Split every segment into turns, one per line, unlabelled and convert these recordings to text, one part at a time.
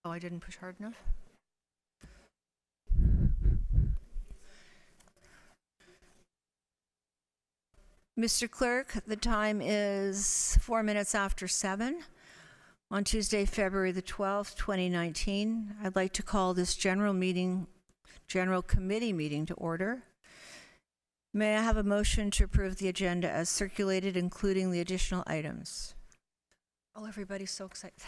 Oh, I didn't push hard enough. Mr. Clerk, the time is 4 minutes after 7 on Tuesday, February the 12th, 2019. I'd like to call this general committee meeting to order. May I have a motion to approve the agenda as circulated, including the additional items? Oh, everybody's so excited.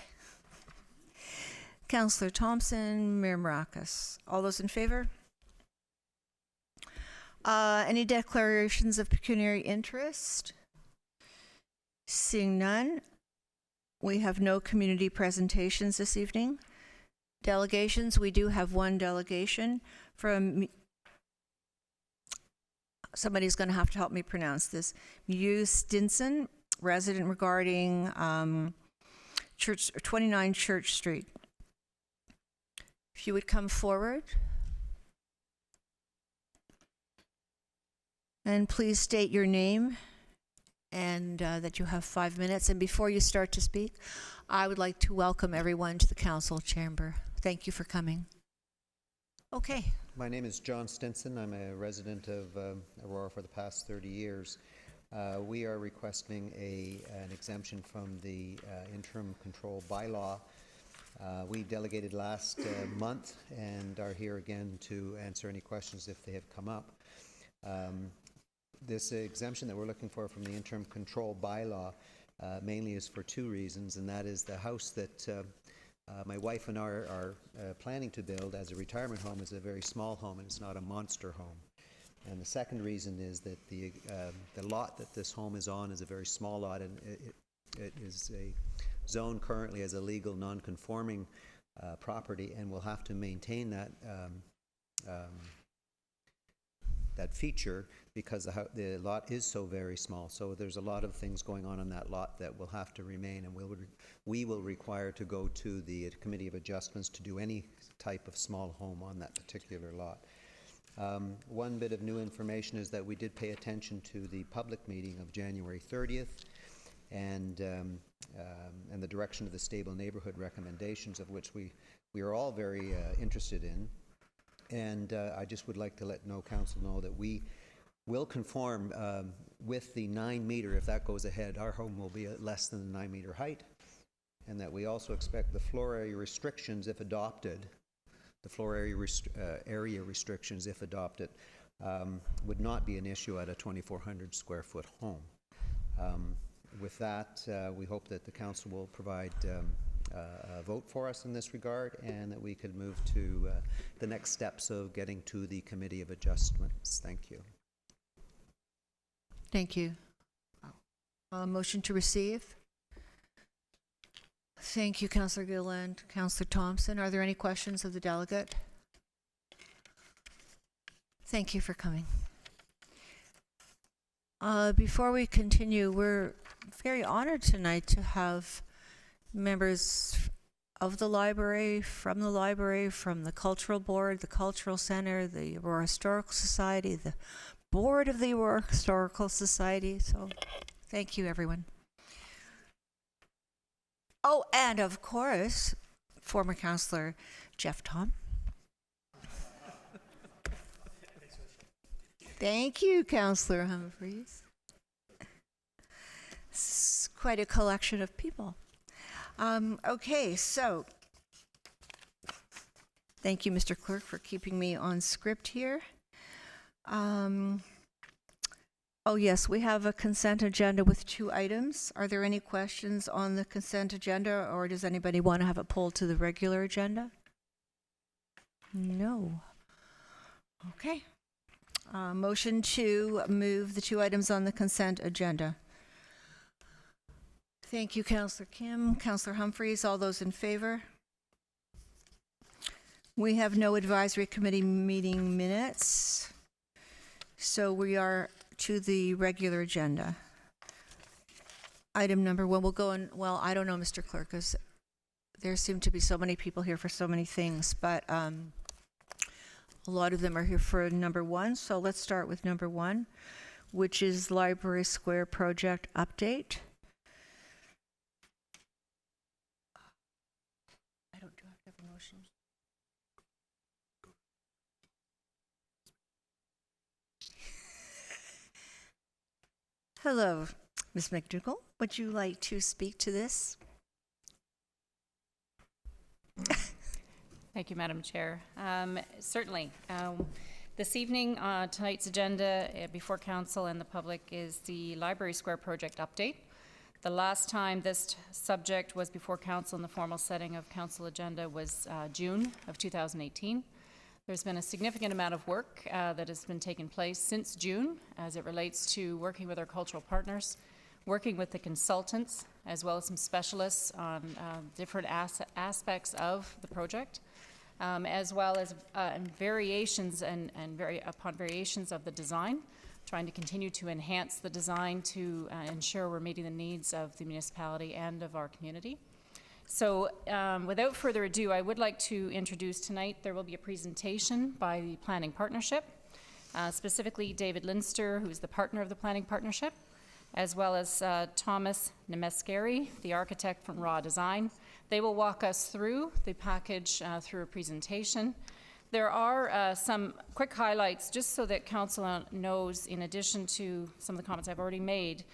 Councillor Thompson, Mayor Maracas. All those in favor? Any declarations of pecuniary interest? Seeing none, we have no community presentations this evening. Delegations, we do have one delegation from, somebody's going to have to help me pronounce this, Muse Stinson, resident regarding 29 Church Street. If you would come forward. And please state your name and that you have 5 minutes. And before you start to speak, I would like to welcome everyone to the council chamber. Thank you for coming. Okay.
My name is John Stinson. I'm a resident of Aurora for the past 30 years. We are requesting an exemption from the interim control bylaw. We delegated last month and are here again to answer any questions if they have come up. This exemption that we're looking for from the interim control bylaw mainly is for two reasons, and that is the house that my wife and I are planning to build as a retirement home is a very small home, and it's not a monster home. And the second reason is that the lot that this home is on is a very small lot, and it is a zone currently as a legal non-conforming property, and we'll have to maintain that that feature because the lot is so very small. So there's a lot of things going on that lot that will have to remain, and we will require to go to the Committee of Adjustments to do any type of small home on that particular lot. One bit of new information is that we did pay attention to the public meeting of January 30th and the direction of the stable neighborhood recommendations, of which we are all very interested in. And I just would like to let council know that we will conform with the 9 meter. If that goes ahead, our home will be at less than the 9 meter height, and that we also expect the floor area restrictions, if adopted, area restrictions, if adopted, would not be an issue at a 2,400 square foot home. With that, we hope that the council will provide a vote for us in this regard, and that we could move to the next steps of getting to the Committee of Adjustments. Thank you.
Thank you. Motion to receive. Thank you, Councillor Gilland. Councillor Thompson, are there any questions of the delegate? Thank you for coming. Before we continue, we're very honored tonight to have members of the library, from the Cultural Board, the Cultural Center, the Aurora Historical Society, the Board of the Aurora Historical Society. So thank you, everyone. Oh, and of course, former Councillor Jeff Tom. Thank you, Councillor Humphreys. It's quite a collection of people. Okay, so thank you, Mr. Clerk, for keeping me on script here. Oh yes, we have a consent agenda with 2 items. Are there any questions on the consent agenda, or does anybody want to have it pulled to the regular agenda? No. Okay. Motion to move the 2 items on the consent agenda. Thank you, Councillor Kim. Councillor Humphreys, all those in favor? We have no advisory committee meeting minutes, so we are to the regular agenda. Item number 1, we'll go in, well, I don't know, Mr. Clerk, because there seem to be so many people here for so many things, but a lot of them are here for number 1, so let's start with number 1, which is Library Square project update. do I have to have a motion? Hello, Ms. McDougall. Would you like to speak to this?
Thank you, Madam Chair. Certainly. This evening, tonight's agenda before Council and the public is the Library Square project update. The last time this subject was before Council in the formal setting of Council agenda was June of 2018. There's been a significant amount of work that has been taking place since June as it relates to working with our cultural partners, working with the consultants, as well as some specialists on different aspects of the project, as well as variations upon variations of the design, trying to continue to enhance the design to ensure we're meeting the needs of the municipality and of our community. So without further ado, I would like to introduce tonight, there will be a presentation by the Planning Partnership, specifically David Linster, who's the partner of the Planning Partnership, as well as Thomas Nemescari, the architect from Raw Design. They will walk us through the package through a presentation. There are some quick highlights just so that Council knows, in addition to some of the comments I've already made,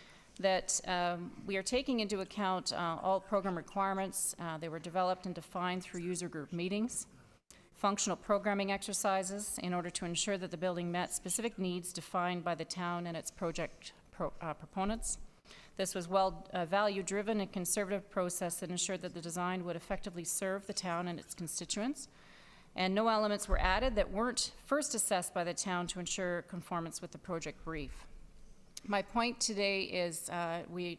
that we are taking into account all program requirements. They were developed and defined through user group meetings, functional programming exercises in order to ensure that the building met specific needs defined by the town and its project proponents. This was value-driven and conservative process that ensured that the design would effectively serve the town and its constituents. And no elements were added that weren't first assessed by the town to ensure conformance with the project brief. My point today is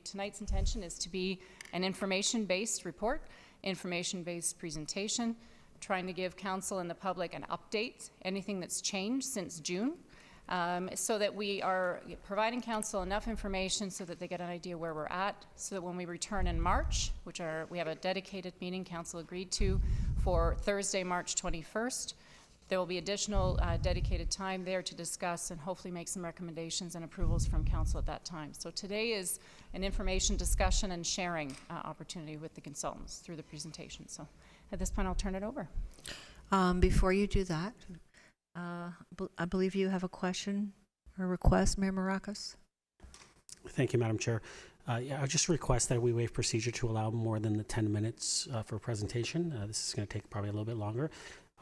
tonight's intention is to be an information-based report, information-based presentation, trying to give Council and the public an update, anything that's changed since June, so that we are providing Council enough information so that they get an idea where we're at, so that when we return in March, we have a dedicated meeting Council agreed to for Thursday, March 21st, there will be additional dedicated time there to discuss and hopefully make some recommendations and approvals from Council at that time. So today is an information discussion and sharing opportunity with the consultants through the presentation. So at this point, I'll turn it over.
Before you do that, I believe you have a question or request, Mayor Maracas?
Thank you, Madam Chair. Yeah, I just request that we waive procedure to allow more than the 10 minutes for presentation. This is going to take probably a little bit longer.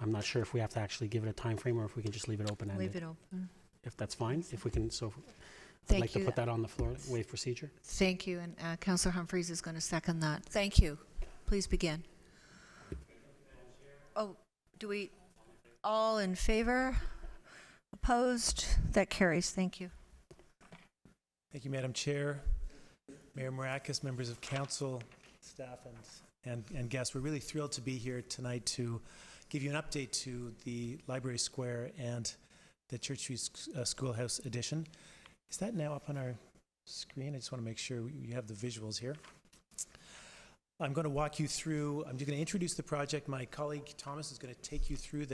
I'm not sure if we have to actually give it a time frame or if we can just leave it open-ended.
Leave it open.
If that's fine, if we can, so I'd
Thank
like
you.
to put that on the floor, waive procedure.
Thank you, and Councillor Humphreys is going to second that. Thank you. Please begin. Oh, do we, all in favor? Opposed? That carries. Thank you.
Thank you, Madam Chair, Mayor Maracas, members of Council, staff, and guests. We're really thrilled to be here tonight to give you an update to the Library Square and the Church Street Schoolhouse addition. Is that now up on our screen? I just want to make sure you have the visuals here. I'm going to walk you through, I'm just going to introduce the project. My colleague Thomas is going to take you through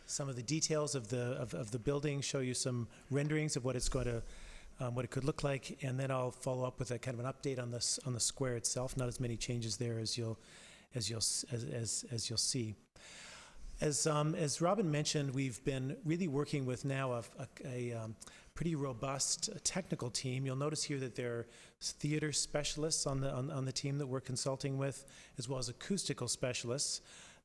some of the details of the building, show you some renderings of what it's going to what it could look like, and then I'll follow up with a kind of an update on the square itself. Not as many changes there as you'll see. As Robin mentioned, we've been really working with now a pretty robust technical team. You'll notice here that there are theater specialists on the team that we're consulting with, as well as acoustical specialists.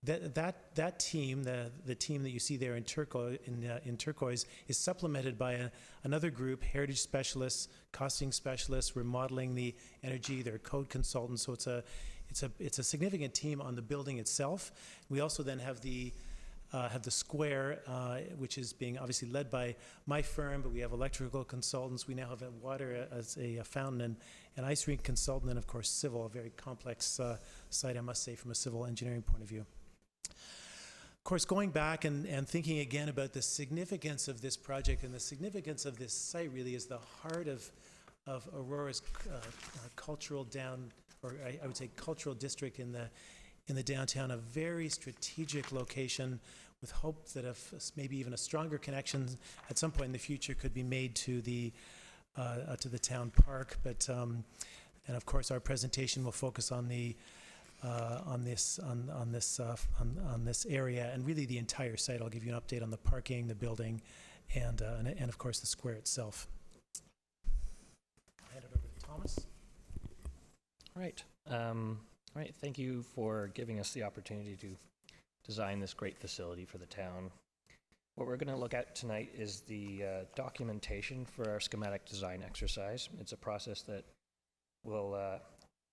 That team, the team that you see there in turquoise, is supplemented by another group, heritage specialists, costing specialists, remodeling the energy, they're code consultants. So it's a significant team on the building itself. We also then have the square, which is being obviously led by my firm, but we have electrical consultants. We now have water as a fountain and ice rink consultant, and of course civil, a very complex site, I must say, from a civil engineering point of view. Of course, going back and thinking again about the significance of this project and the significance of this site really is the heart of Aurora's cultural I would say cultural district in the downtown, a very strategic location with hope that maybe even a stronger connection at some point in the future could be made to the town park. But and of course, our presentation will focus on the on this area, and really the entire site. I'll give you an update on the parking, the building, and of course the square itself. I'll hand it over to Thomas.
Right. Right. Thank you for giving us the opportunity to design this great facility for the town. What we're going to look at tonight is the documentation for our schematic design exercise. It's a process that will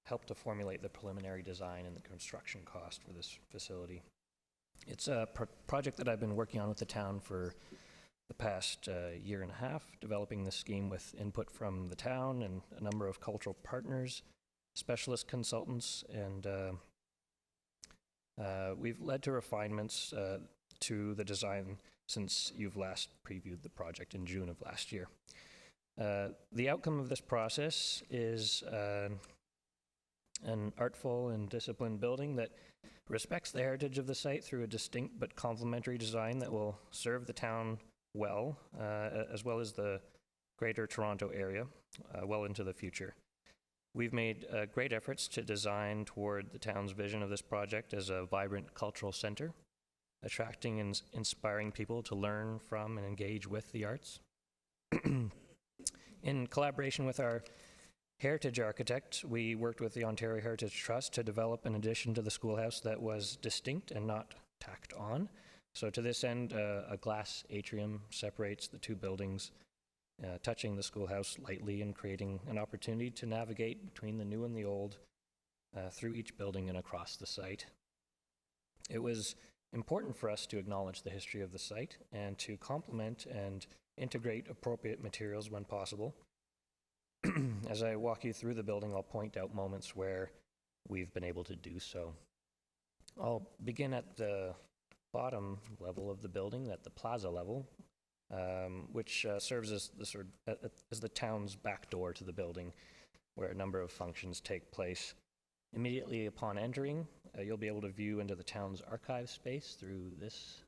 help to formulate the preliminary design and the construction cost for this facility. It's a project that I've been working on with the town for the past year and a half, developing the scheme with input from the town and a number of cultural partners, specialist consultants, and we've led to refinements to the design since you've last previewed the project in June of last year. The outcome of this process is an artful and disciplined building that respects the heritage of the site through a distinct but complementary design that will serve the town well, as well as the greater Toronto area, well into the future. We've made great efforts to design toward the town's vision of this project as a vibrant cultural center, attracting and inspiring people to learn from and engage with the arts. In collaboration with our heritage architect, we worked with the Ontario Heritage Trust to develop an addition to the schoolhouse that was distinct and not tacked on. So to this end, a glass atrium separates the two buildings, touching the schoolhouse lightly and creating an opportunity to navigate between the new and the old through each building and across the site. It was important for us to acknowledge the history of the site and to complement and integrate appropriate materials when possible. As I walk you through the building, I'll point out moments where we've been able to do so. I'll begin at the bottom level of the building, at the plaza level, which serves as the town's back door to the building, where a number of functions take place. Immediately upon entering, you'll be able to view into the town's archive space through this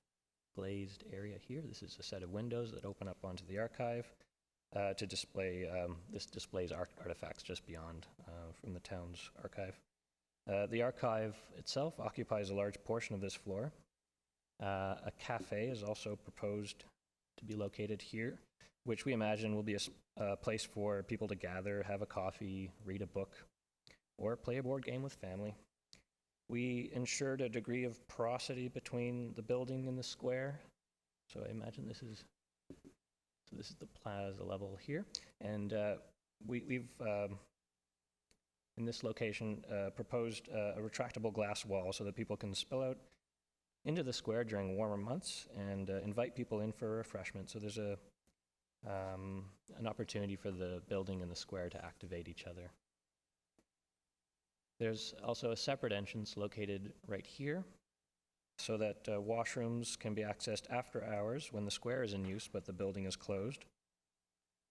glazed area here. This is a set of windows that open up onto the archive to display, this displays artifacts just beyond from the town's archive. The archive itself occupies a large portion of this floor. A cafe is also proposed to be located here, which we imagine will be a place for people to gather, have a coffee, read a book, or play a board game with family. We ensured a degree of porosity between the building and the square. So I imagine this is the plaza level here. And we've in this location, proposed a retractable glass wall so that people can spill out into the square during warmer months and invite people in for refreshment. So there's an opportunity for the building and the square to activate each other. There's also a separate entrance located right here so that washrooms can be accessed after hours when the square is in use but the building is closed.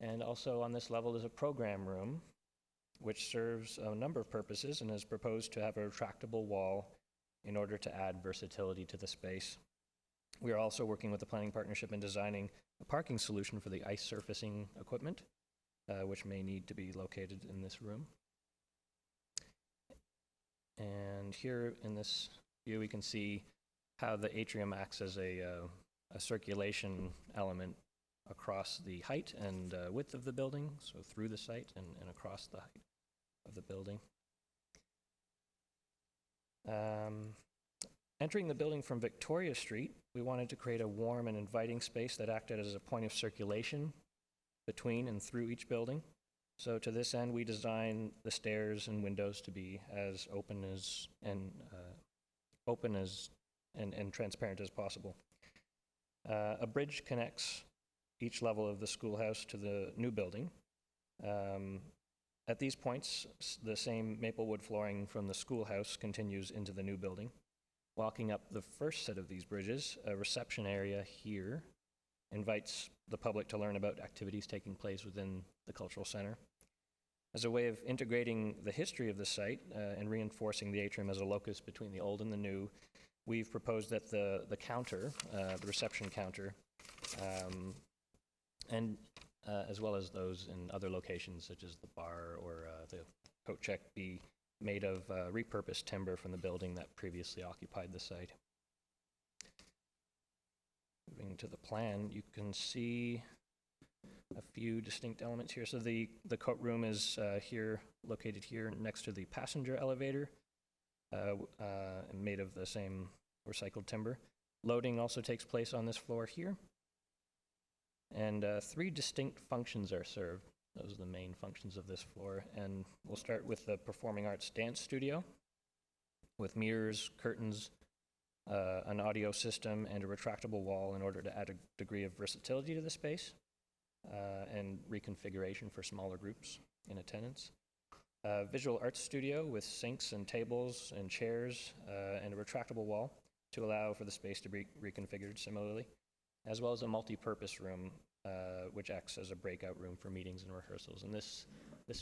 And also on this level is a program room which serves a number of purposes and is proposed to have a retractable wall in order to add versatility to the space. We are also working with the planning partnership in designing a parking solution for the ice surfacing equipment, which may need to be located in this room. And here in this view, we can see how the atrium acts as a circulation element across the height and width of the building, so through the site and across the height of the building. Entering the building from Victoria Street, we wanted to create a warm and inviting space that acted as a point of circulation between and through each building. So to this end, we designed the stairs and windows to be as open and transparent as possible. A bridge connects each level of the schoolhouse to the new building. At these points, the same maple wood flooring from the schoolhouse continues into the new building. Walking up the first set of these bridges, a reception area here invites the public to learn about activities taking place within the cultural center. As a way of integrating the history of the site and reinforcing the atrium as a locus between the old and the new, we've proposed that the counter, the reception counter, and as well as those in other locations such as the bar or the coat check, be made of repurposed timber from the building that previously occupied the site. Moving to the plan, you can see a few distinct elements here. So the coat room is located here next to the passenger elevator, made of the same recycled timber. Loading also takes place on this floor here. And 3 distinct functions are served. Those are the main functions of this floor. And we'll start with the Performing Arts Dance Studio with mirrors, curtains, an audio system, and a retractable wall in order to add a degree of versatility to the space and reconfiguration for smaller groups in attendance. Visual Arts Studio with sinks and tables and chairs and a retractable wall to allow for the space to be reconfigured similarly, as well as a multi-purpose room which acts as a breakout room for meetings and rehearsals. And this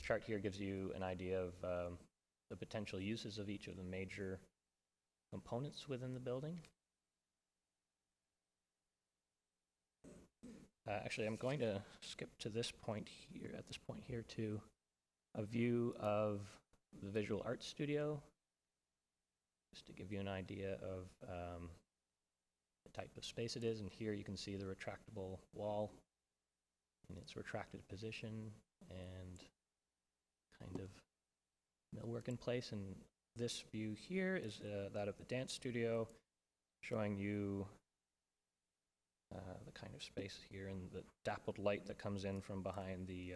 chart here gives you an idea of the potential uses of each of the major components within the building. Actually, I'm going to skip to this point here, to a view of the Visual Arts Studio, just to give you an idea of the type of space it is. And here you can see the retractable wall in its retracted position and kind of millwork in place. And this view here is that of the dance studio, showing you the kind of space here and the dappled light that comes in from behind the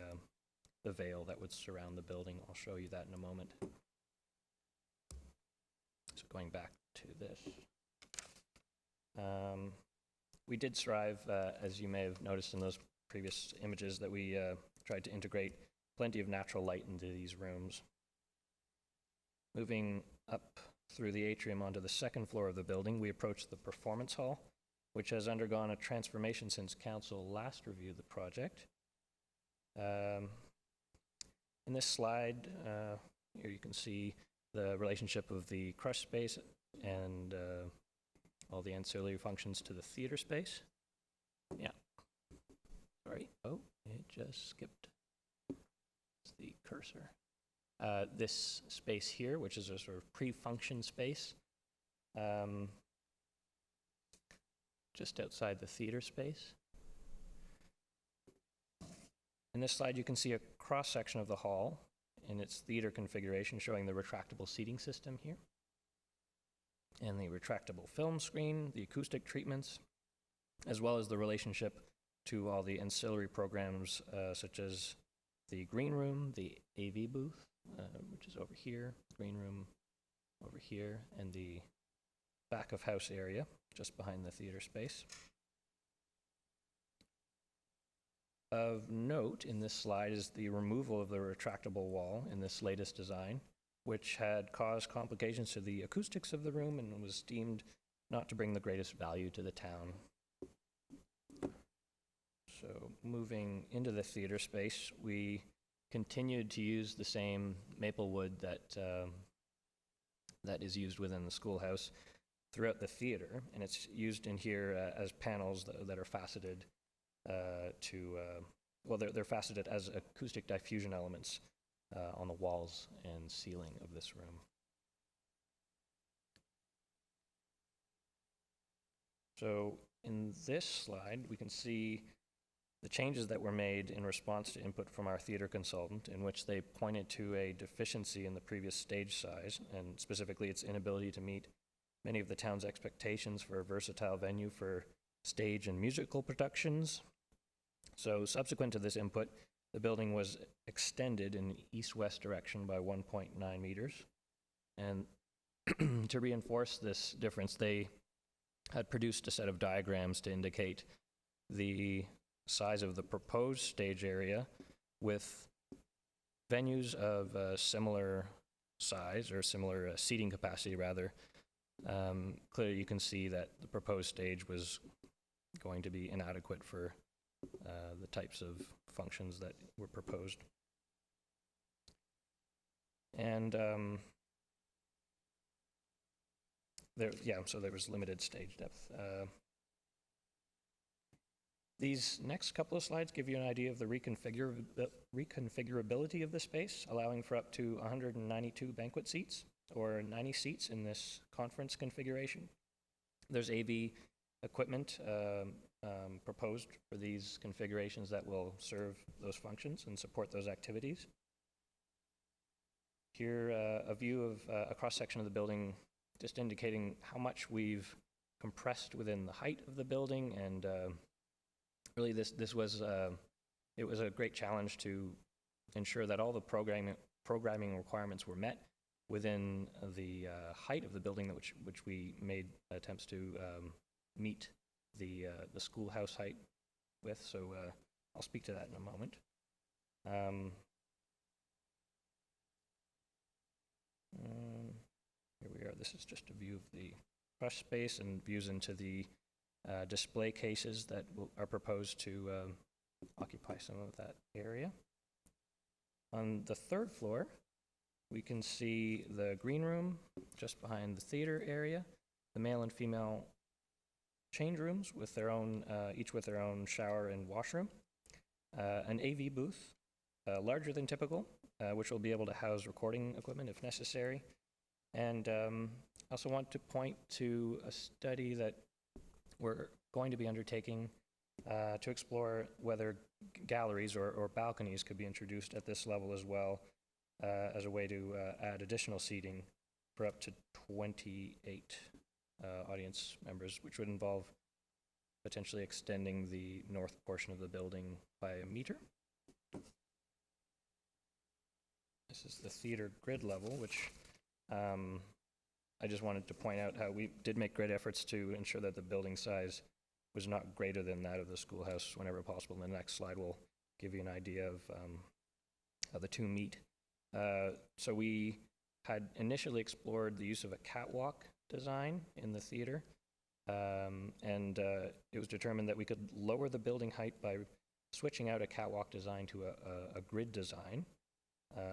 veil that would surround the building. I'll show you that in a moment. So going back to this, we did strive, as you may have noticed in those previous images, that we tried to integrate plenty of natural light into these rooms. Moving up through the atrium onto the second floor of the building, we approach the performance hall, which has undergone a transformation since council last reviewed the project. In this slide, here you can see the relationship of the crush space and all the ancillary functions to the theater space. Yeah. Sorry. Oh, it just skipped. It's the cursor. This space here, which is a sort of pre-function space, just outside the theater space. In this slide, you can see a cross-section of the hall in its theater configuration, showing the retractable seating system here, and the retractable film screen, the acoustic treatments, as well as the relationship to all the ancillary programs, such as the green room, the AV booth, which is over here, green room over here, and the back of house area, just behind the theater space. Of note in this slide is the removal of the retractable wall in this latest design, which had caused complications to the acoustics of the room and was deemed not to bring the greatest value to the town. So moving into the theater space, we continued to use the same maple wood that is used within the schoolhouse throughout the theater, and it's used in here as panels that are faceted they're faceted as acoustic diffusion elements on the walls and ceiling of this room. So in this slide, we can see the changes that were made in response to input from our theater consultant, in which they pointed to a deficiency in the previous stage size, and specifically its inability to meet many of the town's expectations for a versatile venue for stage and musical productions. So subsequent to this input, the building was extended in east-west direction by 1.9 meters. And to reinforce this difference, they had produced a set of diagrams to indicate the size of the proposed stage area with venues of similar size, or similar seating capacity rather. Clearly you can see that the proposed stage was going to be inadequate for the types of functions that were proposed. And so there was limited stage depth. These next couple of slides give you an idea of the reconfigurability of the space, allowing for up to 192 banquet seats, or 90 seats in this conference configuration. There's AV equipment proposed for these configurations that will serve those functions and support those activities. Here, a view of a cross-section of the building, just indicating how much we've compressed within the height of the building, and really this was it was a great challenge to ensure that all the programming requirements were met within the height of the building, which we made attempts to meet the schoolhouse height with. So I'll speak to that in a moment. Here we are. This is just a view of the crush space and views into the display cases that are proposed to occupy some of that area. On the third floor, we can see the green room just behind the theater area, the male and female change rooms with their own, each with their own shower and washroom, an AV booth, larger than typical, which will be able to house recording equipment if necessary. And I also want to point to a study that we're going to be undertaking to explore whether galleries or balconies could be introduced at this level as well, as a way to add additional seating for up to 28 audience members, which would involve potentially extending the north portion of the building by a meter. This is the theater grid level, which I just wanted to point out how we did make great efforts to ensure that the building size was not greater than that of the schoolhouse whenever possible. And the next slide will give you an idea of how the two meet. So we had initially explored the use of a catwalk design in the theater, and it was determined that we could lower the building height by switching out a catwalk design to a grid design,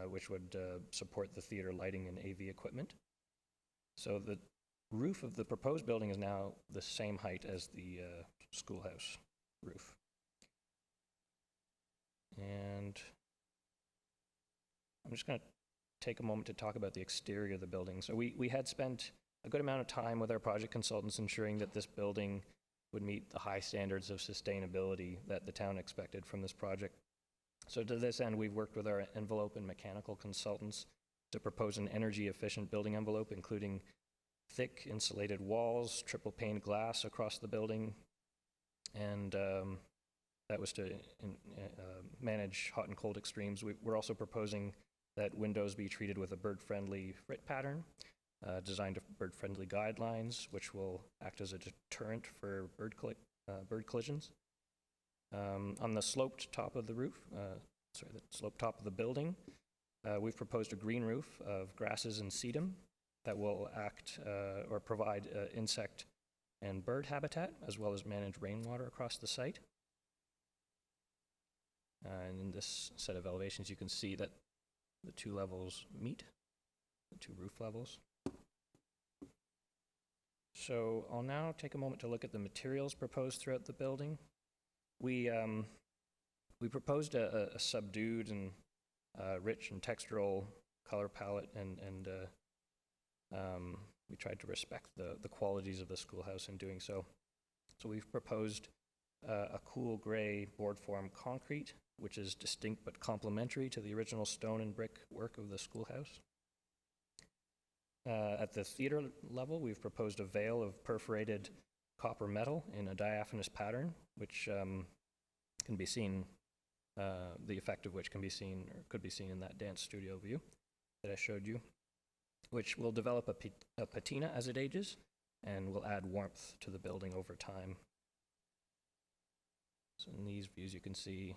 which would support the theater lighting and AV equipment. So the roof of the proposed building is now the same height as the schoolhouse roof. And I'm just going to take a moment to talk about the exterior of the building. So we had spent a good amount of time with our project consultants ensuring that this building would meet the high standards of sustainability that the town expected from this project. So to this end, we've worked with our envelope and mechanical consultants to propose an energy-efficient building envelope, including thick insulated walls, triple pane glass across the building, and that was to manage hot and cold extremes. We're also proposing that windows be treated with a bird-friendly frit pattern, designed to bird-friendly guidelines, which will act as a deterrent for bird collisions. On the sloped top of the roof, the sloped top of the building, we've proposed a green roof of grasses and sedum that will act or provide insect and bird habitat, as well as manage rainwater across the site. And in this set of elevations, you can see that the two levels meet, the two roof levels. So I'll now take a moment to look at the materials proposed throughout the building. We proposed a subdued and rich and textural color palette, and we tried to respect the qualities of the schoolhouse in doing so. So we've proposed a cool gray board form concrete, which is distinct but complementary to the original stone and brick work of the schoolhouse. At the theater level, we've proposed a veil of perforated copper metal in a diaphanous pattern, which can be seen, the effect of which can be seen, or could be seen in that dance studio view that I showed you, which will develop a patina as it ages and will add warmth to the building over time. So in these views, you can see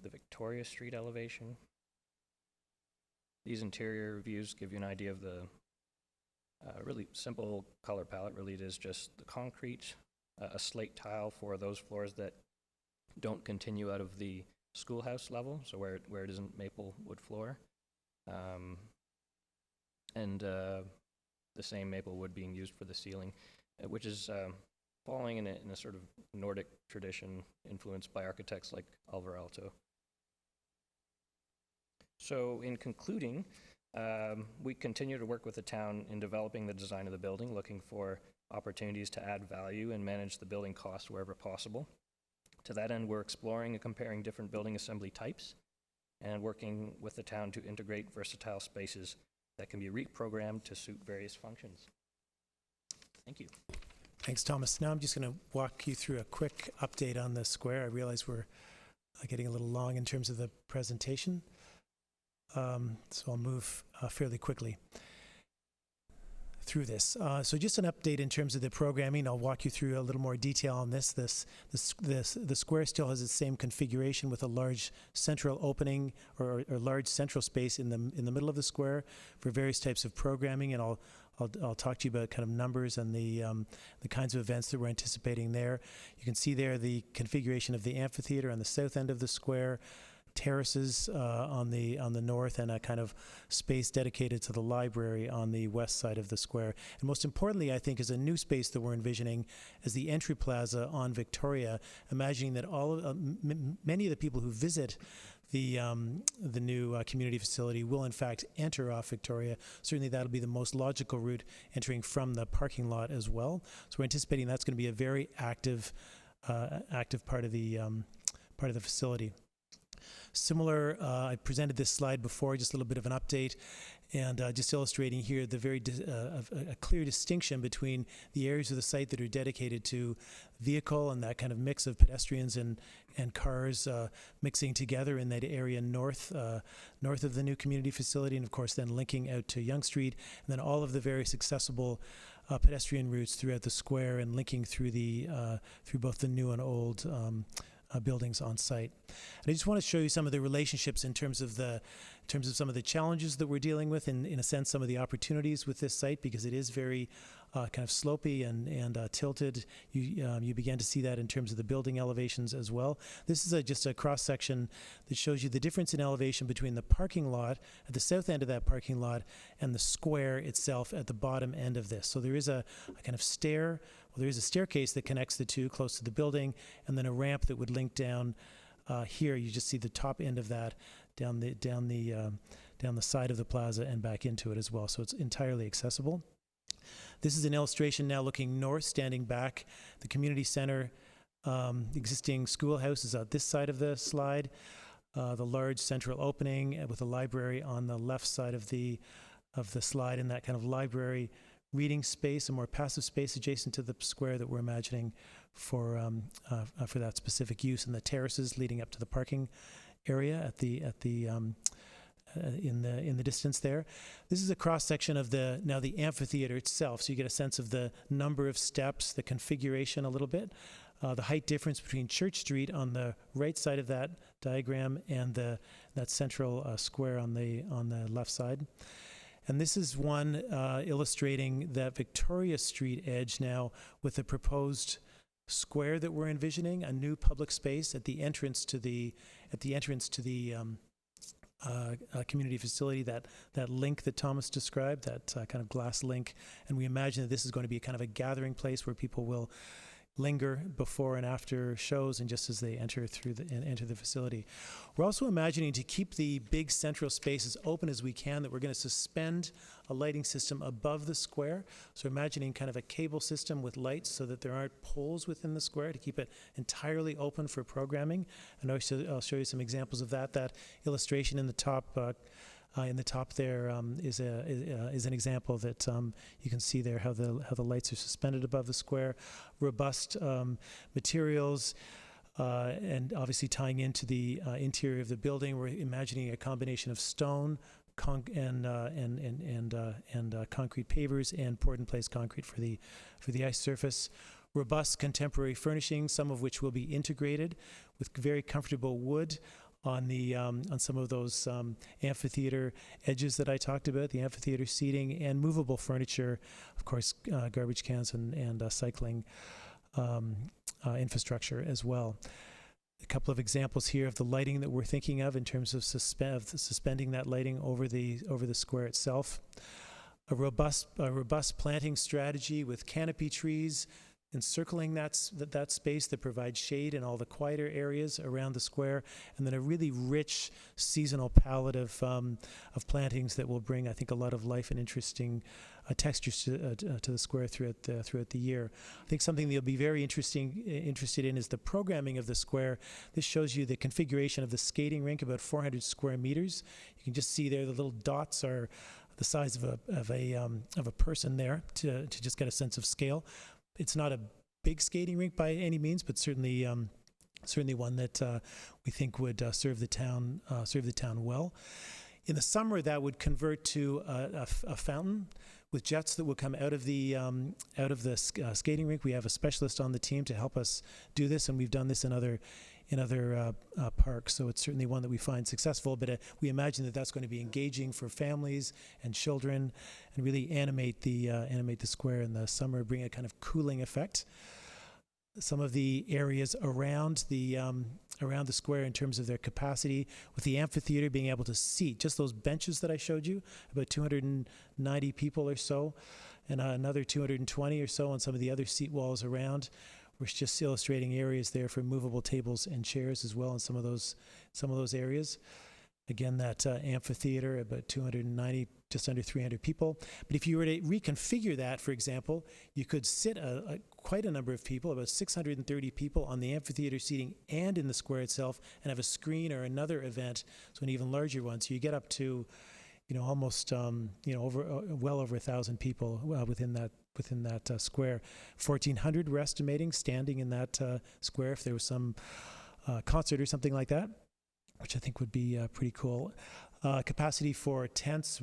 the Victoria Street elevation. These interior views give you an idea of the really simple color palette. Really, it is just the concrete, a slate tile for those floors that don't continue out of the schoolhouse level, so where it isn't maple wood floor, and the same maple wood being used for the ceiling, which is following in a sort of Nordic tradition influenced by architects like Alvar Aalto. So in concluding, we continue to work with the town in developing the design of the building, looking for opportunities to add value and manage the building cost wherever possible. To that end, we're exploring and comparing different building assembly types and working with the town to integrate versatile spaces that can be reprogrammed to suit various functions. Thank you.
Thanks, Thomas. Now I'm just going to walk you through a quick update on the square. I realize we're getting a little long in terms of the presentation, so I'll move fairly quickly through this. So just an update in terms of the programming. I'll walk you through a little more detail on this. The square still has the same configuration with a large central opening or large central space in the middle of the square for various types of programming, and I'll talk to you about kind of numbers and the kinds of events that we're anticipating there. You can see there the configuration of the amphitheater on the south end of the square, terraces on the north, and a kind of space dedicated to the library on the west side of the square. And most importantly, I think, is a new space that we're envisioning as the entry plaza on Victoria, imagining that many of the people who visit the new community facility will in fact enter off Victoria. Certainly that'll be the most logical route, entering from the parking lot as well. So we're anticipating that's going to be a very active part of the facility. Similar, I presented this slide before, just a little bit of an update, and just illustrating here the a clear distinction between the areas of the site that are dedicated to vehicle and that kind of mix of pedestrians and cars mixing together in that area north of the new community facility, and of course then linking out to Yonge Street, and then all of the various accessible pedestrian routes throughout the square and linking through both the new and old buildings on site. And I just want to show you some of the relationships in terms of some of the challenges that we're dealing with, and in a sense some of the opportunities with this site, because it is very kind of slopey and tilted. You begin to see that in terms of the building elevations as well. This is just a cross section that shows you the difference in elevation between the parking lot at the south end of that parking lot and the square itself at the bottom end of this. So there is a kind of there is a staircase that connects the two close to the building, and then a ramp that would link down here. You just see the top end of that down the side of the plaza and back into it as well. So it's entirely accessible. This is an illustration now looking north, standing back. The community center, existing schoolhouse is on this side of the slide. The large central opening with a library on the left side of the slide, and that kind of library reading space, a more passive space adjacent to the square that we're imagining for that specific use, and the terraces leading up to the parking area in the distance there. This is a cross section of the amphitheater itself, so you get a sense of the number of steps, the configuration a little bit, the height difference between Church Street on the right side of that diagram and that central square on the left side. And this is one illustrating that Victoria Street edge now with the proposed square that we're envisioning, a new public space at the entrance to the community facility, that link that Thomas described, that kind of glass link. And we imagine that this is going to be kind of a gathering place where people will linger before and after shows and just as they enter the facility. We're also imagining to keep the big central spaces open as we can, that we're going to suspend a lighting system above the square. So imagining kind of a cable system with lights so that there aren't poles within the square, to keep it entirely open for programming. And I'll show you some examples of that. That illustration in the top there is an example that you can see there how the lights are suspended above the square. Robust materials, and obviously tying into the interior of the building. We're imagining a combination of stone and concrete pavers and poured-in-place concrete for the ice surface. Robust contemporary furnishings, some of which will be integrated with very comfortable wood on some of those amphitheater edges that I talked about, the amphitheater seating, and movable furniture, of course, garbage cans and cycling infrastructure as well. A couple of examples here of the lighting that we're thinking of in terms of suspending that lighting over the square itself. A robust planting strategy with canopy trees, encircling that space that provides shade in all the quieter areas around the square, and then a really rich seasonal palette of plantings that will bring, I think, a lot of life and interesting textures to the square throughout the year. I think something that you'll be very interested in is the programming of the square. This shows you the configuration of the skating rink, about 400 square meters. You can just see there the little dots are the size of a person there to just get a sense of scale. It's not a big skating rink by any means, but certainly one that we think would serve the town well. In the summer, that would convert to a fountain with jets that would come out of the skating rink. We have a specialist on the team to help us do this, and we've done this in other parks. So it's certainly one that we find successful. But we imagine that that's going to be engaging for families and children, and really animate the square in the summer, bring a kind of cooling effect. Some of the areas around the square in terms of their capacity, with the amphitheater being able to seat just those benches that I showed you, about 290 people or so, and another 220 or so on some of the other seat walls around. We're just illustrating areas there for movable tables and chairs as well in some of those areas. Again, that amphitheater, about 290, just under 300 people. But if you were to reconfigure that, for example, you could sit quite a number of people, about 630 people on the amphitheater seating and in the square itself, and have a screen or another event, so an even larger one. So you get up to, almost, well over 1,000 people within that square. 1,400 we're estimating standing in that square if there was some concert or something like that, which I think would be pretty cool. Capacity for tents,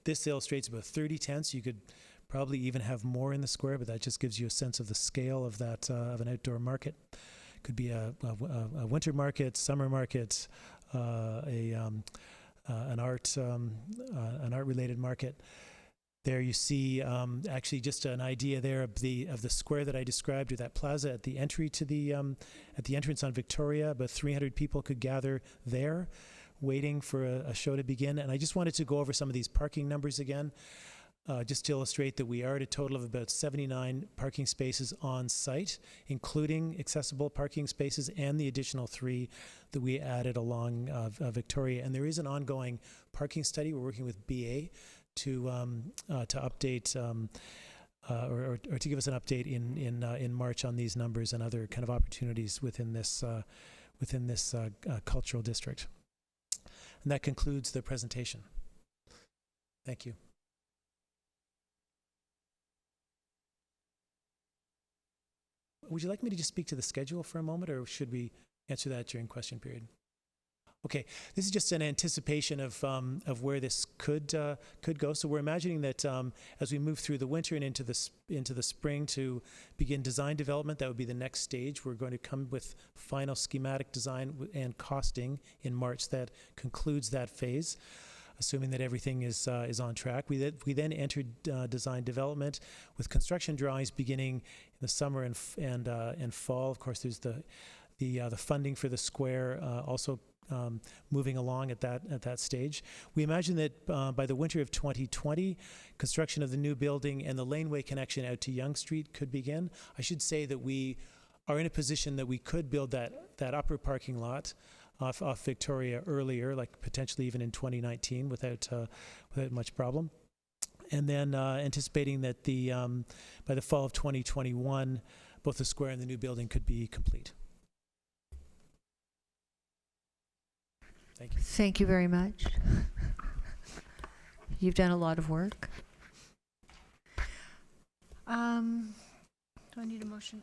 this illustrates about 30 tents. You could probably even have more in the square, but that just gives you a sense of the scale of that of an outdoor market. Could be a winter market, summer market, an art-related market. There you see actually just an idea there of the square that I described, or that plaza at the entry to at the entrance on Victoria. About 300 people could gather there, waiting for a show to begin. And I just wanted to go over some of these parking numbers again, just to illustrate that we are at a total of about 79 parking spaces on site, including accessible parking spaces and the additional 3 that we added along Victoria. And there is an ongoing parking study. We're working with BA to update or to give us an update in March on these numbers and other kind of opportunities within this cultural district. And that concludes the presentation. Thank you. Would you like me to just speak to the schedule for a moment, or should we answer that during question period? Okay, this is just an anticipation of where this could go. So we're imagining that as we move through the winter and into the spring to begin design development, that would be the next stage. We're going to come with final schematic design and costing in March. That concludes that phase, assuming that everything is on track. We then entered design development with construction drawings beginning in the summer and fall. Of course, there's the funding for the square also moving along at that stage. We imagine that by the winter of 2020, construction of the new building and the laneway connection out to Yonge Street could begin. I should say that we are in a position that we could build that upper parking lot off Victoria earlier, like potentially even in 2019 without much problem. And then anticipating that by the fall of 2021, both the square and the new building could be complete. Thank you.
Thank you very much. You've done a lot of work. Do I need a motion?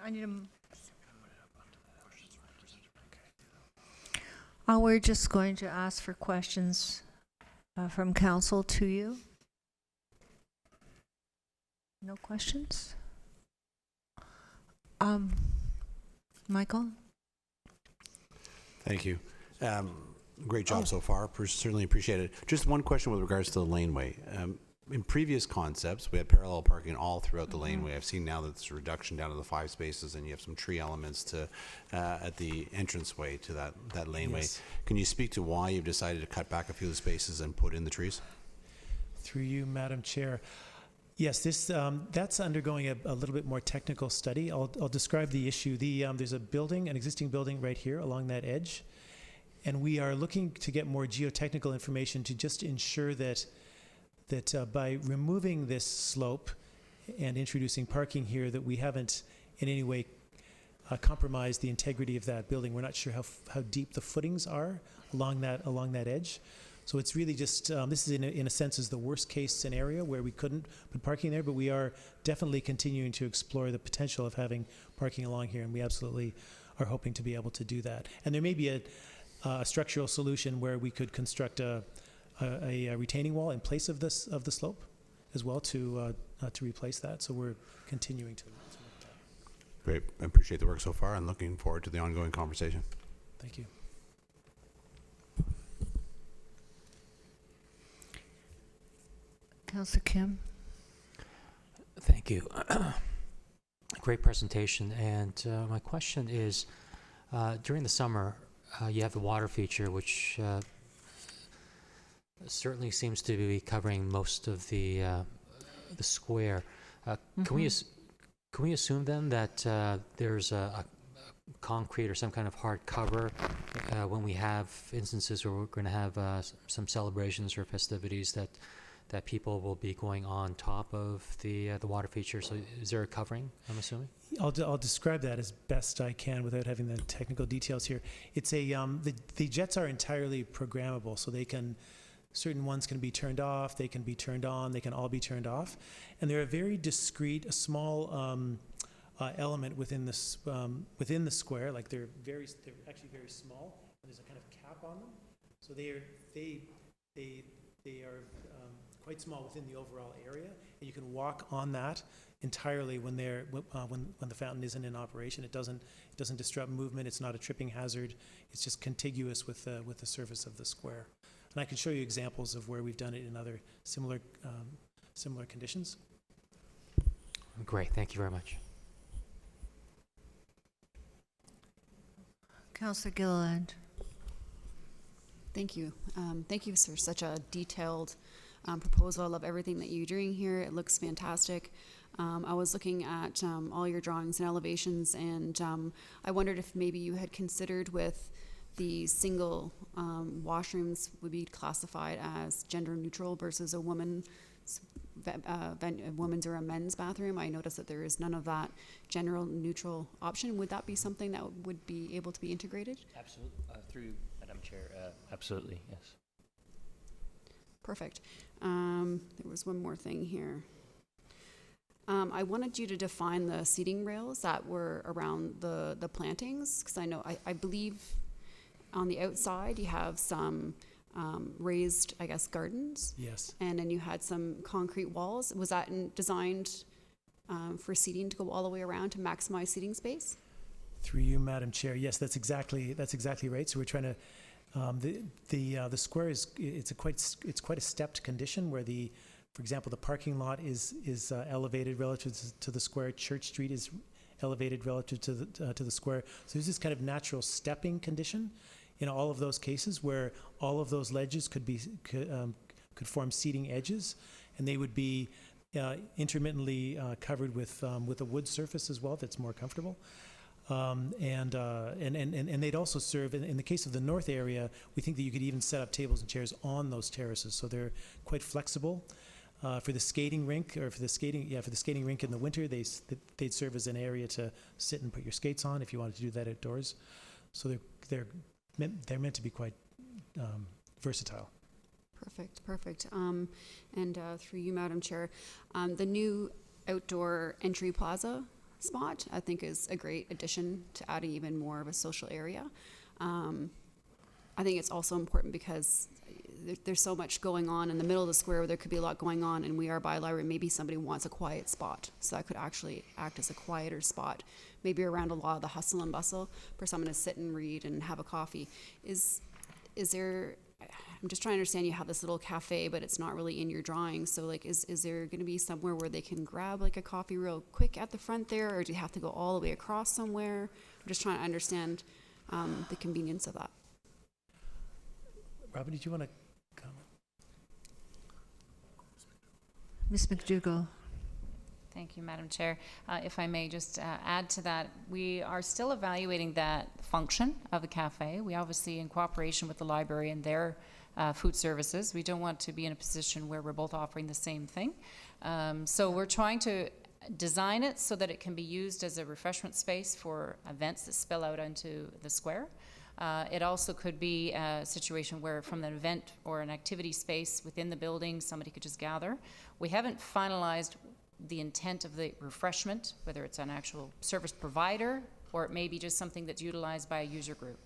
We're just going to ask for questions from council to you. No questions? Michael?
Thank you. Great job so far. Certainly appreciate it. Just one question with regards to the laneway. In previous concepts, we had parallel parking all throughout the laneway. I've seen now that there's a reduction down to the 5 spaces, and you have some tree elements at the entranceway to that laneway.
Yes.
Can you speak to why you've decided to cut back a few of the spaces and put in the trees?
Through you, Madam Chair. Yes, that's undergoing a little bit more technical study. I'll describe the issue. There's an existing building right here along that edge, and we are looking to get more geotechnical information to just ensure that by removing this slope and introducing parking here, that we haven't in any way compromised the integrity of that building. We're not sure how deep the footings are along that edge. So it's really just, this is in a sense is the worst case scenario where we couldn't put parking there, but we are definitely continuing to explore the potential of having parking along here, and we absolutely are hoping to be able to do that. And there may be a structural solution where we could construct a retaining wall in place of the slope as well to replace that. So we're continuing to look at that.
Great. I appreciate the work so far and looking forward to the ongoing conversation.
Thank you.
Councillor Kim?
Thank you. Great presentation. And my question is, during the summer, you have the water feature, which certainly seems to be covering most of the square. Can we assume then that there's a concrete or some kind of hard cover when we have instances where we're going to have some celebrations or festivities that people will be going on top of the water feature? So is there a covering, I'm assuming?
I'll describe that as best I can without having the technical details here. It's the jets are entirely programmable, so certain ones can be turned off, they can be turned on, they can all be turned off, and they're a very discrete, a small element within the square. Like they're actually very small, and there's a kind of cap on them, so they are quite small within the overall area, and you can walk on that entirely when the fountain isn't in operation. It doesn't disrupt movement. It's not a tripping hazard. It's just contiguous with the surface of the square. And I can show you examples of where we've done it in other similar conditions.
Great, thank you very much.
Councillor Gilliland?
Thank you. Thank you for such a detailed proposal. I love everything that you're doing here. It looks fantastic. I was looking at all your drawings and elevations, and I wondered if maybe you had considered with the single washrooms would be classified as gender neutral versus a woman's or a men's bathroom. I noticed that there is none of that gender neutral option. Would that be something that would be able to be integrated?
Absolutely. Through Madam Chair, absolutely, yes.
Perfect. There was one more thing here. I wanted you to define the seating rails that were around the plantings, because I believe on the outside you have some raised, I guess, gardens.
Yes.
And then you had some concrete walls. Was that designed for seating to go all the way around to maximize seating space?
Through you, Madam Chair. Yes, that's exactly right. So we're trying to the square it's quite a stepped condition where for example, the parking lot is elevated relative to the square. Church Street is elevated relative to the square. So there's this kind of natural stepping condition in all of those cases where all of those ledges could form seating edges, and they would be intermittently covered with a wood surface as well that's more comfortable. And they'd also serve, in the case of the north area, we think that you could even set up tables and chairs on those terraces, so they're quite flexible. For the skating rink, or for the skating rink in the winter, they'd serve as an area to sit and put your skates on if you wanted to do that outdoors. So they're meant to be quite versatile.
Perfect. And through you, Madam Chair, the new outdoor entry plaza spot, I think, is a great addition to adding even more of a social area. I think it's also important because there's so much going on in the middle of the square where there could be a lot going on, and we are by a library. Maybe somebody wants a quiet spot, so that could actually act as a quieter spot, maybe around a lot of the hustle and bustle for someone to sit and read and have a coffee. Is there, I'm just trying to understand, you have this little cafe, but it's not really in your drawing, so like is there going to be somewhere where they can grab like a coffee real quick at the front there, or do you have to go all the way across somewhere? I'm just trying to understand the convenience of that.
Robin, did you want to comment?
Ms. McDougall?
Thank you, Madam Chair. If I may just add to that, we are still evaluating that function of the cafe. We obviously, in cooperation with the library and their food services, we don't want to be in a position where we're both offering the same thing. So we're trying to design it so that it can be used as a refreshment space for events that spill out onto the square. It also could be a situation where from an event or an activity space within the building, somebody could just gather. We haven't finalized the intent of the refreshment, whether it's an actual service provider or it may be just something that's utilized by a user group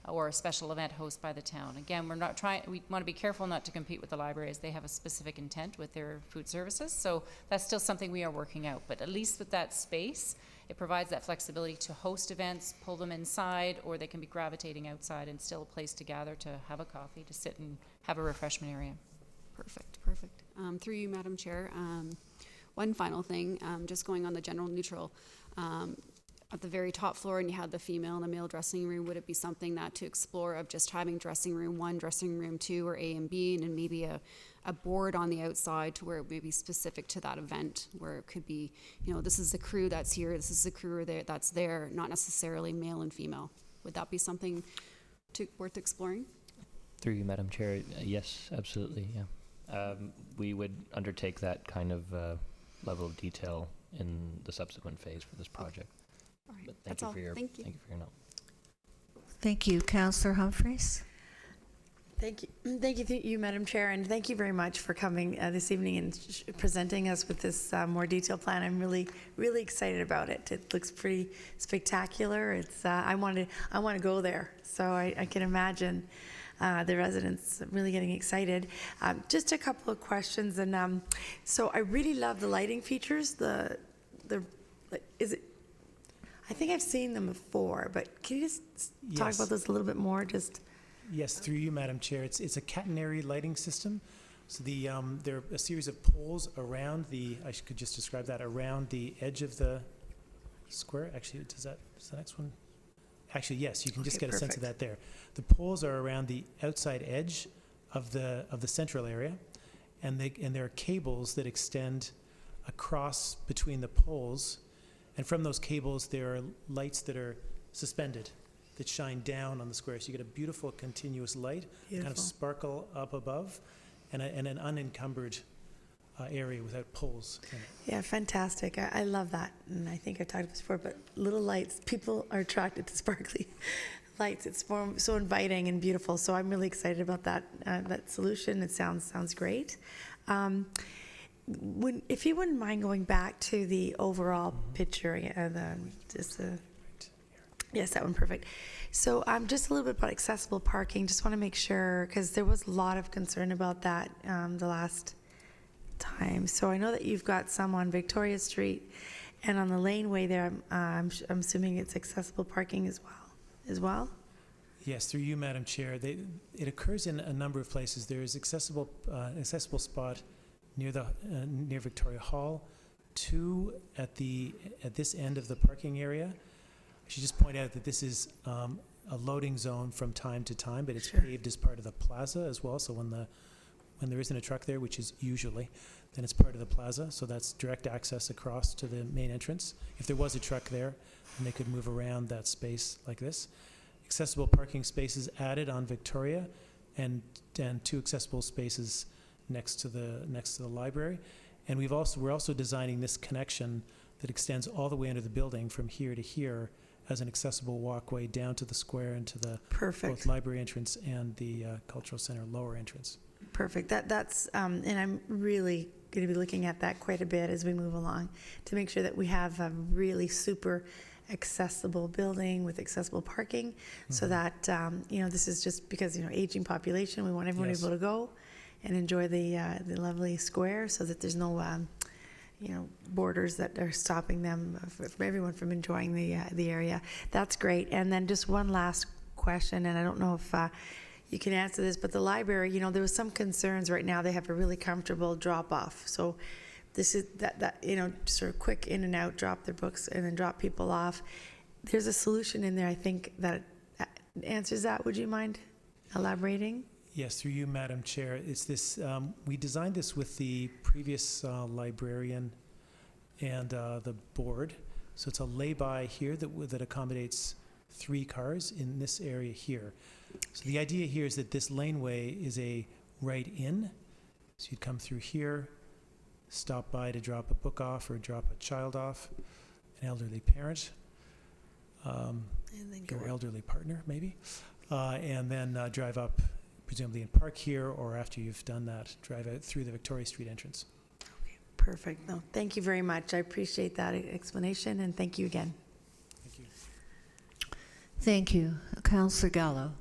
or a special event host by the town. Again, we want to be careful not to compete with the library as they have a specific intent with their food services. So that's still something we are working out. But at least with that space, it provides that flexibility to host events, pull them inside, or they can be gravitating outside and still a place to gather, to have a coffee, to sit and have a refreshment area.
Perfect. Through you, Madam Chair, one final thing, just going on the general neutral. At the very top floor, and you had the female and the male dressing room, would it be something that to explore of just having dressing room 1, dressing room 2, or A and B, and then maybe a board on the outside to where it may be specific to that event, where it could be, this is the crew that's here, this is the crew that's there, not necessarily male and female. Would that be something worth exploring?
Through you, Madam Chair, yes, absolutely, yeah. We would undertake that kind of level of detail in the subsequent phase for this project.
All right,
But
that's all. Thank you.
Thank you for your note.
Thank you. Councillor Humphreys?
Thank you, Madam Chair, and thank you very much for coming this evening and presenting us with this more detailed plan. I'm really, really excited about it. It looks pretty spectacular. It's I want to go there, so I can imagine the residents really getting excited. Just a couple of questions, and so I really love the lighting features. Is it? I think I've seen them before, but can you just talk
Yes.
about this a little bit more?
Yes, through you, Madam Chair. It's a catenary lighting system. So there are a series of poles around I could just describe that, around the edge of the square. Actually, does the next one? Actually, yes, you can just
Okay,
get a sense of
perfect.
that there. The poles are around the outside edge of the central area, and there are cables that extend across between the poles, and from those cables there are lights that are suspended that shine down on the square. So you get a beautiful continuous light, kind of
Beautiful.
sparkle up above, and an unencumbered area without poles in it.
Yeah, fantastic. I love that. And I think I've talked about this before, but little lights, people are attracted to sparkly lights. It's so inviting and beautiful. So I'm really excited about that solution. It sounds great. If you wouldn't mind going back to the overall picture, yes, that one, perfect. So just a little bit about accessible parking. Just want to make sure, because there was a lot of concern about that the last time. So I know that you've got some on Victoria Street, and on the laneway there, I'm assuming it's accessible parking as well.
Yes, through you, Madam Chair. It occurs in a number of places. There is accessible spot near Victoria Hall, 2 at this end of the parking area. I should just point out that this is a loading zone from time to time, but it's
Sure.
paved as part of the plaza as well. So when there isn't a truck there, which is usually, then it's part of the plaza. So that's direct access across to the main entrance. If there was a truck there, then they could move around that space like this. Accessible parking spaces added on Victoria, and 2 accessible spaces next to the library. And we're also designing this connection that extends all the way under the building from here to here as an accessible walkway down to the square and to the
Perfect.
both library entrance and the cultural center lower entrance.
Perfect. That's and I'm really going to be looking at that quite a bit as we move along to make sure that we have a really super accessible building with accessible parking, so that this is just because aging population. We want everyone
Yes.
able to go and enjoy the lovely square, so that there's no borders that are stopping them from everyone from enjoying the area. That's great. And then just one last question, and I don't know if you can answer this, but the library, there was some concerns. Right now they have a really comfortable drop off. So this is that sort of quick in and out, drop their books and then drop people off. There's a solution in there, I think, that answers that. Would you mind elaborating?
Yes, through you, Madam Chair. It's this. We designed this with the previous librarian, and the board. So it's a lay-by here that accommodates 3 cars in this area here. So the idea here is that this laneway is a right in. So you'd come through here, stop by to drop a book off or drop a child off, an elderly parent,
And then go
your elderly partner maybe, and then drive up, presumably, and park here, or after you've done that, drive out through the Victoria Street entrance.
Perfect. No, thank you very much. I appreciate that explanation, and thank you again.
Thank you.
Thank you. Councillor Gallo.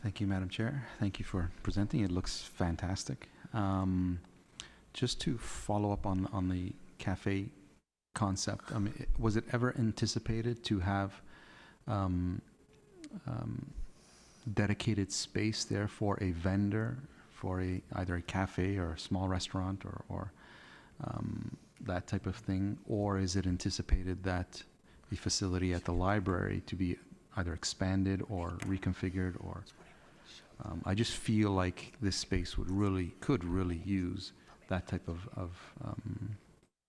Thank you, Madam Chair. Thank you for presenting. It looks fantastic. Just to follow up on the cafe concept, I mean, was it ever anticipated to have dedicated space there for a vendor, for either a cafe or a small restaurant or that type of thing? Or is it anticipated that the facility at the library to be either expanded or reconfigured? Or I just feel like this space could really use that type of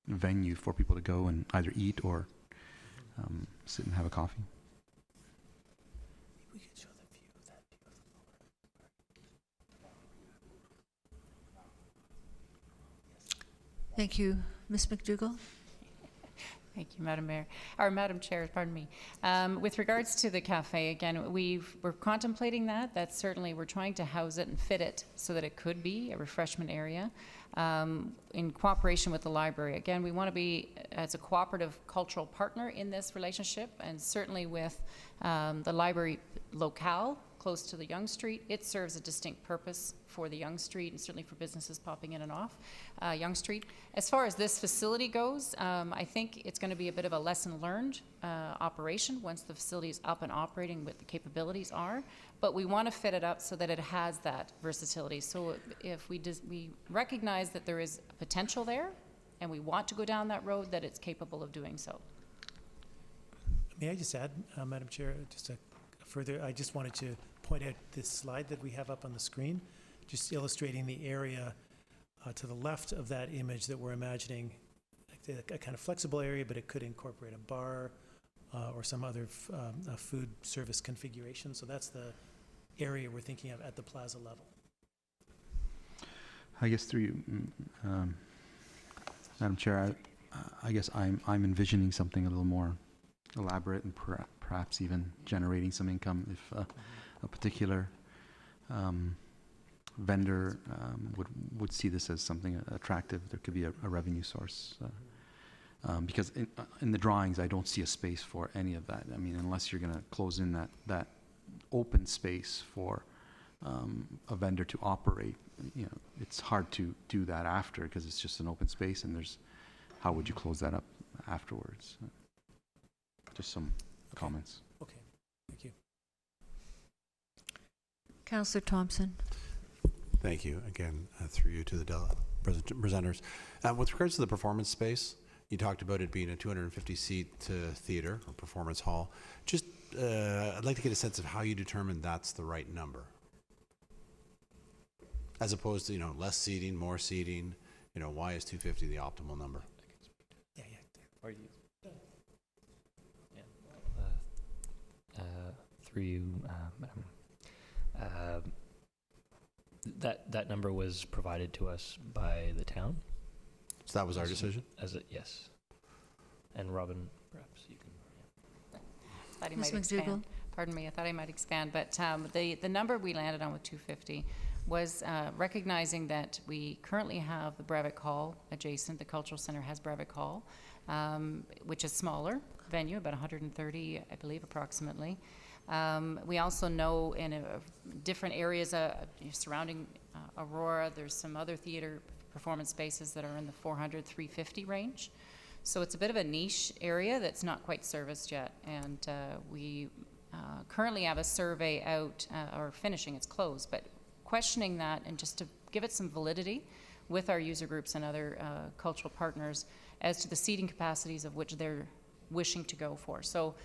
venue for people to go and either eat or sit and have a coffee.
We could show the view of that view of the
Thank you. Ms. McDougall?
Thank you, Madam Mayor, or Madam Chair, pardon me. With regards to the cafe, again, we're contemplating that. That's certainly, we're trying to house it and fit it so that it could be a refreshment area in cooperation with the library. Again, we want to be as a cooperative cultural partner in this relationship, and certainly with the library locale close to the Yonge Street. It serves a distinct purpose for the Yonge Street and certainly for businesses popping in and off Yonge Street. As far as this facility goes, I think it's going to be a bit of a lesson learned operation once the facility is up and operating, what the capabilities are. But we want to fit it up so that it has that versatility. So if we recognize that there is potential there and we want to go down that road, that it's capable of doing so.
May I just add, Madam Chair, just a further, I just wanted to point out this slide that we have up on the screen, just illustrating the area to the left of that image that we're imagining, like a kind of flexible area, but it could incorporate a bar or some other food service configuration. So that's the area we're thinking of at the plaza level.
I guess through you, Madam Chair, I guess I'm envisioning something a little more elaborate and perhaps even generating some income if a particular vendor would see this as something attractive. There could be a revenue source. Because in the drawings, I don't see a space for any of that. I mean, unless you're going to close in that open space for a vendor to operate, you know, it's hard to do that after because it's just an open space, and how would you close that up afterwards? Just some comments.
Okay, thank you.
Councillor Thompson?
Thank you again, through you to the presenters. With regards to the performance space, you talked about it being a 250-seat theater or performance hall. Just, I'd like to get a sense of how you determine that's the right number, as opposed to, you know, less seating, more seating. You know, why is 250 the optimal number?
Yeah.
Are you? Through you, Madam. That number was provided to us by the town.
So that was our decision?
Yes. And Robin, perhaps you can.
Thought he
Ms.
might expand.
McDougall?
Pardon me, I thought I might expand, but the number we landed on with 250 was recognizing that we currently have the Breivik Hall adjacent. The Cultural Center has Breivik Hall, which is smaller venue, about 130, I believe, approximately. We also know in different areas surrounding Aurora, there's some other theater performance spaces that are in the 400, 350 range. So it's a bit of a niche area that's not quite serviced yet. And we currently have a survey out, or finishing, it's closed, but questioning that and just to give it some validity with our user groups and other cultural partners as to the seating capacities of which they're wishing to go for. So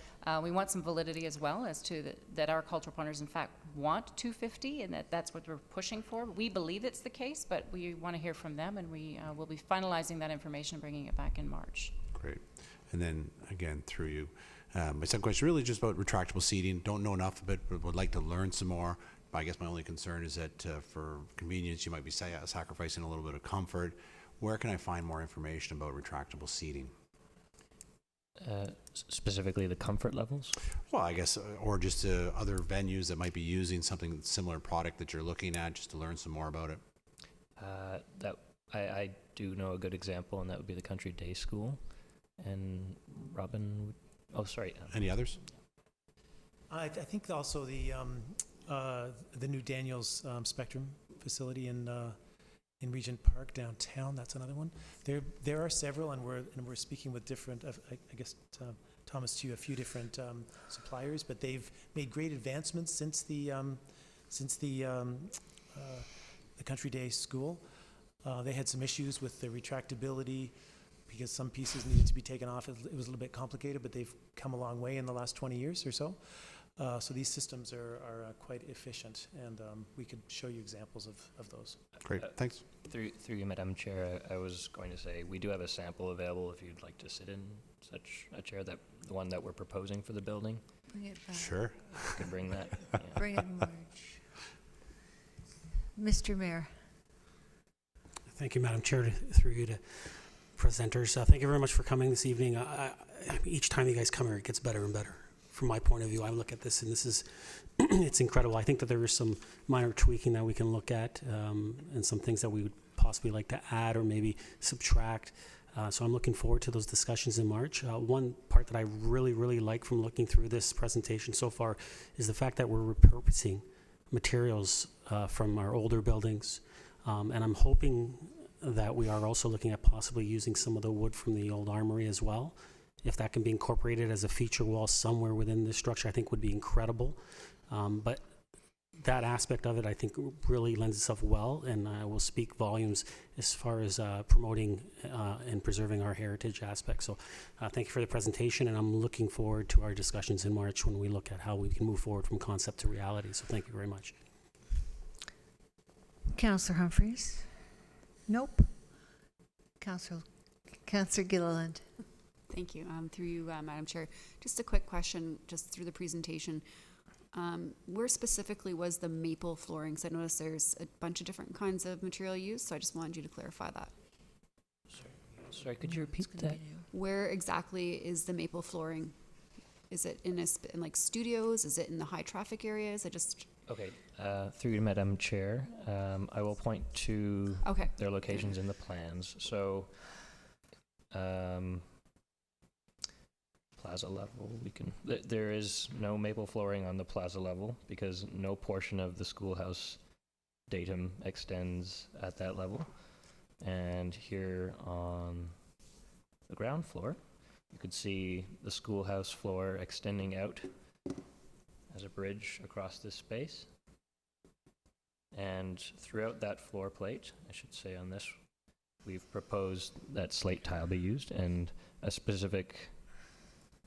we want some validity as well as to that our cultural partners in fact want 250 and that's what we're pushing for. We believe it's the case, but we want to hear from them, and we will be finalizing that information and bringing it back in March.
Great. And then, again, through you, my second question really just about retractable seating. Don't know enough of it, but would like to learn some more. I guess my only concern is that for convenience, you might be sacrificing a little bit of comfort. Where can I find more information about retractable seating?
Specifically the comfort levels?
Well, I guess, or just other venues that might be using something similar product that you're looking at, just to learn some more about it.
That I do know a good example, and that would be the Country Day School. And Robin,
Any others?
I think also the new Daniels Spectrum facility in Regent Park downtown. That's another one. There are several, and we're speaking with different. I guess Thomas, to you, a few different suppliers, but they've made great advancements since the Country Day School. They had some issues with the retractability because some pieces needed to be taken off. It was a little bit complicated, but they've come a long way in the last 20 years or so. So these systems are quite efficient, and we could show you examples of those.
Great, thanks.
Through you, Madam Chair, I was going to say, we do have a sample available if you'd like to sit in such a chair, the one that we're proposing for the building.
Bring it back.
Sure.
You could bring that. Yeah.
Bring it in March. Mr. Mayor.
Thank you, Madam Chair, through you to presenters. Thank you very much for coming this evening. Each time you guys come here, it gets better and better. From my point of view, I look at this, and this is, it's incredible. I think that there is some minor tweaking that we can look at, and some things that we would possibly like to add or maybe subtract. So I'm looking forward to those discussions in March. One part that I really, really like from looking through this presentation so far is the fact that we're repurposing materials from our older buildings. And I'm hoping that we are also looking at possibly using some of the wood from the old armory as well. If that can be incorporated as a feature wall somewhere within this structure, I think would be incredible. But that aspect of it, I think, really lends itself well, and will speak volumes as far as promoting and preserving our heritage aspect. So thank you for the presentation, and I'm looking forward to our discussions in March when we look at how we can move forward from concept to reality. So thank you very much.
Councillor Humphreys? Nope. Councillor Gilliland?
Thank you. Through you, Madam Chair, just a quick question, just through the presentation. Where specifically was the maple flooring? Because I noticed there's a bunch of different kinds of material used, so I just wanted you to clarify that.
Sorry, could you repeat that?
Where exactly is the maple flooring? Is it in like studios? Is it in the high traffic areas?
Okay, through you, Madam Chair, I will point to their locations in the plans. So, plaza level, there is no maple flooring on the plaza level because no portion of the schoolhouse datum extends at that level. And here on the ground floor, you could see the schoolhouse floor extending out as a bridge across this space. And throughout that floor plate, I should say on this, we've proposed that slate tile be used and a specific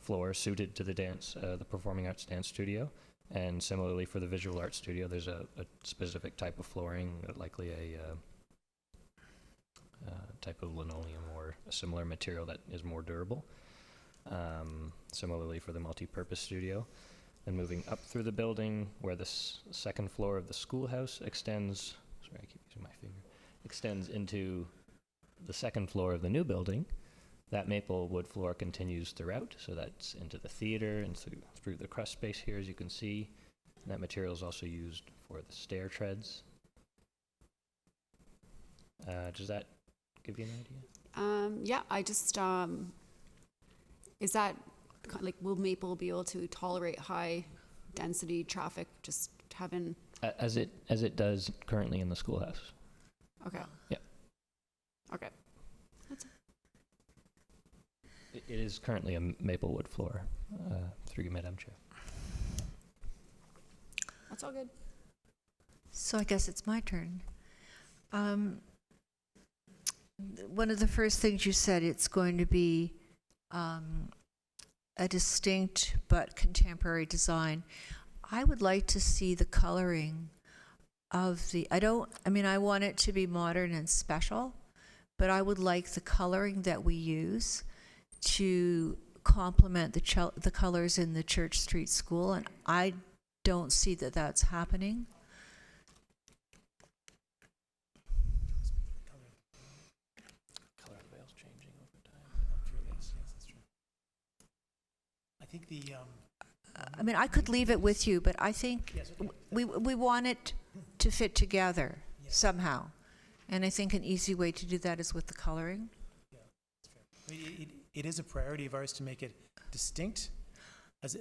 floor suited to the the performing arts dance studio. And similarly for the visual arts studio, there's a specific type of flooring, likely a type of linoleum or a similar material that is more durable. Similarly for the multi-purpose studio. And moving up through the building where the second floor of the schoolhouse extends, sorry, I keep using my finger, extends into the second floor of the new building. That maple wood floor continues throughout, so that's into the theater and through the crust space here, as you can see. And that material is also used for the stair treads. Does that give you an idea?
Yeah, I just, is that, like, will maple be able to tolerate high density traffic, just having?
As it does currently in the schoolhouse.
Okay.
Yeah.
Okay. That's
It is currently a maple wood floor, through you, Madam Chair.
That's all good.
So I guess it's my turn. One of the first things you said, it's going to be a distinct but contemporary design. I would like to see the coloring of the, I want it to be modern and special, but I would like the coloring that we use to complement the colors in the Church Street School, and I don't see that that's happening.
Color of the veil's changing over time.
Yes, that's true. I think the,
I could leave it with you, but I think
yes, okay.
we want it to fit together somehow. And I think an easy way to do that is with the coloring.
I mean, it is a priority of ours to make it distinct, as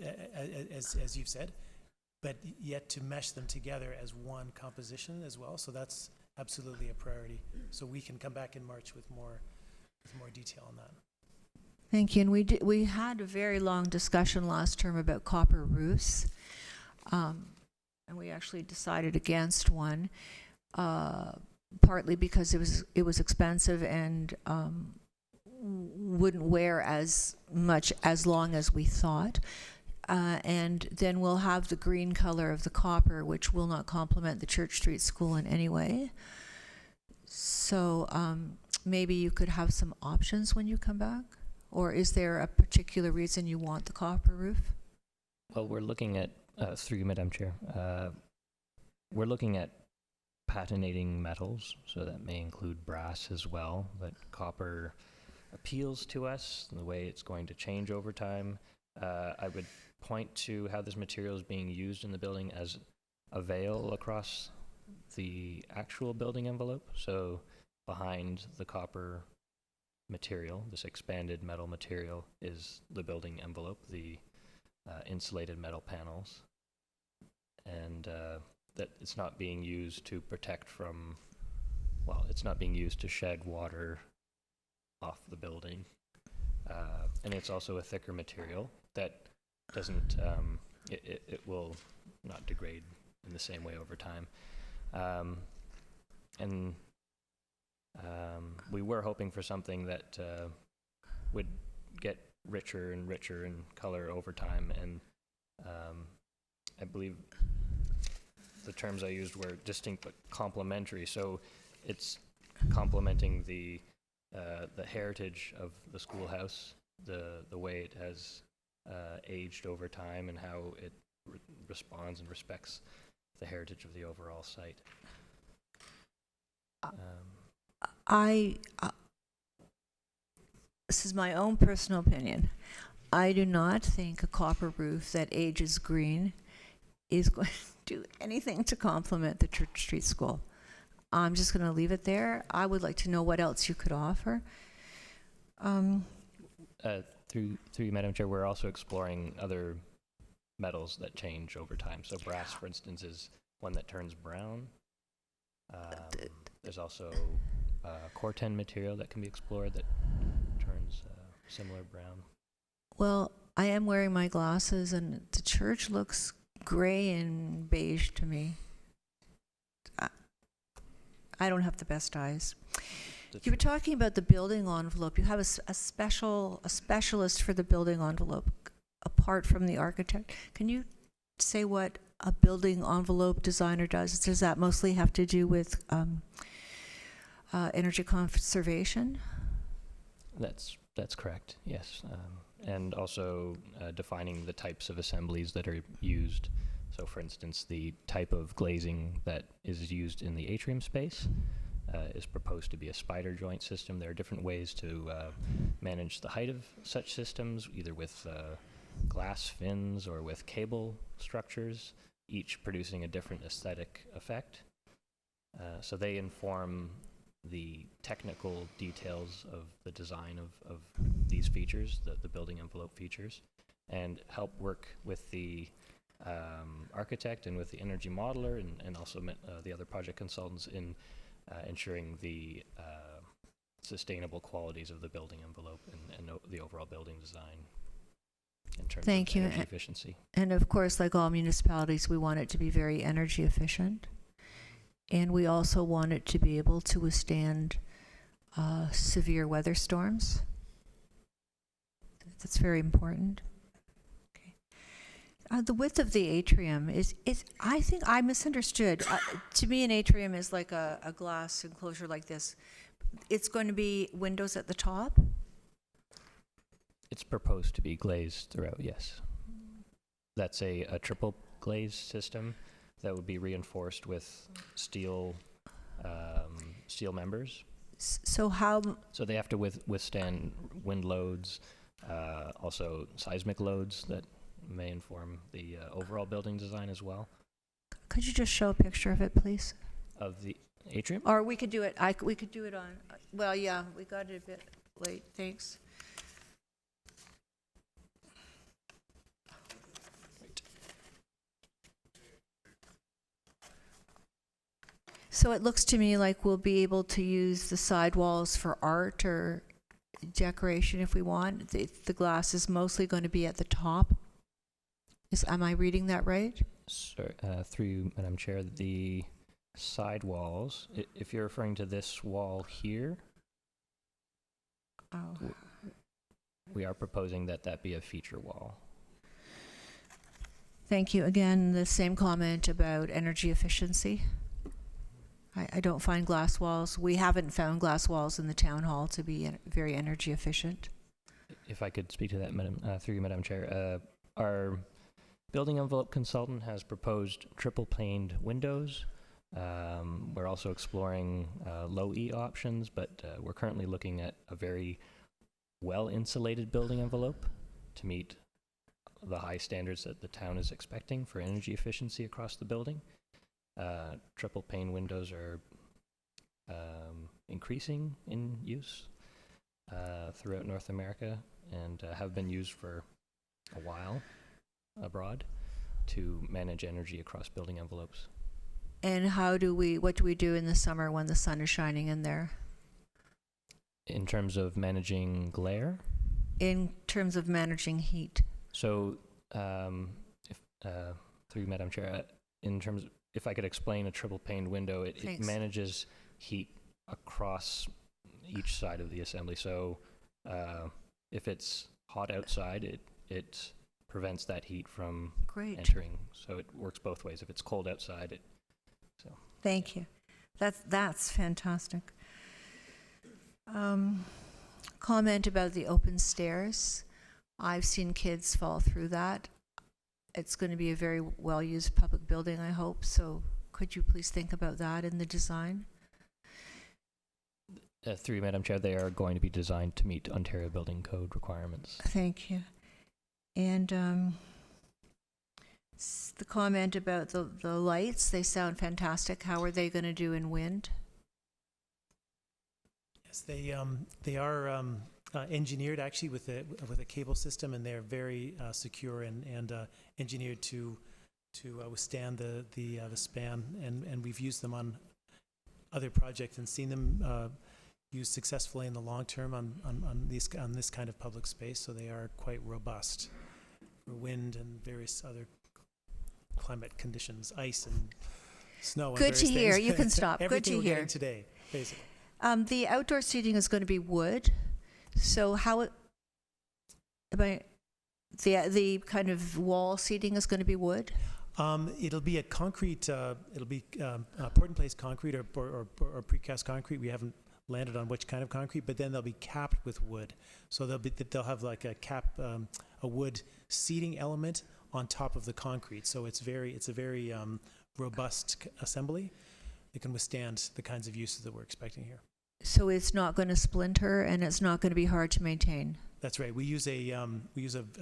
you've said, but yet to mesh them together as one composition as well. So that's absolutely a priority. So we can come back in March with more detail on that.
Thank you. And we had a very long discussion last term about copper roofs, and we actually decided against one, partly because it was expensive and wouldn't wear as much as long as we thought. And then we'll have the green color of the copper, which will not complement the Church Street School in any way. So maybe you could have some options when you come back? Or is there a particular reason you want the copper roof?
Well, we're looking at, through you, Madam Chair, we're looking at patinating metals, so that may include brass as well, but copper appeals to us, the way it's going to change over time. I would point to how this material is being used in the building as a veil across the actual building envelope. So behind the copper material, this expanded metal material, is the building envelope, the insulated metal panels, and that it's not being used to protect from, well, it's not being used to shed water off the building. And it's also a thicker material that doesn't, it will not degrade in the same way over time. And we were hoping for something that would get richer and richer in color over time, and I believe the terms I used were distinct but complementary. So it's complementing the heritage of the schoolhouse, the way it has aged over time, and how it responds and respects the heritage of the overall site.
This is my own personal opinion. I do not think a copper roof that ages green is going to do anything to complement the Church Street School. I'm just going to leave it there. I would like to know what else you could offer.
Through you, Madam Chair, we're also exploring other metals that change over time. So brass, for instance, is one that turns brown. There's also Corten material that can be explored that turns similar brown.
Well, I am wearing my glasses, and the church looks gray and beige to me. I don't have the best eyes. You were talking about the building envelope. You have a specialist for the building envelope, apart from the architect. Can you say what a building envelope designer does? Does that mostly have to do with energy conservation?
That's correct, yes. And also defining the types of assemblies that are used. So for instance, the type of glazing that is used in the atrium space is proposed to be a spider joint system. There are different ways to manage the height of such systems, either with glass fins or with cable structures, each producing a different aesthetic effect. So they inform the technical details of the design of these features, the building envelope features, and help work with the architect and with the energy modeler and also the other project consultants in ensuring the sustainable qualities of the building envelope and the overall building design in terms of energy efficiency.
And of course, like all municipalities, we want it to be very energy efficient. And we also want it to be able to withstand severe weather storms. That's very important. The width of the atrium is I think I misunderstood. To me, an atrium is like a glass enclosure like this. It's going to be windows at the top?
It's proposed to be glazed throughout, yes. That's a triple glaze system that would be reinforced with steel members.
So how,
So they have to withstand wind loads, also seismic loads that may inform the overall building design as well
could you just show a picture of it, please?
of the atrium.
Or we could do it, we could do it on, well, yeah, we got it a bit late, thanks. So it looks to me like we'll be able to use the sidewalls for art or decoration if we want. The glass is mostly going to be at the top. Am I reading that right?
Sorry, through you, Madam Chair, the side walls, if you're referring to this wall here,
Oh.
we are proposing that be a feature wall.
Thank you. Again, the same comment about energy efficiency. I don't find glass walls, we haven't found glass walls in the town hall to be very energy efficient.
If I could speak to that, through you, Madam Chair, our building envelope consultant has proposed triple paned windows. We're also exploring low E options, but we're currently looking at a very well insulated building envelope to meet the high standards that the town is expecting for energy efficiency across the building. Triple pane windows are increasing in use throughout North America and have been used for a while abroad to manage energy across building envelopes.
And what do we do in the summer when the sun is shining in there?
In terms of managing glare,
In terms of managing heat?
so if through Madam Chair, in terms of, if I could explain a triple paned window, it
Thanks.
manages heat across each side of the assembly. So if it's hot outside, it prevents that heat from
Great.
entering. So it works both ways. If it's cold outside,
Thank you. That's fantastic. Comment about the open stairs. I've seen kids fall through that. It's going to be a very well-used public building, I hope. So could you please think about that in the design?
through you, Madam Chair, they are going to be designed to meet Ontario Building Code requirements.
Thank you. And the comment about the lights, they sound fantastic. How are they going to do in wind?
Yes, they are engineered actually with a cable system, and they're very secure and engineered to withstand the span. And we've used them on other projects and seen them used successfully in the long term on this kind of public space. So they are quite robust for wind and various other climate conditions, ice and snow. And
Good to
various
hear.
things.
You can stop. Good
Everything
to
we're
hear.
getting today, basically.
The outdoor seating is going to be wood. So the kind of wall seating is going to be wood?
It'll be a concrete. It'll be port-in-place concrete or precast concrete. We haven't landed on which kind of concrete, but then they'll be capped with wood. So they'll have like a wood seating element on top of the concrete. So it's a very robust assembly. It can withstand the kinds of uses that we're expecting here.
So it's not going to splinter and it's not going to be hard to maintain?
That's right. We use a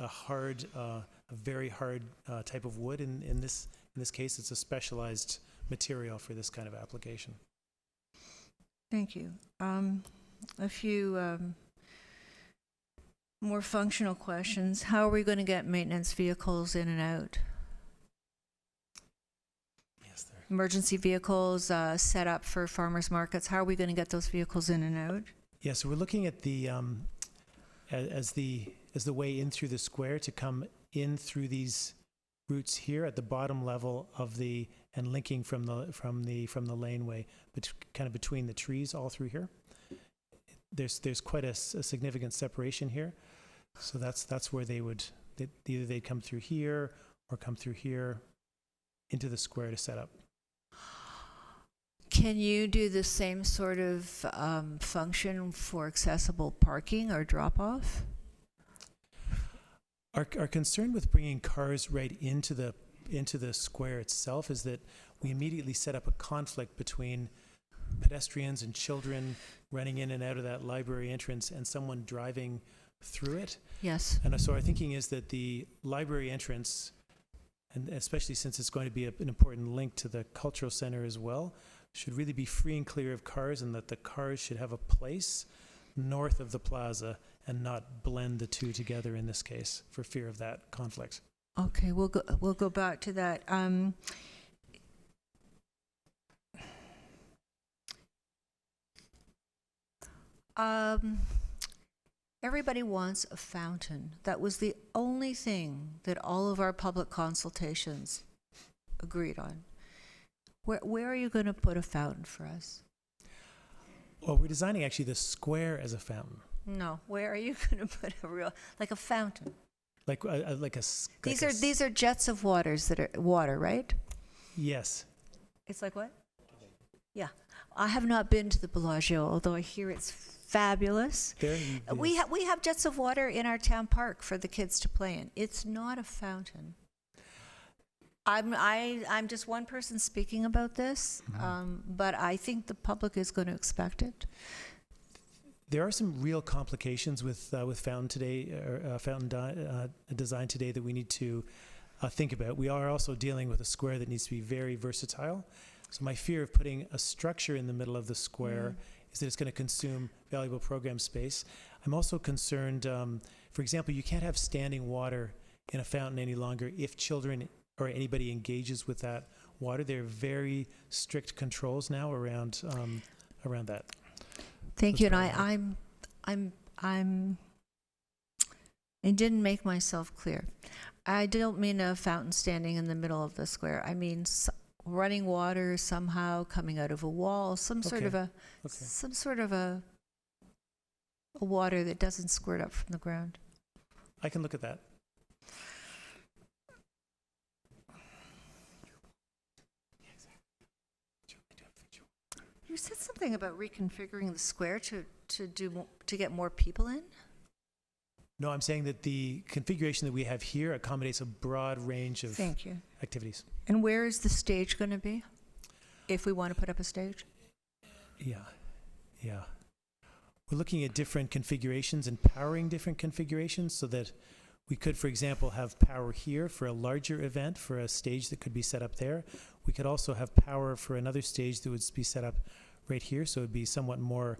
hard, a very hard type of wood. In this case, it's a specialized material for this kind of application.
Thank you. A few more functional questions. How are we going to get maintenance vehicles in and out?
Yes, there.
Emergency vehicles set up for farmers markets. How are we going to get those vehicles in and out?
Yeah, so we're looking at the as the way in through the square to come in through these routes here at the bottom level of and linking from the laneway, kind of between the trees all through here. There's quite a significant separation here, so that's where they'd come through here, or come through here into the square to set up.
Can you do the same sort of function for accessible parking or drop-off?
Our concern with bringing cars right into the square itself is that we immediately set up a conflict between pedestrians and children running in and out of that library entrance and someone driving through it.
Yes.
And so our thinking is that the library entrance, and especially since it's going to be an important link to the cultural center as well, should really be free and clear of cars, and that the cars should have a place north of the plaza and not blend the two together in this case for fear of that conflict.
Okay, we'll go back to that. Everybody wants a fountain. That was the only thing that all of our public consultations agreed on. Where are you going to put a fountain for us?
Well, we're designing actually the square as a fountain,
No, where are you going to put like a fountain?
like a.
These are jets of waters that are water, right?
Yes.
It's like what? Yeah, I have not been to the Bellagio, although I hear it's fabulous.
There.
We have jets of water in our town park for the kids to play in. It's not a fountain. I'm just one person speaking about this, but I think the public is going to expect it.
There are some real complications with fountain today, or fountain design today that we need to think about. We are also dealing with a square that needs to be very versatile. So my fear of putting a structure in the middle of the square is that it's going to consume valuable program space. I'm also concerned, for example, you can't have standing water in a fountain any longer if children or anybody engages with that water. There are very strict controls now around that.
Thank you, and I didn't make myself clear. I don't mean a fountain standing in the middle of the square. I mean running water somehow coming out of a wall, some sort of a water that doesn't squirt up from the ground.
I can look at that.
You said something about reconfiguring the square to get more people in?
No, I'm saying that the configuration that we have here accommodates a broad range of
Thank you.
activities.
And where is the stage going to be, if we want to put up a stage?
Yeah. We're looking at different configurations and powering different configurations so that we could, for example, have power here for a larger event, for a stage that could be set up there. We could also have power for another stage that would be set up right here, so it would be somewhat more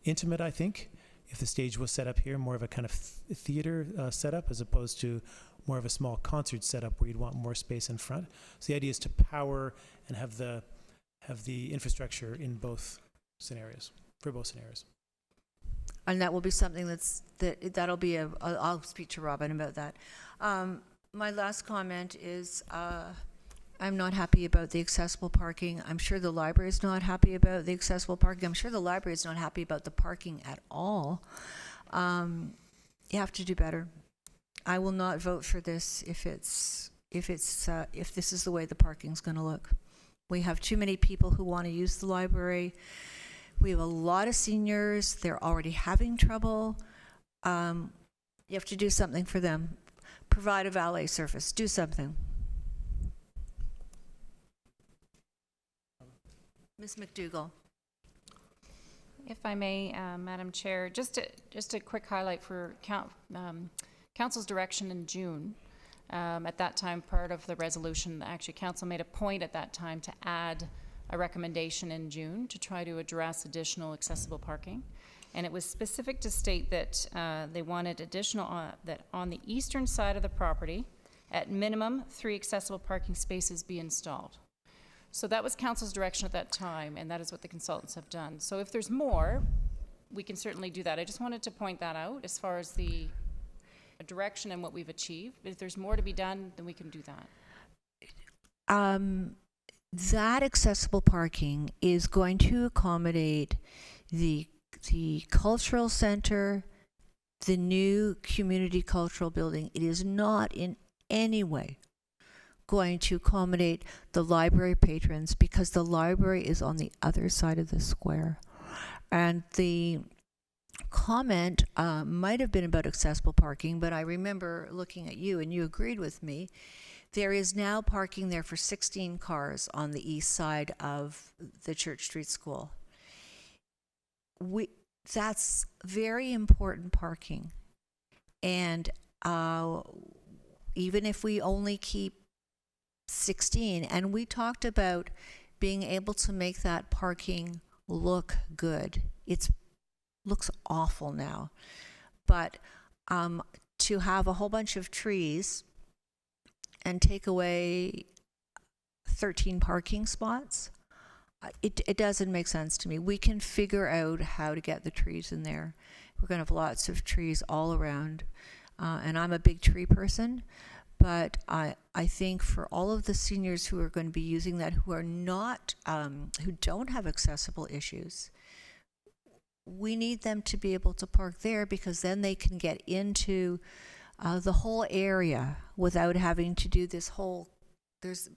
intimate, I think, if the stage was set up here, more of a kind of theater setup as opposed to more of a small concert setup where you'd want more space in front. So the idea is to power and have the infrastructure in both scenarios, for both scenarios.
And that will be something that'll be I'll speak to Robin about that. My last comment is I'm not happy about the accessible parking. I'm sure the library is not happy about the accessible parking. I'm sure the library is not happy about the parking at all. You have to do better. I will not vote for this if this is the way the parking's going to look. We have too many people who want to use the library. We have a lot of seniors. They're already having trouble. You have to do something for them. Provide a valet service. Do something. Ms. McDougall.
If I may, Madam Chair, just a quick highlight for Council's direction in June. At that time, part of the resolution, actually, Council made a point at that time to add a recommendation in June to try to address additional accessible parking. And it was specific to state that they wanted additional, that on the eastern side of the property, at minimum, 3 accessible parking spaces be installed. So that was Council's direction at that time, and that is what the consultants have done. So if there's more, we can certainly do that. I just wanted to point that out as far as the direction and what we've achieved. If there's more to be done, then we can do that.
That accessible parking is going to accommodate the cultural center, the new community cultural building. It is not in any way going to accommodate the library patrons because the library is on the other side of the square. And the comment might have been about accessible parking, but I remember looking at you and you agreed with me. There is now parking there for 16 cars on the east side of the Church Street School. That's very important parking. And even if we only keep 16, and we talked about being able to make that parking look good. It looks awful now. But to have a whole bunch of trees and take away 13 parking spots, it doesn't make sense to me. We can figure out how to get the trees in there. We're going to have lots of trees all around. And I'm a big tree person, but I think for all of the seniors who are going to be using that, who are not, who don't have accessible issues, we need them to be able to park there because then they can get into the whole area without having to do this whole,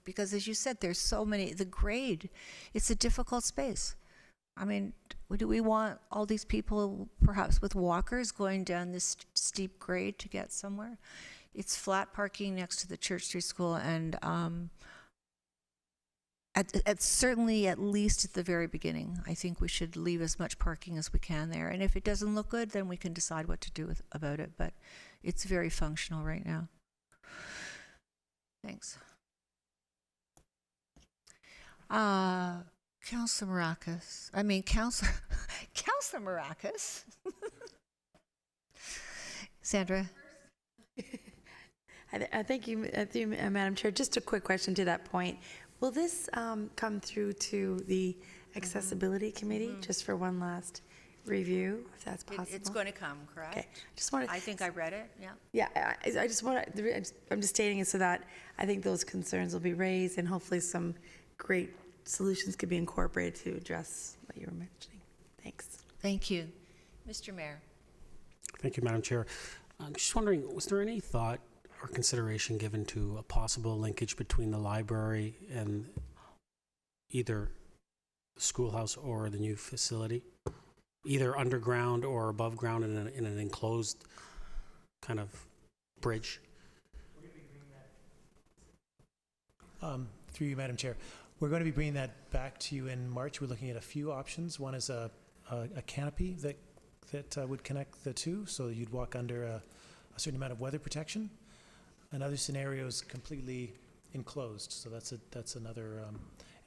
because as you said, there's so many, the grade, it's a difficult space. I mean, do we want all these people perhaps with walkers going down this steep grade to get somewhere? It's flat parking next to the Church Street School, and certainly at least at the very beginning, I think we should leave as much parking as we can there. And if it doesn't look good, then we can decide what to do about it. But it's very functional right now. Thanks. Councillor Marakis. Sandra?
Thank you, Madam Chair. Just a quick question to that point. Will this come through to the Accessibility Committee just for one last review, if that's possible?
It's going to come, correct?
Okay. Just want to.
I think I read it, yeah.
Yeah, I just want to. I'm just stating it so that I think those concerns will be raised, and hopefully some great solutions could be incorporated to address what you were mentioning. Thanks.
Thank you. Mr. Mayor.
Thank you, Madam Chair. I'm just wondering, was there any thought or consideration given to a possible linkage between the library and either the schoolhouse or the new facility? Either underground or above ground in an enclosed kind of bridge?
Through you, Madam Chair. We're going to be bringing that back to you in March. We're looking at a few options. One is a canopy that would connect the two, so you'd walk under a certain amount of weather protection. Another scenario is completely enclosed, so that's another.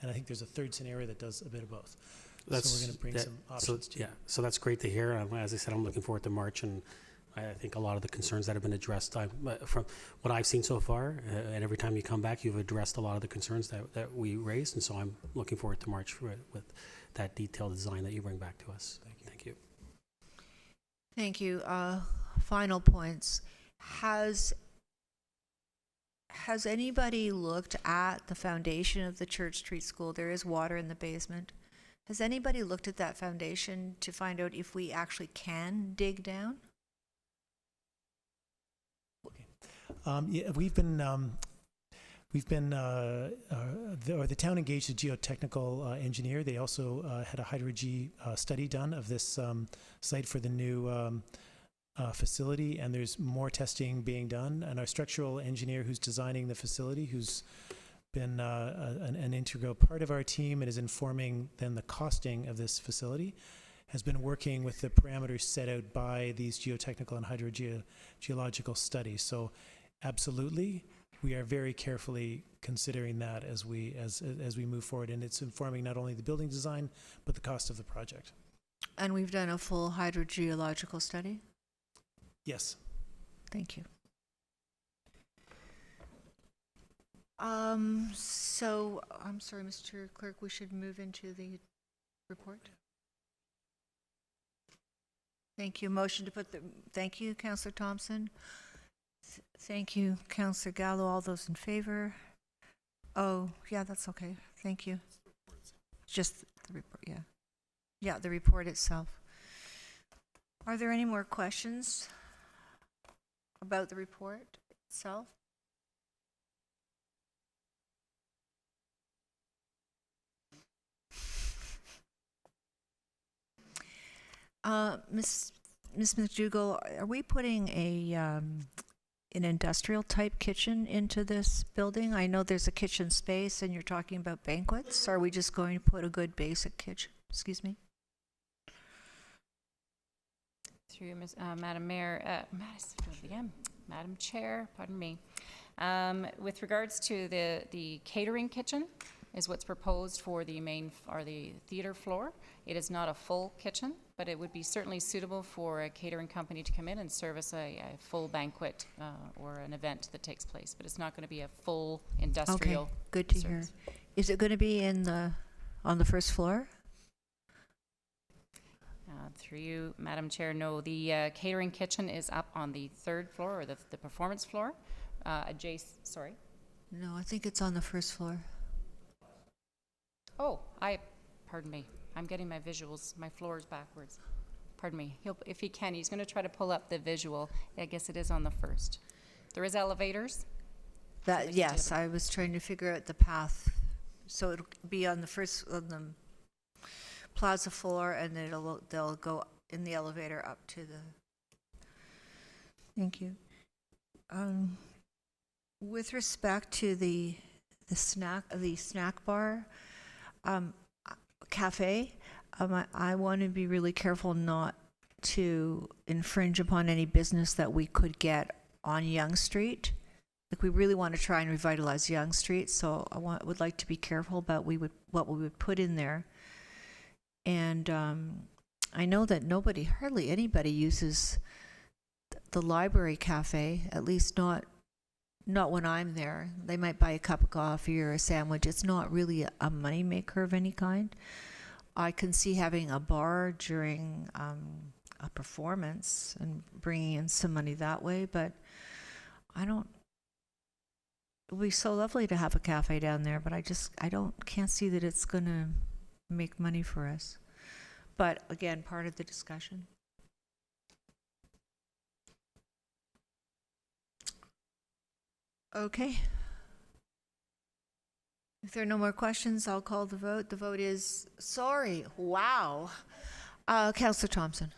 And I think there's a third scenario that does a bit of both. So we're going to bring some options to you.
Yeah, so that's great to hear. As I said, I'm looking forward to March, and I think a lot of the concerns that have been addressed, from what I've seen so far, and every time you come back, you've addressed a lot of the concerns that we raised, and so I'm looking forward to March with that detailed design that you bring back to us. Thank you.
Thank you. Final points. Has anybody looked at the foundation of the Church Street School? There is water in the basement. Has anybody looked at that foundation to find out if we actually can dig down?
Yeah, the town engaged a geotechnical engineer. They also had a hydrology study done of this site for the new facility, and there's more testing being done. And our structural engineer who's designing the facility, who's been an integral part of our team and is informing then the costing of this facility, has been working with the parameters set out by these geotechnical and hydrogeological studies. So absolutely, we are very carefully considering that as we move forward, and it's informing not only the building design but the cost of the project.
And we've done a full hydrogeological study?
Yes.
Thank you. So, I'm sorry, Mr. Clerk, we should move into the report? Thank you. Motion to put the, thank you, Councillor Thompson. Thank you, Councillor Gallo. All those in favor? Oh, yeah, that's okay. Thank you. Just the report, yeah. Yeah, the report itself. Are there any more questions about the report itself? Ms. McDougall, are we putting an industrial type kitchen into this building? I know there's a kitchen space and you're talking about banquets. Are we just going to put a good basic kitchen? Excuse me?
Through you, Madam Mayor, Madam Chair, pardon me. With regards to the catering kitchen is what's proposed for the main, or the theater floor. It is not a full kitchen, but it would be certainly suitable for a catering company to come in and service a full banquet or an event that takes place. But it's not going to be a full industrial
Okay, good to hear.
service.
Is it going to be on the first floor?
Through you, Madam Chair, no, the catering kitchen is up on the third floor, or the performance floor, sorry.
No, I think it's on the first floor.
Oh, pardon me, I'm getting my visuals, my floors backwards. Pardon me, if he can, he's gonna try to pull up the visual. I guess it is on the first. There is elevators.
Yes, I was trying to figure out the path. So it'll be on the plaza floor, and they'll go in the elevator up to the. Thank you. With respect to the snack bar, cafe, I want to be really careful not to infringe upon any business that we could get on Yonge Street. Like, we really want to try and revitalize Yonge Street, so would like to be careful about what we would put in there. And I know that hardly anybody uses the library cafe, at least not when I'm there. They might buy a cup of coffee or a sandwich. It's not really a money maker of any kind. I can see having a bar during a performance and bringing in some money that way, but it would be so lovely to have a cafe down there, but can't see that it's going to make money for us. But again, part of the discussion. Okay. If there are no more questions, I'll call the vote. The vote is, wow. Councillor Thompson.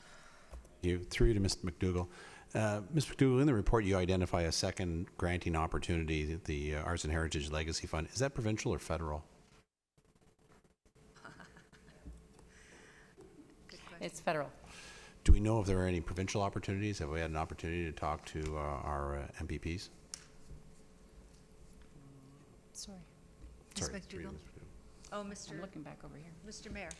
You through to Mr. McDougall. Mr. McDougall, in the report you identify a second granting opportunity, the Arts and Heritage Legacy Fund. Is that provincial or federal?
It's federal.
Do we know if there are any provincial opportunities? Have we had an opportunity to talk to our MPPs?
Sorry,
Ms.
Sorry, through you,
McDougall.
Mr. McDougall.
Oh,
I'm looking back over here.
Mr. Mayor.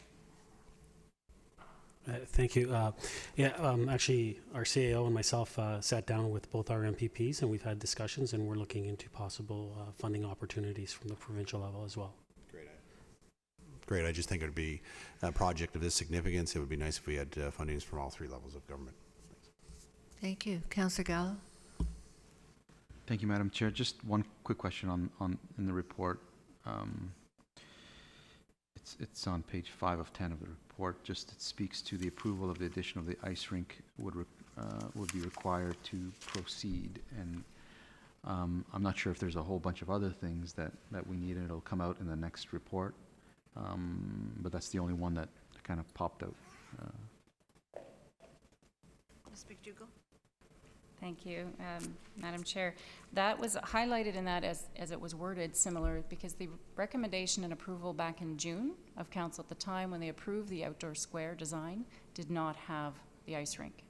Thank you. Actually, our CAO and myself sat down with both our MPPs, and we've had discussions, and we're looking into possible funding opportunities from the provincial level as well.
Great. I just think it would be a project of this significance. It would be nice if we had fundings from all three levels of government.
Thank you. Councillor Gallo.
Thank you, Madam Chair. Just one quick question in the report. It's on page 5 of 10 of the report. Just it speaks to the approval of the addition of the ice rink would be required to proceed, and I'm not sure if there's a whole bunch of other things that we need, and it'll come out in the next report. But that's the only one that kind of popped out.
Ms. McDougall.
Thank you, Madam Chair. That was highlighted in that as it was worded similar, because the recommendation and approval back in June of council at the time when they approved the outdoor square design did not have the ice rink.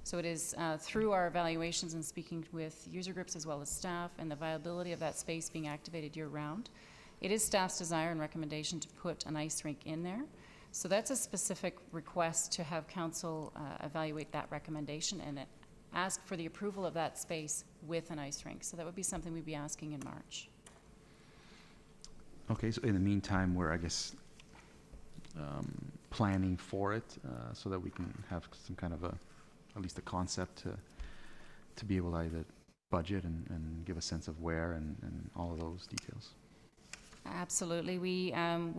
So it is through our evaluations and speaking with user groups as well as staff and the viability of that space being activated year-round, it is staff's desire and recommendation to put an ice rink in there. So that's a specific request to have council evaluate that recommendation and ask for the approval of that space with an ice rink. So that would be something we'd be asking in March.
Okay, so in the meantime, we're, I guess, planning for it so that we can have some kind of at least a concept to be able to either budget and give a sense of where and all of those details.
Absolutely. We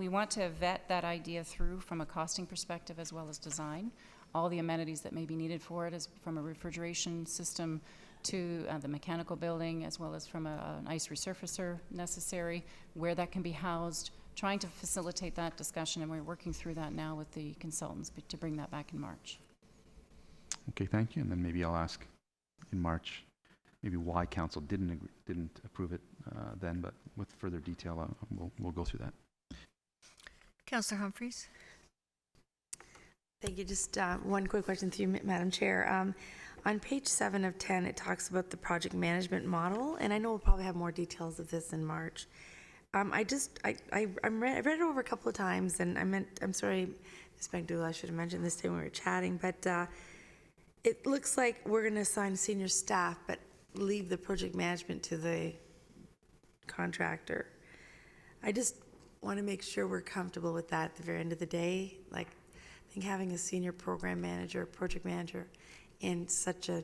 want to vet that idea through from a costing perspective as well as design. All the amenities that may be needed for it, is from a refrigeration system to the mechanical building, as well as from an ice resurfacer necessary, where that can be housed, trying to facilitate that discussion, and we're working through that now with the consultants to bring that back in March.
Okay, thank you. And then maybe I'll ask in March, maybe why council didn't approve it then, but with further detail, we'll go through that.
Councillor Humphreys?
Thank you. Just one quick question through you, Madam Chair. On page 7 of 10, it talks about the project management model, and I know we'll probably have more details of this in March. I read it over a couple of times, and I'm sorry, Ms. McDougall, I should have mentioned this when we were chatting, but it looks like we're going to assign senior staff, but leave the project management to the contractor. I just want to make sure we're comfortable with that at the very end of the day. Like, I think having a senior program manager, project manager in such a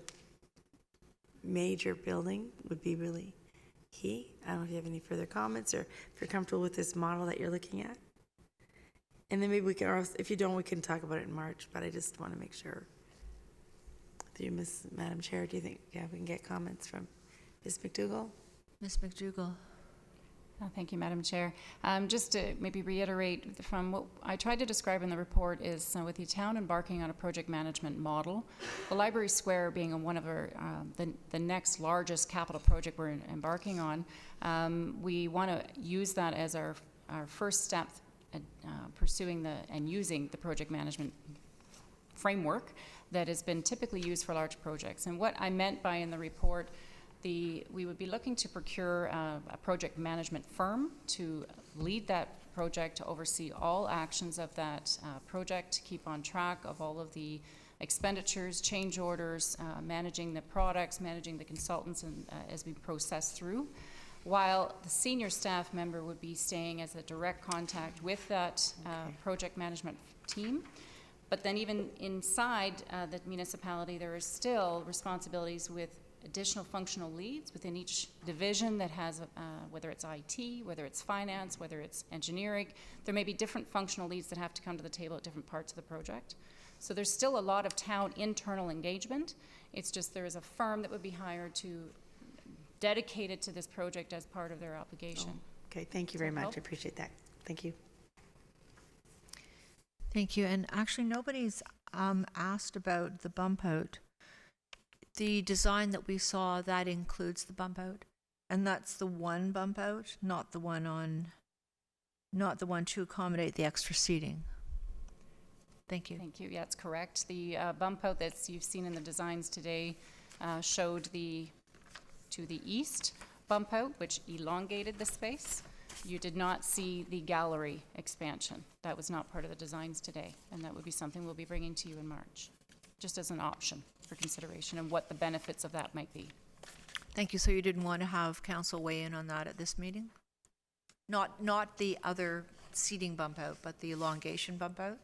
major building would be really key. I don't know if you have any further comments or if you're comfortable with this model that you're looking at. And then maybe we can, or if you don't, we can talk about it in March, but I just want to make sure. Through you, Madam Chair, do you think we can get comments from Ms. McDougall?
Ms. McDougall?
Thank you, Madam Chair. Just to maybe reiterate from what I tried to describe in the report is with the town embarking on a project management model, the Library Square being one of our, the next largest capital project we're embarking on, we want to use that as our first step at pursuing and using the project management framework that has been typically used for large projects. And what I meant by in the report, we would be looking to procure a project management firm to lead that project, to oversee all actions of that project, to keep on track of all of the expenditures, change orders, managing the products, managing the consultants, and as we process through, while the senior staff member would be staying as a direct contact with that project management team. But then even inside the municipality, there are still responsibilities with additional functional leads within each division that has, whether it's IT, whether it's finance, whether it's engineering, there may be different functional leads that have to come to the table at different parts of the project. So there's still a lot of town internal engagement. It's just there is a firm that would be hired to dedicated to this project as part of their obligation.
Oh, okay, thank you very much. I appreciate that. Thank you.
Thank you. And actually, nobody's asked about the bump out. The design that we saw, that includes the bump out, and that's the one bump out, not the one to accommodate the extra seating. Thank you.
Thank you. Yeah, it's correct. The bump out that you've seen in the designs today showed to the east bump out, which elongated the space. You did not see the gallery expansion. That was not part of the designs today, and that would be something we'll be bringing to you in March, just as an option for consideration and what the benefits of that might be.
Thank you. So you didn't want to have council weigh in on that at this meeting? Not the other seating bump out, but the elongation bump out?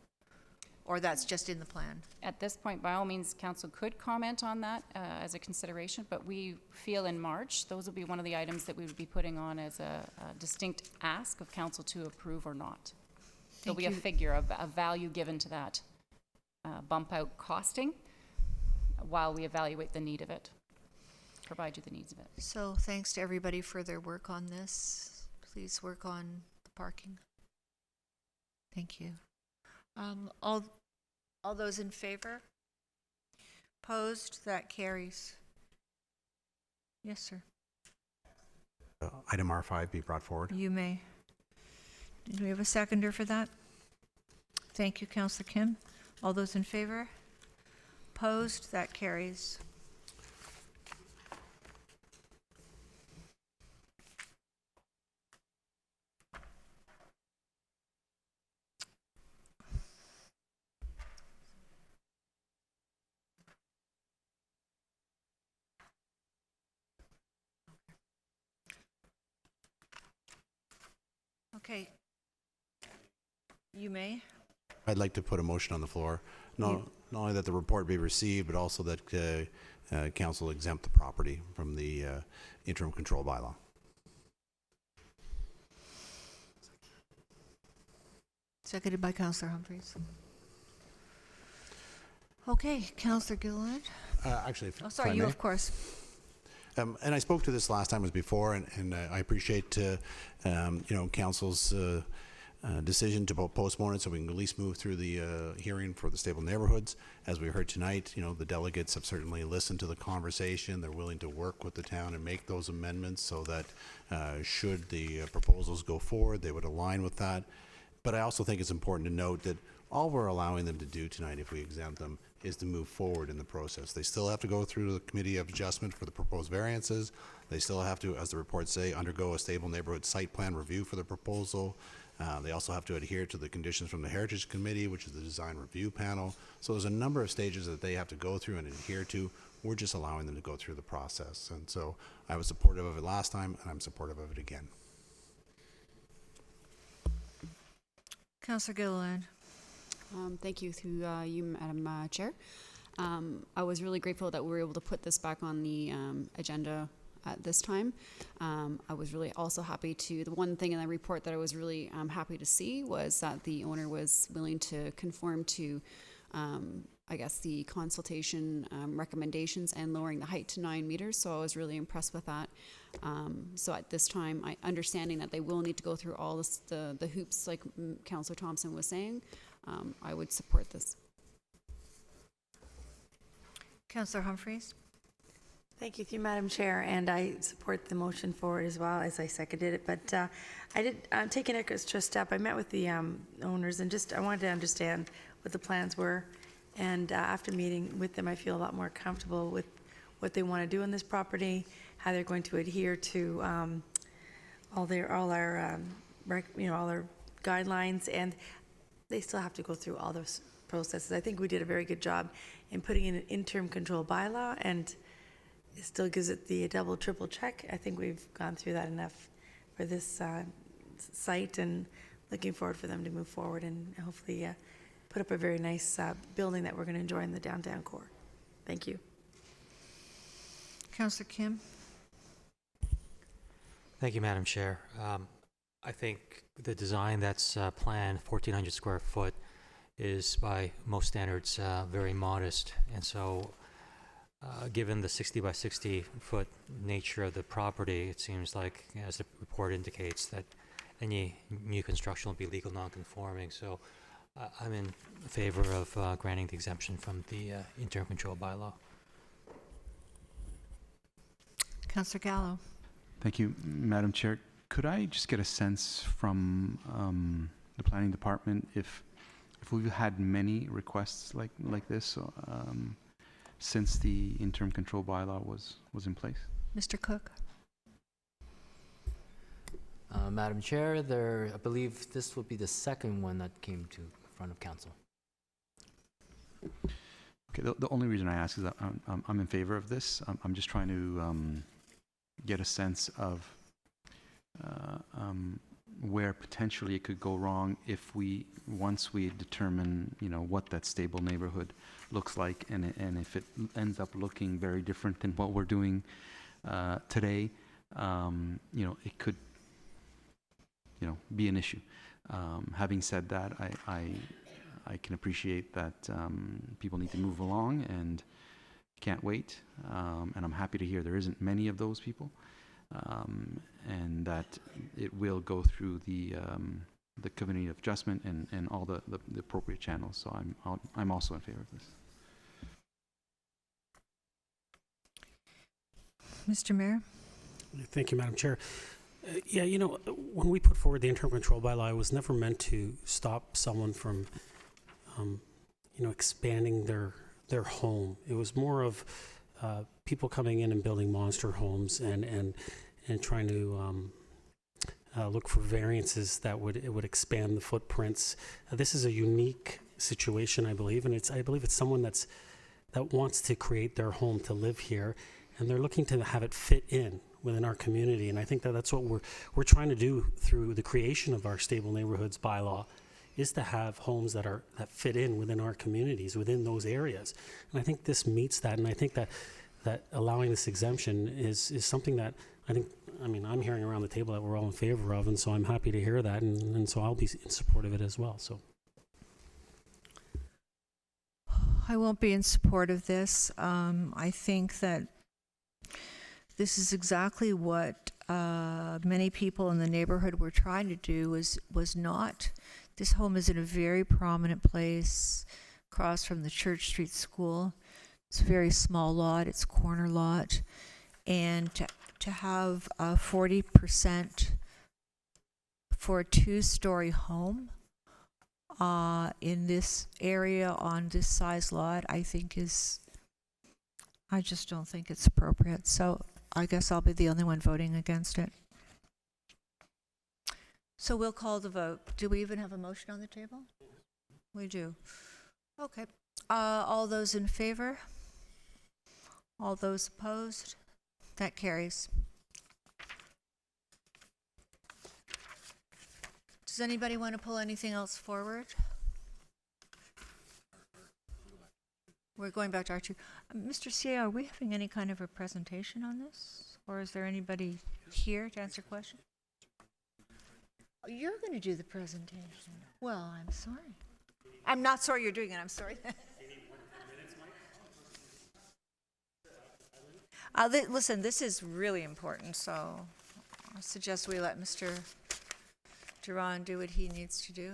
Or that's just in the plan?
At this point, by all means, council could comment on that as a consideration, but we feel in March, those will be one of the items that we would be putting on as a distinct ask of council to approve or not. There'll be a figure of a value given to that bump out costing while we evaluate the need of it, provide you the needs of it.
So thanks to everybody for their work on this. Please work on the parking. Thank you. All those in favor? Opposed? That carries. Yes, sir.
Item R5 be brought forward.
You may. Do we have a seconder for that? Thank you, Councillor Kim. All those in favor? Opposed? That carries. Okay. You may.
I'd like to put a motion on the floor, not only that the report be received, but also that council exempt the property from the interim control bylaw.
Seconded by Councillor Humphreys. Okay, Councillor Gilliland.
Actually,
Oh, sorry, you, of course.
And I spoke to this last time as before, and I appreciate council's decision to postpone it so we can at least move through the hearing for the stable neighborhoods. As we heard tonight, the delegates have certainly listened to the conversation. They're willing to work with the town and make those amendments so that should the proposals go forward, they would align with that. But I also think it's important to note that all we're allowing them to do tonight, if we exempt them, is to move forward in the process. They still have to go through the Committee of Adjustment for the proposed variances. They still have to, as the reports say, undergo a stable neighborhood site plan review for the proposal. They also have to adhere to the conditions from the Heritage Committee, which is the design review panel. So there's a number of stages that they have to go through and adhere to. We're just allowing them to go through the process. And so I was supportive of it last time, and I'm supportive of it again.
Councillor Gilliland.
Thank you through you, Madam Chair. I was really grateful that we were able to put this back on the agenda at this time. I was really also happy to, the one thing in the report that I was really happy to see was that the owner was willing to conform to, I guess, the consultation recommendations and lowering the height to 9 meters. So I was really impressed with that. So at this time, understanding that they will need to go through all the hoops, like Councillor Thompson was saying, I would support this.
Councillor Humphreys.
Thank you, through Madam Chair, and I support the motion forward as well as I seconded it. But I did take an extra step. I met with the owners and I wanted to understand what the plans were. And after meeting with them, I feel a lot more comfortable with what they want to do on this property, how they're going to adhere to all our guidelines, and they still have to go through all those processes. I think we did a very good job in putting in an interim control bylaw, and it still gives it the double, triple check. I think we've gone through that enough for this site, and looking forward for them to move forward and hopefully put up a very nice building that we're going to enjoy in the downtown core. Thank you.
Councillor Kim.
Thank you, Madam Chair. I think the design that's planned, 1,400 square foot, is by most standards very modest. And so given the 60 by 60 foot nature of the property, it seems like, as the report indicates, that any new construction will be legal non-conforming. So I'm in favor of granting the exemption from the interim control bylaw.
Councillor Gallo.
Thank you, Madam Chair. Could I just get a sense from the planning department if we've had many requests like this since the interim control bylaw was in place?
Mr. Cook.
Madam Chair, I believe this will be the second one that came to front of council.
Okay, the only reason I ask is that I'm in favor of this. I'm just trying to get a sense of where potentially it could go wrong if once we determine, what that stable neighborhood looks like, and if it ends up looking very different than what we're doing today, it could, be an issue. Having said that, I can appreciate that people need to move along and can't wait, and I'm happy to hear there isn't many of those people. And that it will go through the Committee of Adjustment and all the appropriate channels. So I'm also in favor of this.
Mr. Mayor.
Thank you, Madam Chair. When we put forward the interim control bylaw, it was never meant to stop someone from, expanding their home. It was more of people coming in and building monster homes and trying to look for variances that would expand the footprints. This is a unique situation, I believe, and I believe it's someone that wants to create their home to live here, and they're looking to have it fit in within our community. And I think that's what we're trying to do through the creation of our Stable Neighborhoods bylaw, is to have homes that fit in within our communities, within those areas. And I think this meets that, and I think that allowing this exemption is something that I'm hearing around the table that we're all in favor of, and so I'm happy to hear that, and so I'll be in support of it as well. So
I won't be in support of this. I think that this is exactly what many people in the neighborhood were trying to do was not. This home is in a very prominent place across from the Church Street School. It's a very small lot, it's corner lot, and to have 40% for a 2-story home in this area on this size lot, I just don't think it's appropriate. So I guess I'll be the only one voting against it. So we'll call the vote. Do we even have a motion on the table? We do. Okay. All those in favor? All those opposed? That carries. Does anybody want to pull anything else forward? We're going back to R2. Mr. CA, are we having any kind of a presentation on this? Or is there anybody here to answer questions? Oh, you're going to do the presentation. Well, I'm sorry. I'm not sorry you're doing it. I'm sorry. Listen, this is really important, so I suggest we let Mr. Duran do what he needs to do.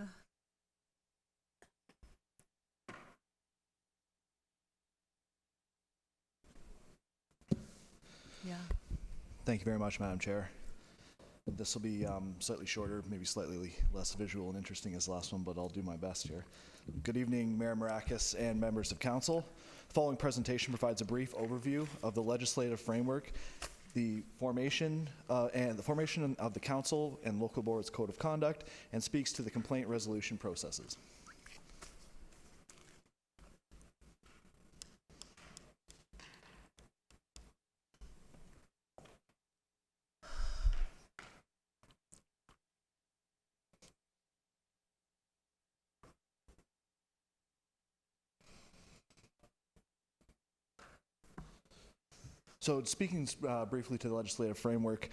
Yeah.
Thank you very much, Madam Chair. This will be slightly shorter, maybe slightly less visual and interesting as the last one, but I'll do my best here. Good evening, Mayor Marakis and members of council. The following presentation provides a brief overview of the legislative framework, the formation of the council and local boards code of conduct, and speaks to the complaint resolution processes. So speaking briefly to the legislative framework,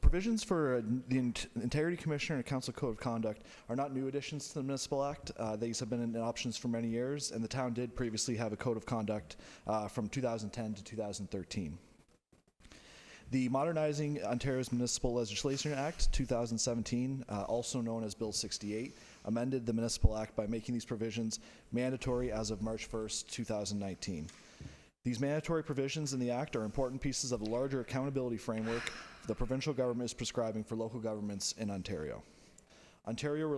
provisions for the Integrity Commissioner and Council Code of Conduct are not new additions to the Municipal Act. These have been in options for many years, and the town did previously have a Code of Conduct from 2010 to 2013. The Modernizing Ontario's Municipal Legislation Act 2017, also known as Bill 68, amended the Municipal Act by making these provisions mandatory as of March 1st, 2019. These mandatory provisions in the Act are important pieces of the larger accountability framework the provincial government is prescribing for local governments in Ontario. Ontario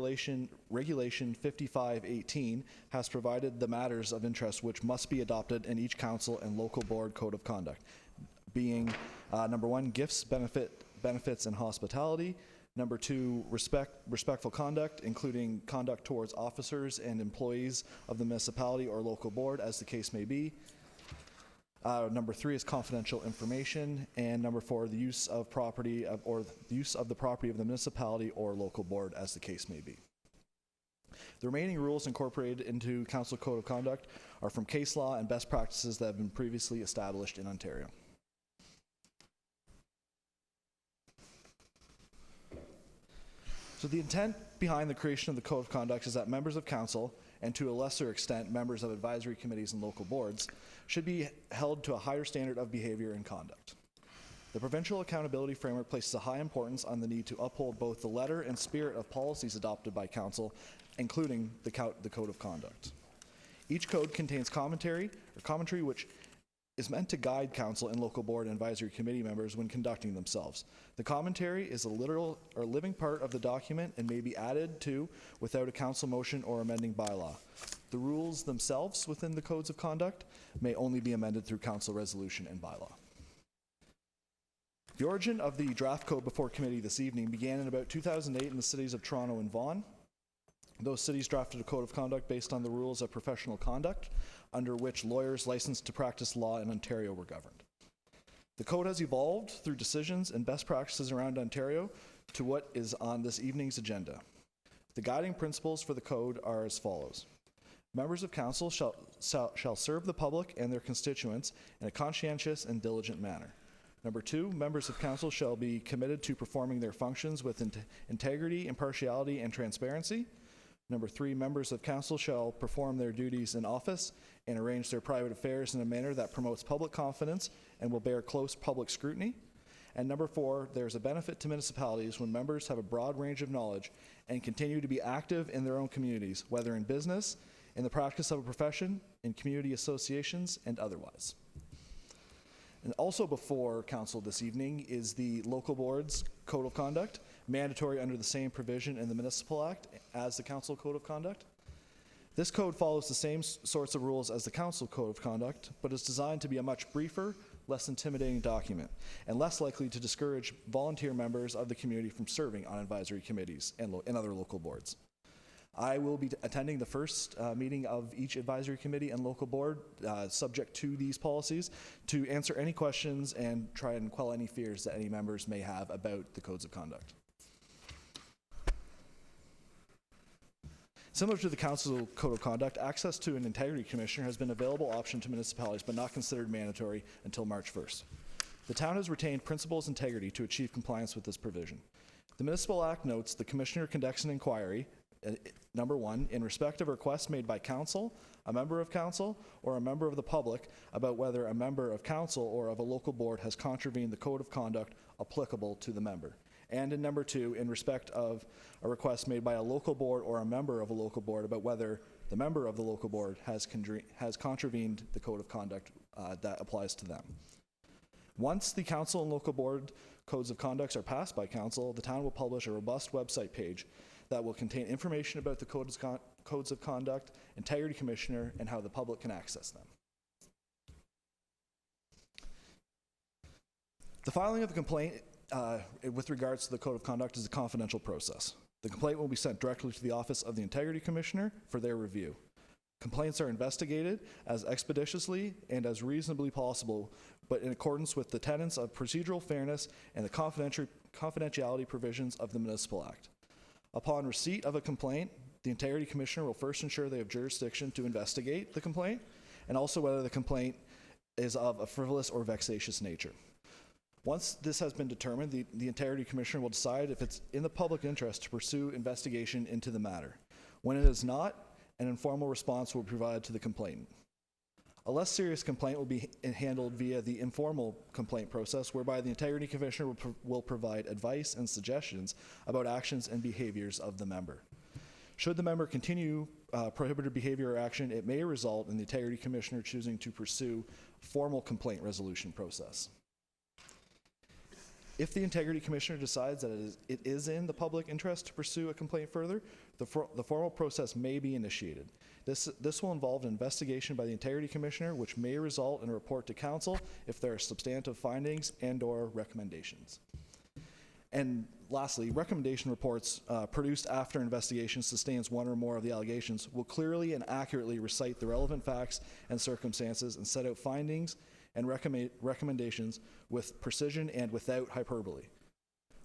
Regulation 5518 has provided the matters of interest which must be adopted in each council and local board code of conduct, being number 1, gifts, benefits, and hospitality. Number 2, respectful conduct, including conduct towards officers and employees of the municipality or local board, as the case may be. Number 3 is confidential information, and number 4, the use of property or the use of the property of the municipality or local board, as the case may be. The remaining rules incorporated into Council Code of Conduct are from case law and best practices that have been previously established in Ontario. So the intent behind the creation of the Code of Conduct is that members of council, and to a lesser extent members of advisory committees and local boards, should be held to a higher standard of behavior and conduct. The provincial accountability framework places a high importance on the need to uphold both the letter and spirit of policies adopted by council, including the Code of Conduct. Each code contains commentary which is meant to guide council and local board and advisory committee members when conducting themselves. The commentary is a literal or living part of the document and may be added to without a council motion or amending bylaw. The rules themselves within the codes of conduct may only be amended through council resolution and bylaw. The origin of the draft code before committee this evening began in about 2008 in the cities of Toronto and Vaughan. Those cities drafted a code of conduct based on the rules of professional conduct, under which lawyers licensed to practice law in Ontario were governed. The code has evolved through decisions and best practices around Ontario to what is on this evening's agenda. The guiding principles for the code are as follows. Members of council shall serve the public and their constituents in a conscientious and diligent manner. Number 2, members of council shall be committed to performing their functions with integrity, impartiality, and transparency. Number 3, members of council shall perform their duties in office and arrange their private affairs in a manner that promotes public confidence and will bear close public scrutiny. And number 4, there's a benefit to municipalities when members have a broad range of knowledge and continue to be active in their own communities, whether in business, in the practice of a profession, in community associations, and otherwise. And also before council this evening is the local board's code of conduct, mandatory under the same provision in the Municipal Act as the council code of conduct. This code follows the same sorts of rules as the council code of conduct, but is designed to be a much briefer, less intimidating document, and less likely to discourage volunteer members of the community from serving on advisory committees and other local boards. I will be attending the first meeting of each advisory committee and local board subject to these policies to answer any questions and try and quell any fears that any members may have about the codes of conduct. Similar to the council code of conduct, access to an integrity commissioner has been an available option to municipalities but not considered mandatory until March 1st. The town has retained principals integrity to achieve compliance with this provision. The Municipal Act notes the commissioner conducts an inquiry, number 1, in respect of requests made by council, a member of council, or a member of the public about whether a member of council or of a local board has contravened the code of conduct applicable to the member. And in number 2, in respect of a request made by a local board or a member of a local board about whether the member of the local board has contravened the code of conduct that applies to them. Once the council and local board codes of conduct are passed by council, the town will publish a robust website page that will contain information about the codes of conduct, integrity commissioner, and how the public can access them. The filing of a complaint with regards to the code of conduct is a confidential process. The complaint will be sent directly to the office of the integrity commissioner for their review. Complaints are investigated as expeditiously and as reasonably possible, but in accordance with the tenets of procedural fairness and the confidentiality provisions of the Municipal Act. Upon receipt of a complaint, the integrity commissioner will first ensure they have jurisdiction to investigate the complaint and also whether the complaint is of a frivolous or vexatious nature. Once this has been determined, the integrity commissioner will decide if it's in the public interest to pursue investigation into the matter. When it is not, an informal response will be provided to the complainant. A less serious complaint will be handled via the informal complaint process, whereby the integrity commissioner will provide advice and suggestions about actions and behaviors of the member. Should the member continue prohibited behavior or action, it may result in the integrity commissioner choosing to pursue a formal complaint resolution process. If the integrity commissioner decides that it is in the public interest to pursue a complaint further, the formal process may be initiated. This will involve an investigation by the integrity commissioner, which may result in a report to council if there are substantive findings and/or recommendations. And lastly, recommendation reports produced after investigation sustains one or more of the allegations will clearly and accurately recite the relevant facts and circumstances and set out findings and recommendations with precision and without hyperbole.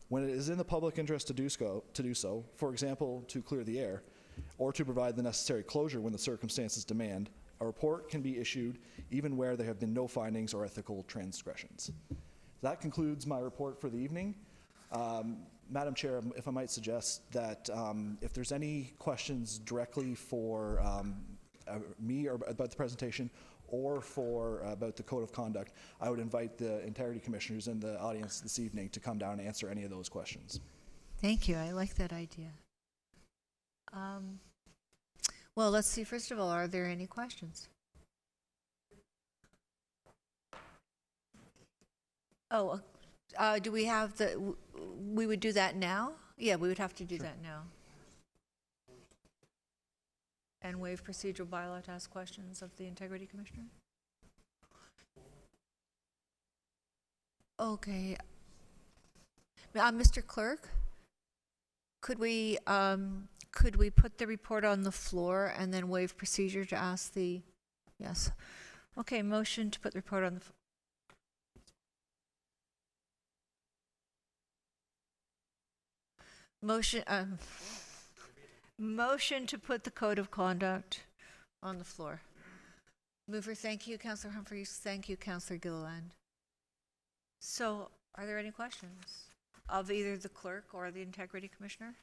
When it is in the public interest to do so, for example, to clear the air, or to provide the necessary closure when the circumstances demand, a report can be issued even where there have been no findings or ethical transgressions. That concludes my report for the evening. Madam Chair, if I might suggest that if there's any questions directly for me or about the presentation or for about the code of conduct, I would invite the integrity commissioners in the audience this evening to come down and answer any of those questions.
Thank you. I like that idea. Well, let's see. First of all, are there any questions? Oh, do we have we would do that now? Yeah, we would have to do that now. And waive procedural bylaw to ask questions of the integrity commissioner? Okay. Mr. Clerk, could we put the report on the floor and then waive procedure to ask the, yes. Okay, motion to put the report on the, motion to put the code of conduct on the floor. Mover, thank you. Councillor Humphries, thank you. Councillor Gilliland. So, are there any questions of either the clerk or the integrity commissioner?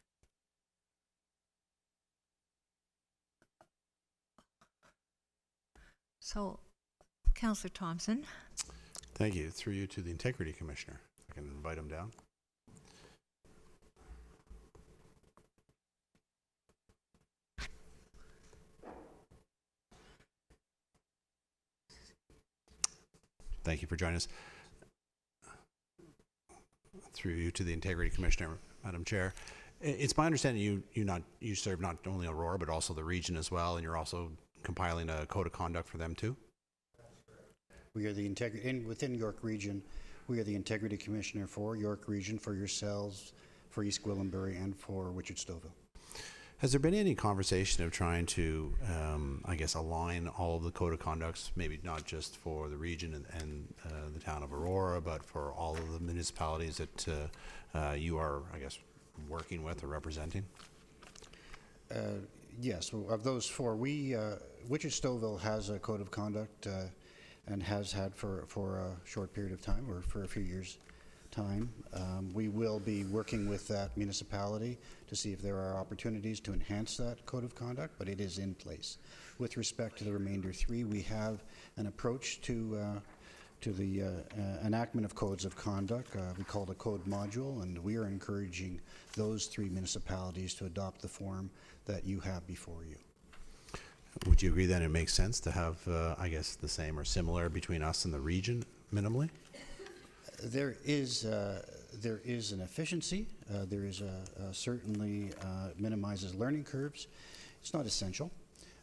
So, Councillor Thompson.
Thank you. Through you to the integrity commissioner. can invite him down. Thank you for joining us. Through you to the Integrity Commissioner, Madam Chair. It's my understanding you serve not only Aurora but also the region as well, and you're also compiling a code of conduct for them too.
We are the within York Region. We are the Integrity Commissioner for York Region, for yourselves, for East Gwillimbury, and for Richard Stouffville.
Has there been any conversation of trying to, I guess, align all of the code of conducts, maybe not just for the region and the town of Aurora, but for all of the municipalities that you are, I guess, working with or representing?
Yes, well, of those four, Richard Stouffville has a code of conduct and has had for a short period of time, or for a few years' time. We will be working with that municipality to see if there are opportunities to enhance that code of conduct, but it is in place. With respect to the remainder three, we have an approach to the enactment of codes of conduct. We call it a code module, and we are encouraging those three municipalities to adopt the form that you have before you.
Would you agree that it makes sense to have, I guess, the same or similar between us and the region minimally?
There is an efficiency. There is certainly minimizes learning curves. It's not essential,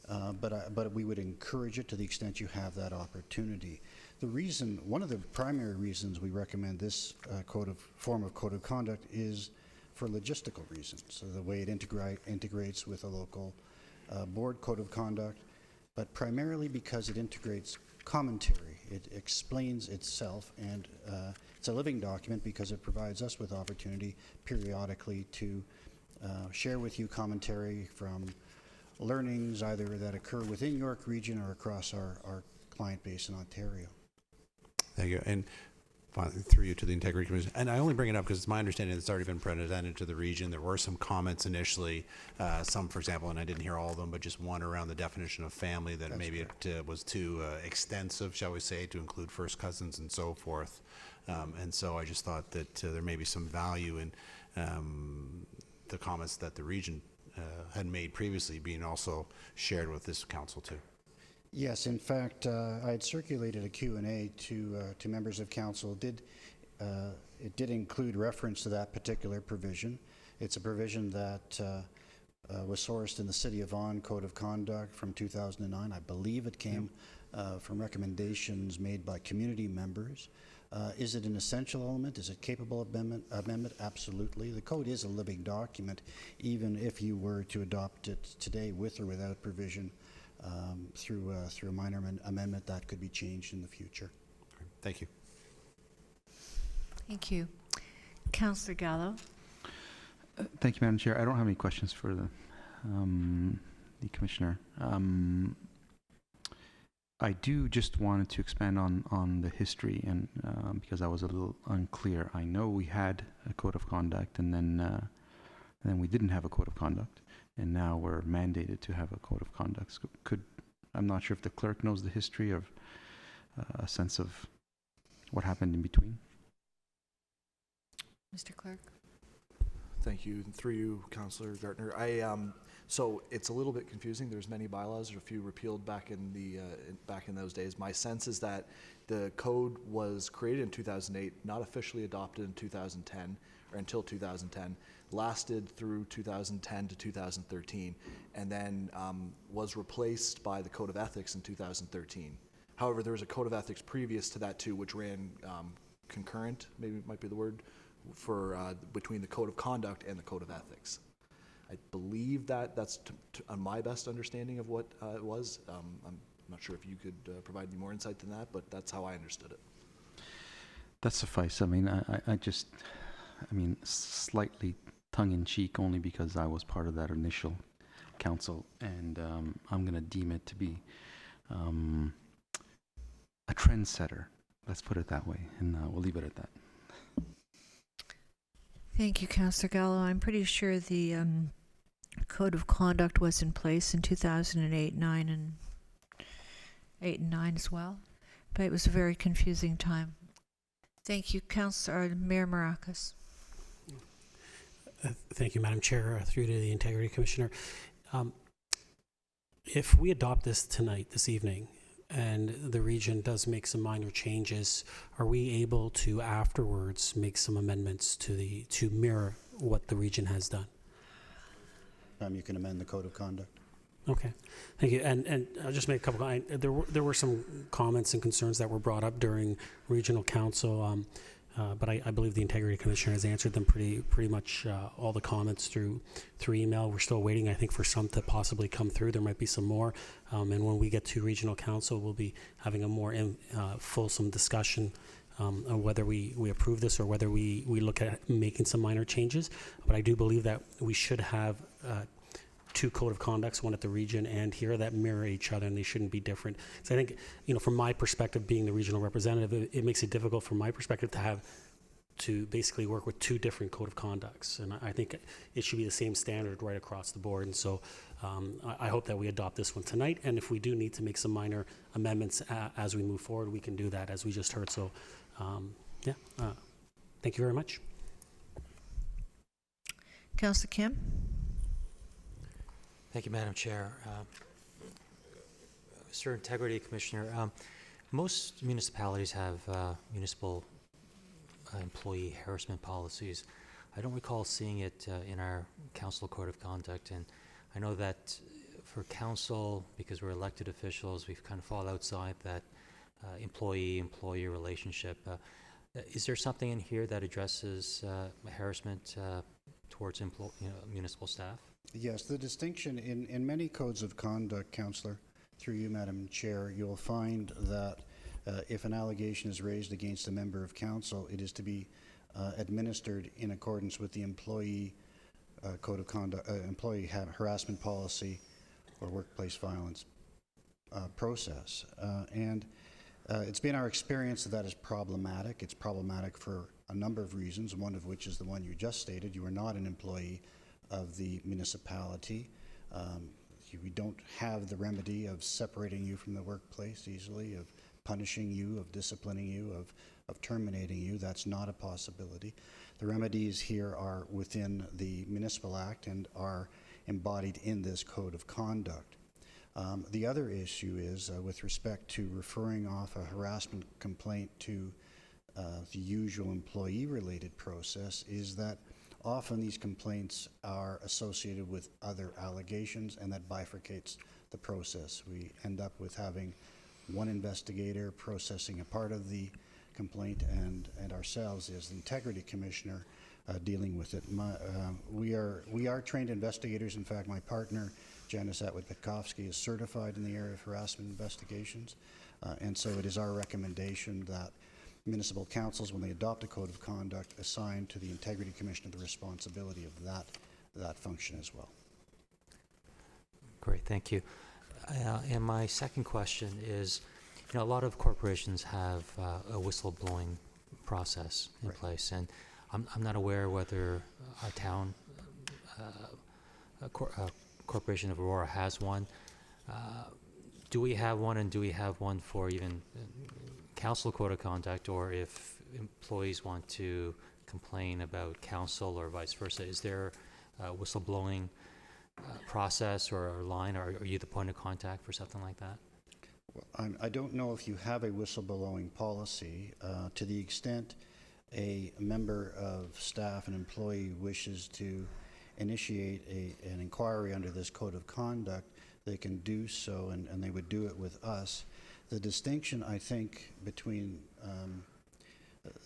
but we would encourage it to the extent you have that opportunity. One of the primary reasons we recommend this form of code of conduct is for logistical reasons. So the way it integrates with a local board code of conduct, but primarily because it integrates commentary. It explains itself, and it's a living document because it provides us with opportunity periodically to share with you commentary from learnings either that occur within York Region or across our client base in Ontario.
Thank you. And finally, through you to the Integrity Commission. And I only bring it up because it's my understanding it's already been presented to the region. There were some comments initially, some, for example, and I didn't hear all of them, but just one around the definition of family that maybe it was too extensive, shall we say, to include first cousins and so forth. And so I just thought that there may be some value in the comments that the region had made previously being also shared with this council too.
Yes, in fact, I had circulated a Q&A to members of council. It did include reference to that particular provision. It's a provision that was sourced in the City of Vaughan Code of Conduct from 2009. I believe it came from recommendations made by community members. Is it an essential element? Is it capable of amendment? Absolutely. The code is a living document, even if you were to adopt it today with or without provision. Through a minor amendment that could be changed in the future.
Thank you.
Thank you. Councillor Gallo.
Thank you, Madam Chair. I don't have any questions for the Commissioner. I do just wanted to expand on the history, and because I was a little unclear. I know we had a code of conduct, and then we didn't have a code of conduct. And now we're mandated to have a code of conduct. So I'm not sure if the clerk knows the history of a sense of what happened in between.
Mr. Clerk.
Thank you. Through you, Councillor Gartner. So it's a little bit confusing. There's many bylaws. There's a few repealed back in those days. My sense is that the code was created in 2008, not officially adopted in 2010 or until 2010. Lasted through 2010 to 2013, and then was replaced by the Code of Ethics in 2013. However, there was a Code of Ethics previous to that too, which ran concurrent, maybe might be the word, for between the Code of Conduct and the Code of Ethics. I believe that's on my best understanding of what it was. I'm not sure if you could provide me more insight than that, but that's how I understood it.
That suffice. I mean, slightly tongue-in-cheek, only because I was part of that initial council, and I'm going to deem it to be a trendsetter. Let's put it that way, and we'll leave it at that.
Thank you, Councillor Gallo. I'm pretty sure the Code of Conduct was in place in 2008, 9, and 8 and 9 as well, but it was a very confusing time. Thank you, Councillor Mayor Maracas.
Thank you, Madam Chair, through to the Integrity Commissioner. If we adopt this tonight, this evening, and the region does make some minor changes, are we able to afterwards make some amendments to mirror what the region has done?
You can amend the code of conduct.
Okay, thank you. And I'll just make a couple. There were some comments and concerns that were brought up during regional council, but I believe the Integrity Commissioner has answered them pretty much all the comments through email. We're still waiting, I think, for some to possibly come through. There might be some more, and when we get to regional council, we'll be having a more fulsome discussion on whether we approve this or whether we look at making some minor changes. But I do believe that we should have two code of conducts, one at the region and here, that mirror each other, and they shouldn't be different. So I think, from my perspective, being the regional representative, it makes it difficult from my perspective to basically work with two different code of conducts. And I think it should be the same standard right across the board. And so I hope that we adopt this one tonight. And if we do need to make some minor amendments as we move forward, we can do that, as we just heard. So, thank you very much.
Councillor Kim?
Thank you, Madam Chair. Mr. Integrity Commissioner, most municipalities have municipal employee harassment policies. I don't recall seeing it in our council code of conduct, and I know that for council, because we're elected officials, we've kind of fall outside that employee-employee relationship. Is there something in here that addresses harassment towards municipal staff?
Yes, the distinction in many codes of conduct, Councillor, through you, Madam Chair, you'll find that if an allegation is raised against a member of council, it is to be administered in accordance with the employee code of conduct, employee harassment policy or workplace violence process. And it's been our experience that is problematic. It's problematic for a number of reasons, one of which is the one you just stated. You are not an employee of the municipality. We don't have the remedy of separating you from the workplace easily, of punishing you, of disciplining you, of terminating you. That's not a possibility. The remedies here are within the Municipal Act and are embodied in this code of conduct. The other issue is with respect to referring off a harassment complaint to the usual employee-related process, is that often these complaints are associated with other allegations, and that bifurcates the process. We end up with having one investigator processing a part of the complaint and ourselves as the Integrity Commissioner dealing with it. We are trained investigators. In fact, my partner, Janice Atwood-Petkovsky, is certified in the area of harassment investigations. And so it is our recommendation that municipal councils, when they adopt a code of conduct, assign to the Integrity Commissioner the responsibility of that function as well.
Great, thank you. And my second question is, a lot of corporations have a whistleblowing process in place, and I'm not aware whether our town, Corporation of Aurora, has one. Do we have one, and do we have one for even council code of conduct, or if employees want to complain about council or vice versa? Is there a whistleblowing process or a line, or are you the point of contact for something like that?
Well, I don't know if you have a whistleblowing policy. To the extent a member of staff, an employee, wishes to initiate an inquiry under this code of conduct, they can do so, and they would do it with us. The distinction, I think, between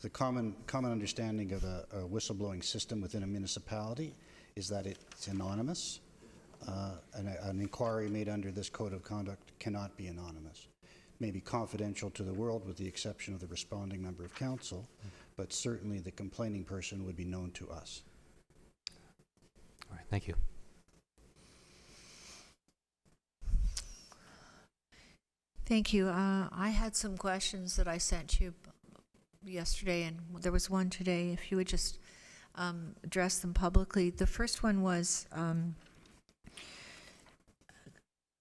the common understanding of a whistleblowing system within a municipality is that it's anonymous. An inquiry made under this code of conduct cannot be anonymous. It may be confidential to the world with the exception of the responding member of council, but certainly the complaining person would be known to us.
All right, thank you.
Thank you. I had some questions that I sent you yesterday, and there was one today. If you would just address them publicly. The first one was,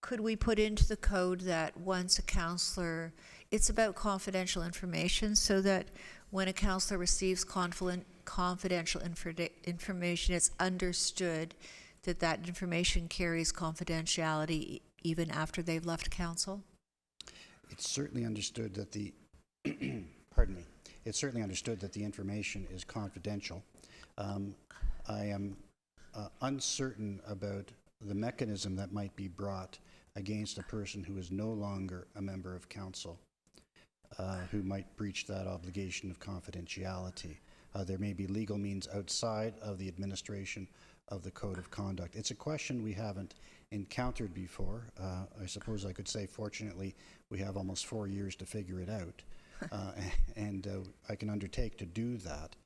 could we put into the code that once a counselor It's about confidential information, so that when a counselor receives confidential information, it's understood that that information carries confidentiality even after they've left council?
It's certainly understood that the, pardon me, it's certainly understood that the information is confidential. I am uncertain about the mechanism that might be brought against a person who is no longer a member of council, who might breach that obligation of confidentiality. There may be legal means outside of the administration of the Code of Conduct. It's a question we haven't encountered before. I suppose I could say, fortunately, we have almost 4 years to figure it out, and I can undertake to do that.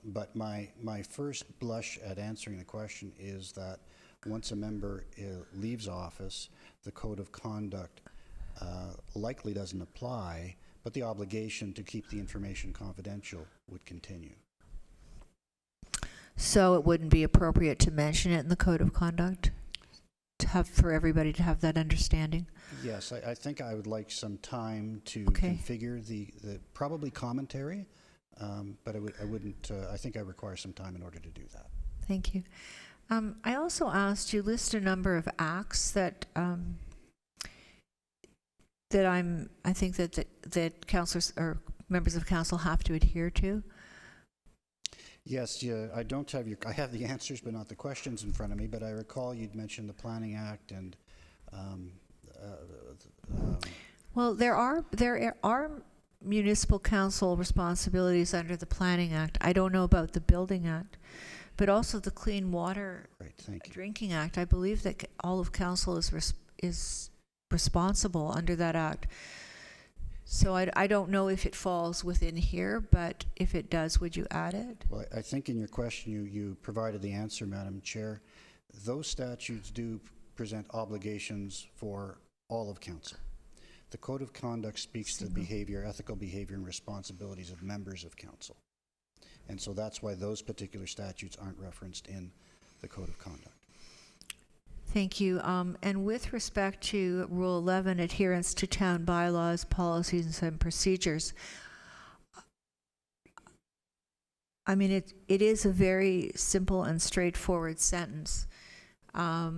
But my first blush at answering the question is that once a member leaves office, the Code of Conduct likely doesn't apply, but the obligation to keep the information confidential would continue.
So it wouldn't be appropriate to mention it in the Code of Conduct, to have, for everybody to have that understanding?
Yes, I think I would like some time to
Okay.
configure the probably commentary, but I wouldn't, I think I require some time in order to do that.
Thank you. I also asked you list a number of acts that I think that councillors or members of council have to adhere to.
Yes, yeah, I don't have I have the answers, but not the questions in front of me, but I recall you'd mentioned the Planning Act and
Well, there are municipal council responsibilities under the Planning Act. I don't know about the Building Act, but also the Clean Water
Right, thank you.
Drinking Act. I believe that all of council is responsible under that act. So I don't know if it falls within here, but if it does, would you add it?
Well, I think in your question you provided the answer, Madam Chair. Those statutes do present obligations for all of council. The Code of Conduct speaks to behavior, ethical behavior, and responsibilities of members of council. And so that's why those particular statutes aren't referenced in the Code of Conduct.
Thank you. And with respect to Rule 11, adherence to town bylaws, policies, and procedures, I mean, it is a very simple and straightforward sentence, but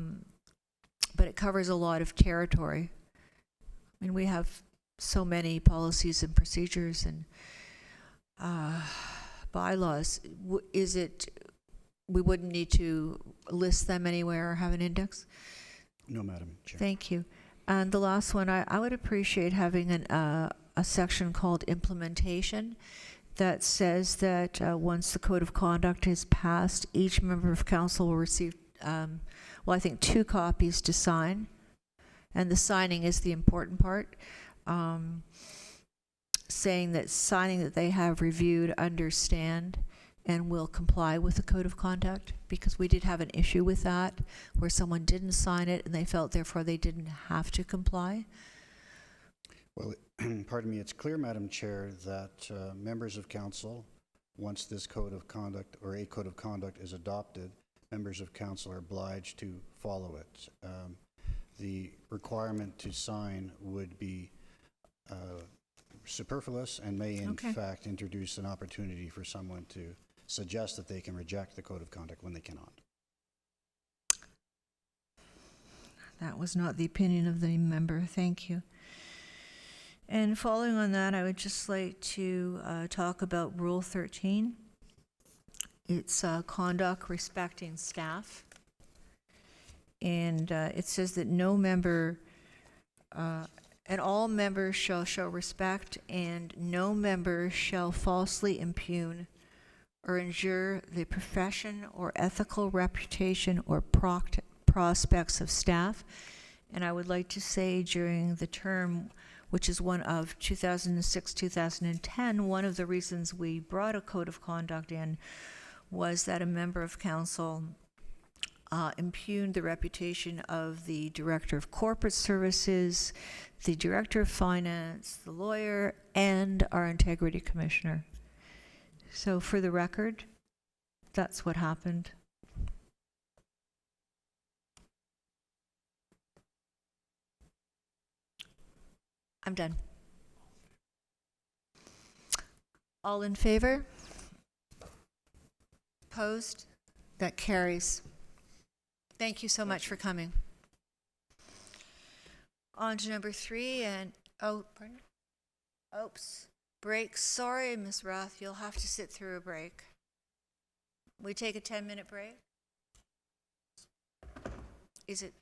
it covers a lot of territory. I mean, we have so many policies and procedures and bylaws. We wouldn't need to list them anywhere or have an index?
No, Madam Chair.
Thank you. And the last one, I would appreciate having a section called implementation that says that once the Code of Conduct is passed, each member of council will receive, I think 2 copies to sign. And the signing is the important part. Saying that they have reviewed, understand, and will comply with the Code of Conduct, because we did have an issue with that where someone didn't sign it and they felt therefore they didn't have to comply.
Well, pardon me, it's clear, Madam Chair, that members of council, once this Code of Conduct or a Code of Conduct is adopted, members of council are obliged to follow it. The requirement to sign would be superfluous and may in fact introduce an opportunity for someone to suggest that they can reject the Code of Conduct when they cannot.
That was not the opinion of the member. Thank you. And following on that, I would just like to talk about Rule 13. It's conduct respecting staff. And it says that no member, and all members shall show respect, and no member shall falsely impugn or injure the profession or ethical reputation or prospects of staff. And I would like to say during the term, which is one of 2006-2010, one of the reasons we brought a Code of Conduct in was that a member of council impugned the reputation of the Director of Corporate Services, the Director of Finance, the lawyer, and our Integrity Commissioner. So for the record, that's what happened. I'm done. All in favor? Opposed? That carries. Thank you so much for coming. On to number 3, and, oh, pardon? Oops, break. Sorry, Ms. Roth, you'll have to sit through a break. We take a 10-minute break? Is it?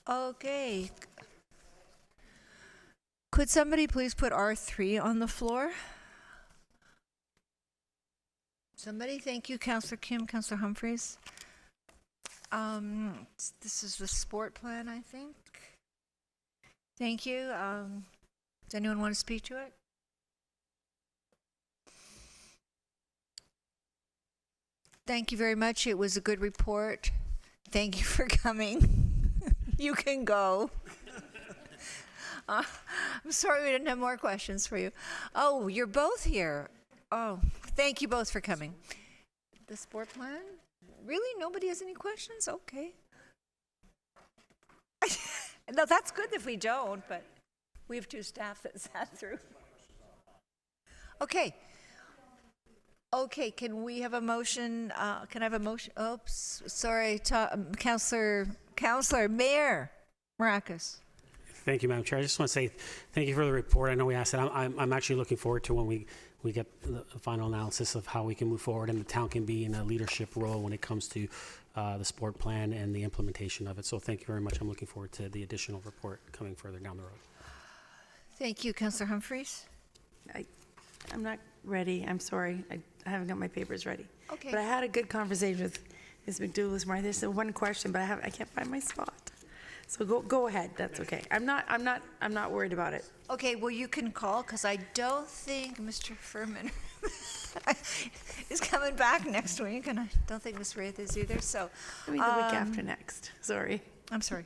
Okay. Could somebody please put R3 on the floor? Somebody, thank you, Councillor Kim, Councillor Humphreys. This is the sport plan, I think. Thank you. Does anyone want to speak to it? Thank you very much. It was a good report. Thank you for coming. You can go. I'm sorry we didn't have more questions for you. Oh, you're both here. Oh, thank you both for coming. The sport plan? Really? Nobody has any questions? Okay. No, that's good if we don't, but we have two staff that sat through. Okay. Okay, can we have a motion? Can I have a motion? Oops, sorry, Councillor Mayor Maracus.
Thank you, Madam Chair. I just want to say thank you for the report. I know we asked it. I'm actually looking forward to when we get the final analysis of how we can move forward and the town can be in a leadership role when it comes to the sport plan and the implementation of it. So thank you very much. I'm looking forward to the additional report coming further down the road.
Thank you, Councillor Humphreys.
I'm not ready. I'm sorry. I haven't got my papers ready.
Okay.
But I had a good conversation with Ms. McDougal this morning. There's one question, but I can't find my spot. So go ahead. That's okay. I'm not worried about it.
Okay, well, you can call because I don't think Mr. Furman is coming back next week, and I don't think Ms. Wraith is either. So
I mean, the week after next. Sorry.
I'm sorry.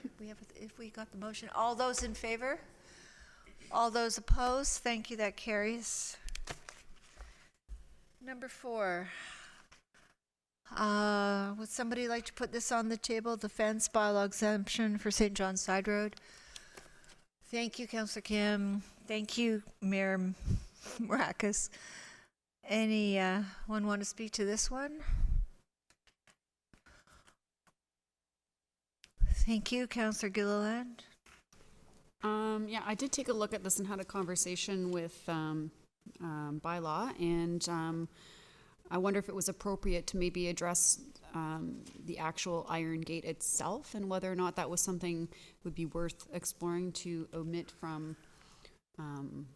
If we got the motion, all those in favor? All those opposed? Thank you. That carries. Number 4. Would somebody like to put this on the table? The fence bylaw exemption for St. John's Side Road. Thank you, Councillor Kim. Thank you, Mayor Maracus. Anyone want to speak to this one? Thank you, Councillor Gilliland.
Yeah, I did take a look at this and had a conversation with bylaw, and I wonder if it was appropriate to maybe address the actual iron gate itself and whether or not that was something would be worth exploring to omit from an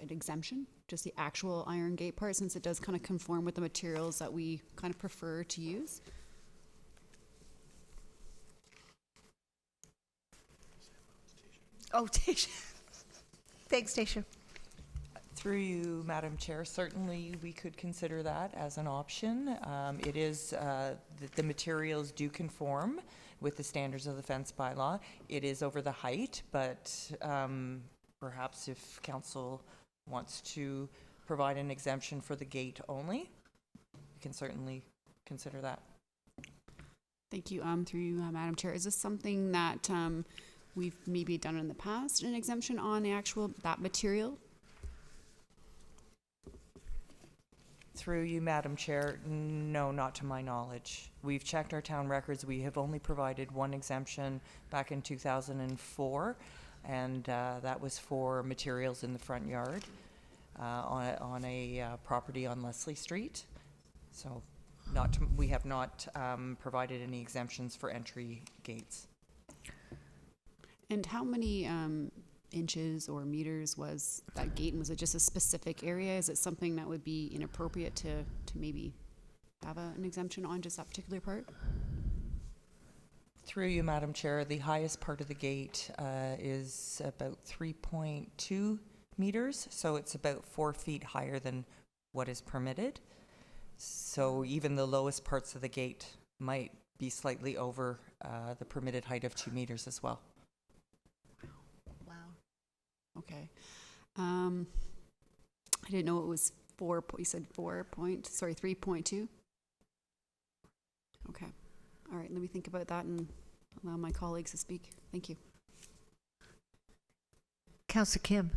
exemption, just the actual iron gate part, since it does kind of conform with the materials that we kind of prefer to use.
Oh, Tasha. Thanks, Tasha.
Through you, Madam Chair, certainly we could consider that as an option. It is, the materials do conform with the standards of the fence bylaw. It is over the height, but perhaps if council wants to provide an exemption for the gate only, we can certainly consider that.
Thank you. Through you, Madam Chair, is this something that we've maybe done in the past, an exemption on the actual, that material?
Through you, Madam Chair, no, not to my knowledge. We've checked our town records. We have only provided one exemption back in 2004, and that was for materials in the front yard on a property on Leslie Street. So we have not provided any exemptions for entry gates.
And how many inches or meters was that gate, and was it just a specific area? Is it something that would be inappropriate to maybe have an exemption on just that particular part?
Through you, Madam Chair, the highest part of the gate is about 3.2 meters, so it's about 4 feet higher than what is permitted. So even the lowest parts of the gate might be slightly over the permitted height of 2 meters as well.
Okay. I didn't know it was you said 3.2? Okay. All right, let me think about that and allow my colleagues to speak. Thank you.
Councillor Kim.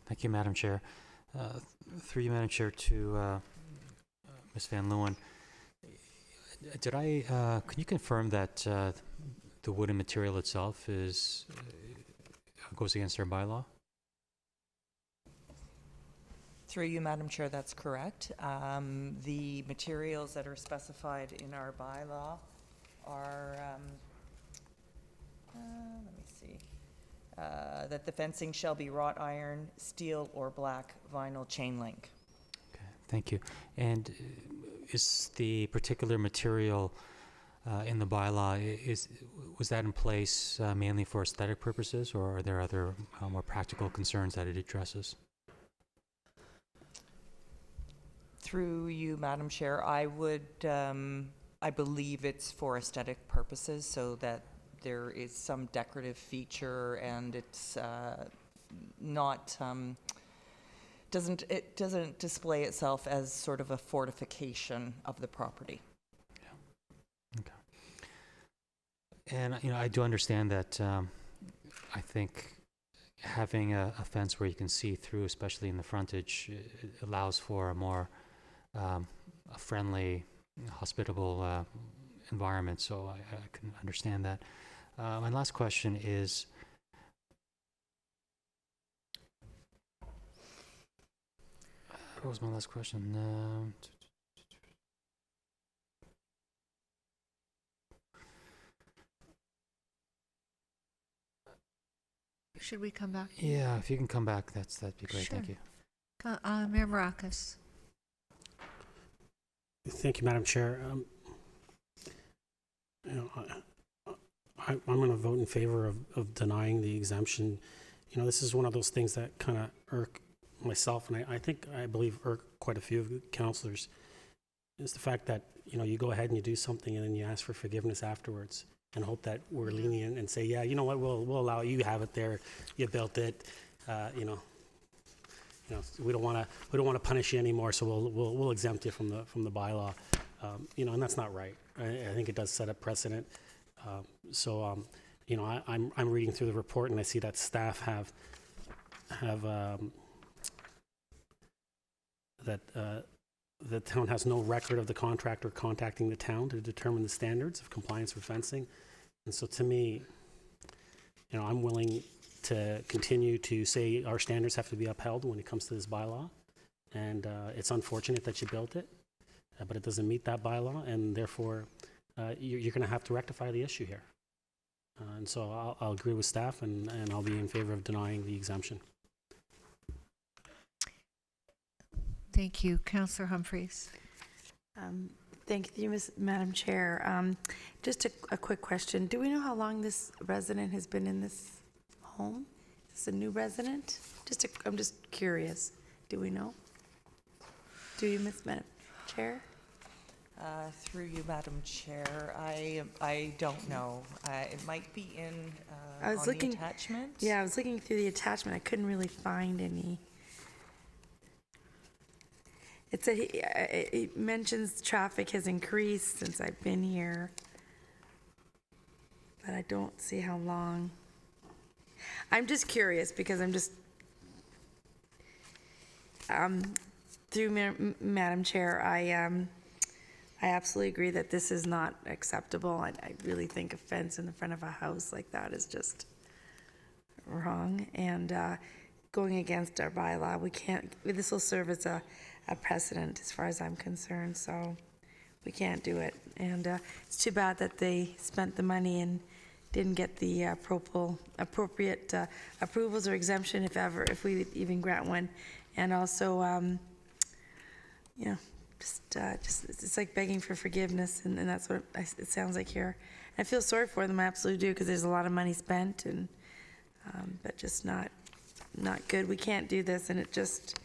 Thank you, Madam Chair. Through you, Madam Chair, to Ms. Van Leeuwen. Can you confirm that the wooden material itself goes against our bylaw?
Through you, Madam Chair, that's correct. The materials that are specified in our bylaw are, let me see, that the fencing shall be wrought iron, steel, or black vinyl chain link.
Okay, thank you. And is the particular material in the bylaw, was that in place mainly for aesthetic purposes, or are there other more practical concerns that it addresses?
Through you, Madam Chair, I would, I believe it's for aesthetic purposes so that there is some decorative feature and it's not, it doesn't display itself as sort of a fortification of the property.
Okay. And, I do understand that I think having a fence where you can see through, especially in the frontage, it allows for a more a friendly, hospitable environment, so I can understand that. My last question is, what was my last question?
Should we come back?
Yeah, if you can come back, that'd be great. Thank
Sure.
you.
Mayor Marakis.
Thank you, Madam Chair. I'm going to vote in favor of denying the exemption. This is one of those things that kind of irk myself, and I believe irk quite a few of the councillors, is the fact that, you go ahead and you do something and then you ask for forgiveness afterwards and hope that we're lenient and say, yeah, you know what, we'll allow it. You have it there. You built it. We don't want to punish you anymore, so we'll exempt you from the bylaw. And that's not right. I think it does set a precedent. I'm reading through the report and I see that staff have that the town has no record of the contractor contacting the town to determine the standards of compliance with fencing. And so to me, I'm willing to continue to say our standards have to be upheld when it comes to this bylaw. And it's unfortunate that you built it, but it doesn't meet that bylaw, and therefore you're going to have to rectify the issue here. And so I'll agree with staff, and I'll be in favor of denying the exemption.
Thank you. Councillor Humphreys.
Thank you, Madam Chair. Just a quick question. Do we know how long this resident has been in this home? Is this a new resident? I'm just curious. Do we know? Do you, Madam Chair?
Through you, Madam Chair, I don't know. It might be in
I was
on
looking,
the attachment.
Yeah, I was looking through the attachment. I couldn't really find any. It said it mentions traffic has increased since I've been here, but I don't see how long. I'm just curious because I'm just through Madam Chair. I absolutely agree that this is not acceptable. I really think a fence in the front of a house like that is just wrong and going against our bylaw. We can't. This will serve as a precedent as far as I'm concerned, so we can't do it. And it's too bad that they spent the money and didn't get the appropriate approvals or exemption, if we even grant one. And also, just it's like begging for forgiveness, and that's what it sounds like here. I feel sorry for them, I absolutely do, because there's a lot of money spent, and but just not good. We can't do this, and it just.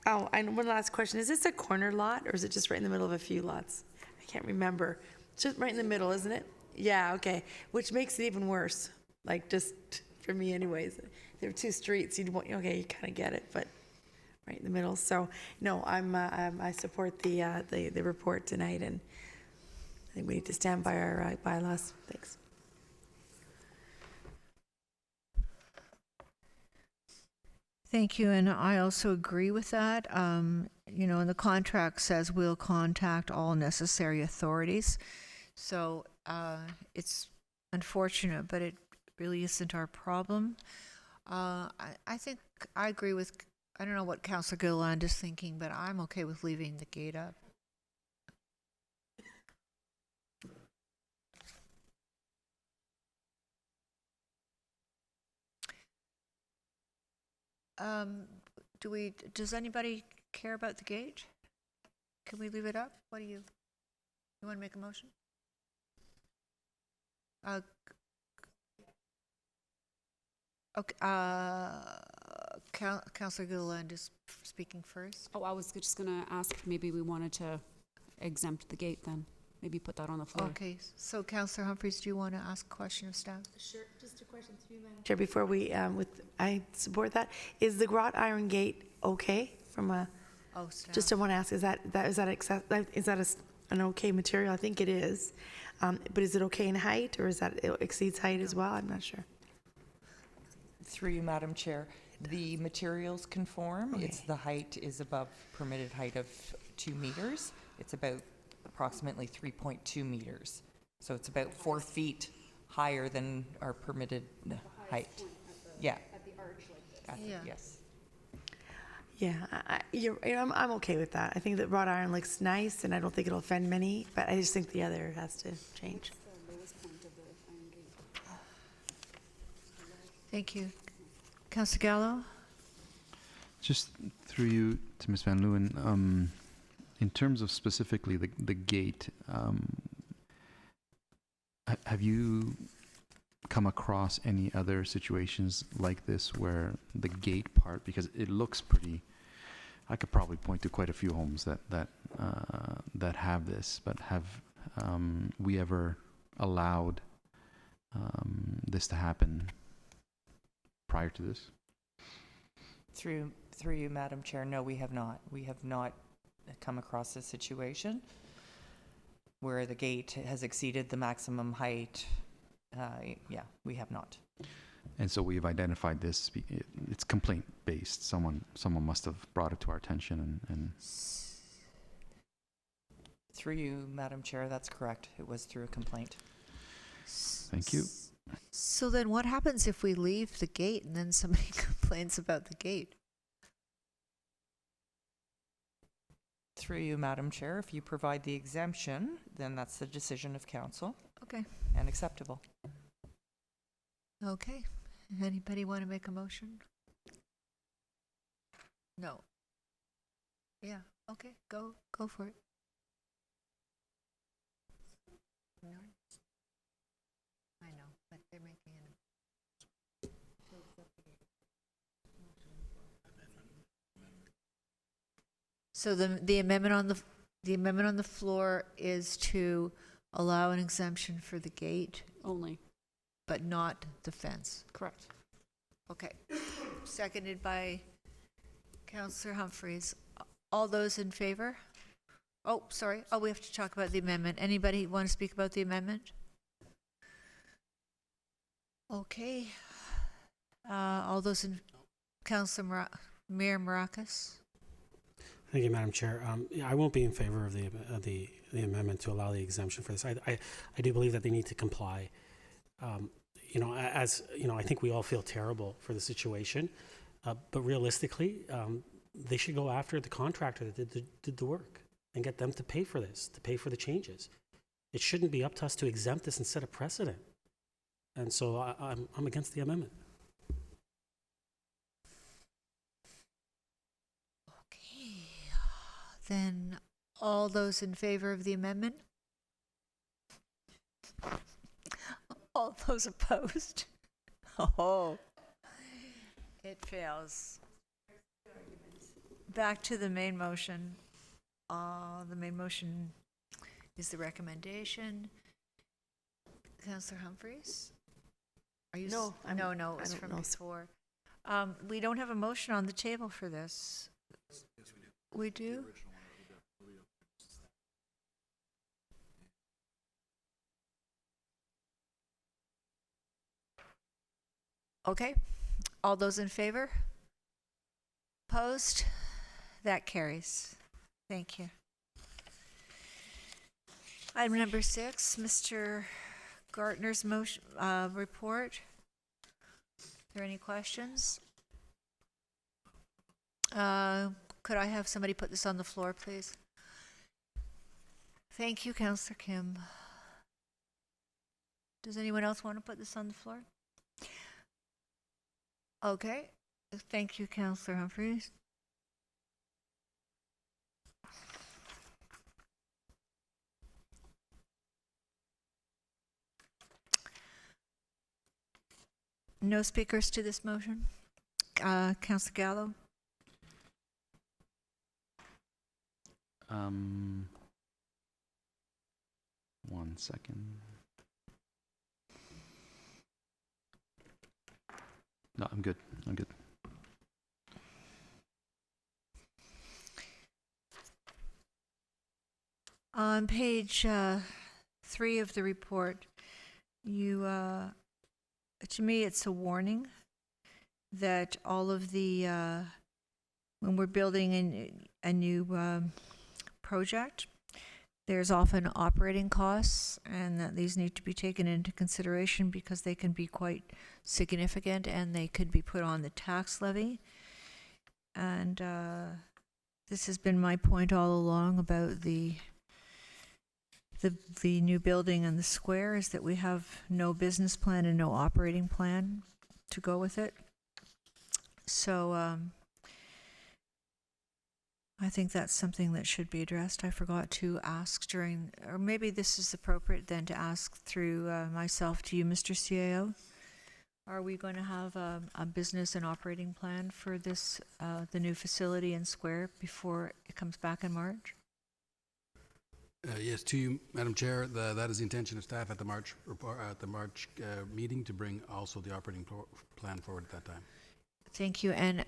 Oh, and one last question. Is this a corner lot, or is it just right in the middle of a few lots? I can't remember. It's just right in the middle, isn't it? Yeah, okay. Which makes it even worse. Like, just for me anyways. There are two streets. You kind of get it, but right in the middle. So, no, I support the report tonight, and I think we need to stand by our bylaws. Thanks.
Thank you, and I also agree with that. And the contract says we'll contact all necessary authorities. So it's unfortunate, but it really isn't our problem. I think I agree with I don't know what Councillor Gilliland is thinking, but I'm okay with leaving the gate up. Does anybody care about the gate? Can we leave it up? What do you want to make a motion? Okay, Councillor Gilliland is speaking first.
Oh, I was just gonna ask if maybe we wanted to exempt the gate then. Maybe put that on the floor.
Okay, so Councillor Humphreys, do you want to ask a question of staff?
Sure, just a question through you, Madam Chair, before we, I support that. Is the wrought iron gate okay from a,
Oh, staff.
just I want to ask, is that an okay material? I think it is. But is it okay in height, or is that, it exceeds height as well? I'm not sure.
Through you, Madam Chair, the materials conform.
Okay.
It's the height is above permitted height of 2 meters. It's about approximately 3.2 meters. So it's about 4 feet higher than our permitted height. Yeah.
At the arch like this.
Yeah.
Yes.
Yeah, I'm okay with that. I think that wrought iron looks nice, and I don't think it'll offend many, but I just think the other has to change.
Thank you. Councillor Gallo?
Just through you to Ms. Van Leeuwen, in terms of specifically the gate, have you come across any other situations like this where the gate part, because it looks pretty, I could probably point to quite a few homes that have this, but have we ever allowed this to happen prior to this?
Through you, Madam Chair, no, we have not. We have not come across a situation where the gate has exceeded the maximum height. Yeah, we have not.
And so we've identified this. It's complaint based. Someone must have brought it to our attention, and
Through you, Madam Chair, that's correct. It was through a complaint.
thank you.
So then what happens if we leave the gate and then somebody complains about the gate?
Through you, Madam Chair, if you provide the exemption, then that's the decision of council
Okay.
and acceptable.
Okay. Anybody want to make a motion? No. Yeah, okay, go for it. No. I know, but they're making an. So the amendment on the floor is to allow an exemption for the gate,
Only,
but not the fence.
correct.
Okay. Seconded by Councillor Humphreys. All those in favor? Oh, sorry. Oh, we have to talk about the amendment. Anybody want to speak about the amendment? Okay. All those in, Councillor Mayor Maracas?
Thank you, Madam Chair. Yeah, I won't be in favor of the amendment to allow the exemption for this. I do believe that they need to comply. As you know, I think we all feel terrible for the situation, but realistically, they should go after the contractor that did the work and get them to pay for this, to pay for the changes. It shouldn't be up to us to exempt this and set a precedent. And so I'm against the amendment.
Okay. Then all those in favor of the amendment? All those opposed? Oh, it fails. Back to the main motion. The main motion is the recommendation. Councillor Humphreys? Are you?
No,
No,
I
it was
don't
from
know.
before. We don't have a motion on the table for this. We do? Okay. All those in favor? Opposed? That carries. Thank you. Item number 6, Mr. Gartner's motion, report. Are there any questions? Could I have somebody put this on the floor, please? Thank you, Councillor Kim. Does anyone else want to put this on the floor? Okay. Thank you, Councillor Humphries. No speakers to this motion? Councillor Gallo?
One second. No, I'm good. I'm good.
On page 3 of the report, you, to me, it's a warning that all of the, when we're building a new project, there's often operating costs, and that these need to be taken into consideration because they can be quite significant and they could be put on the tax levy. And this has been my point all along about the new building and the square, is that we have no business plan and no operating plan to go with it. So I think that's something that should be addressed. I forgot to ask during, or maybe this is appropriate then to ask through myself to you, Mr. CAO. Are we going to have a business and operating plan for this, the new facility and square before it comes back in March?
Yes, to you, Madam Chair. That is the intention of staff at the March report, at the March meeting, to bring also the operating plan forward at that time.
Thank you. And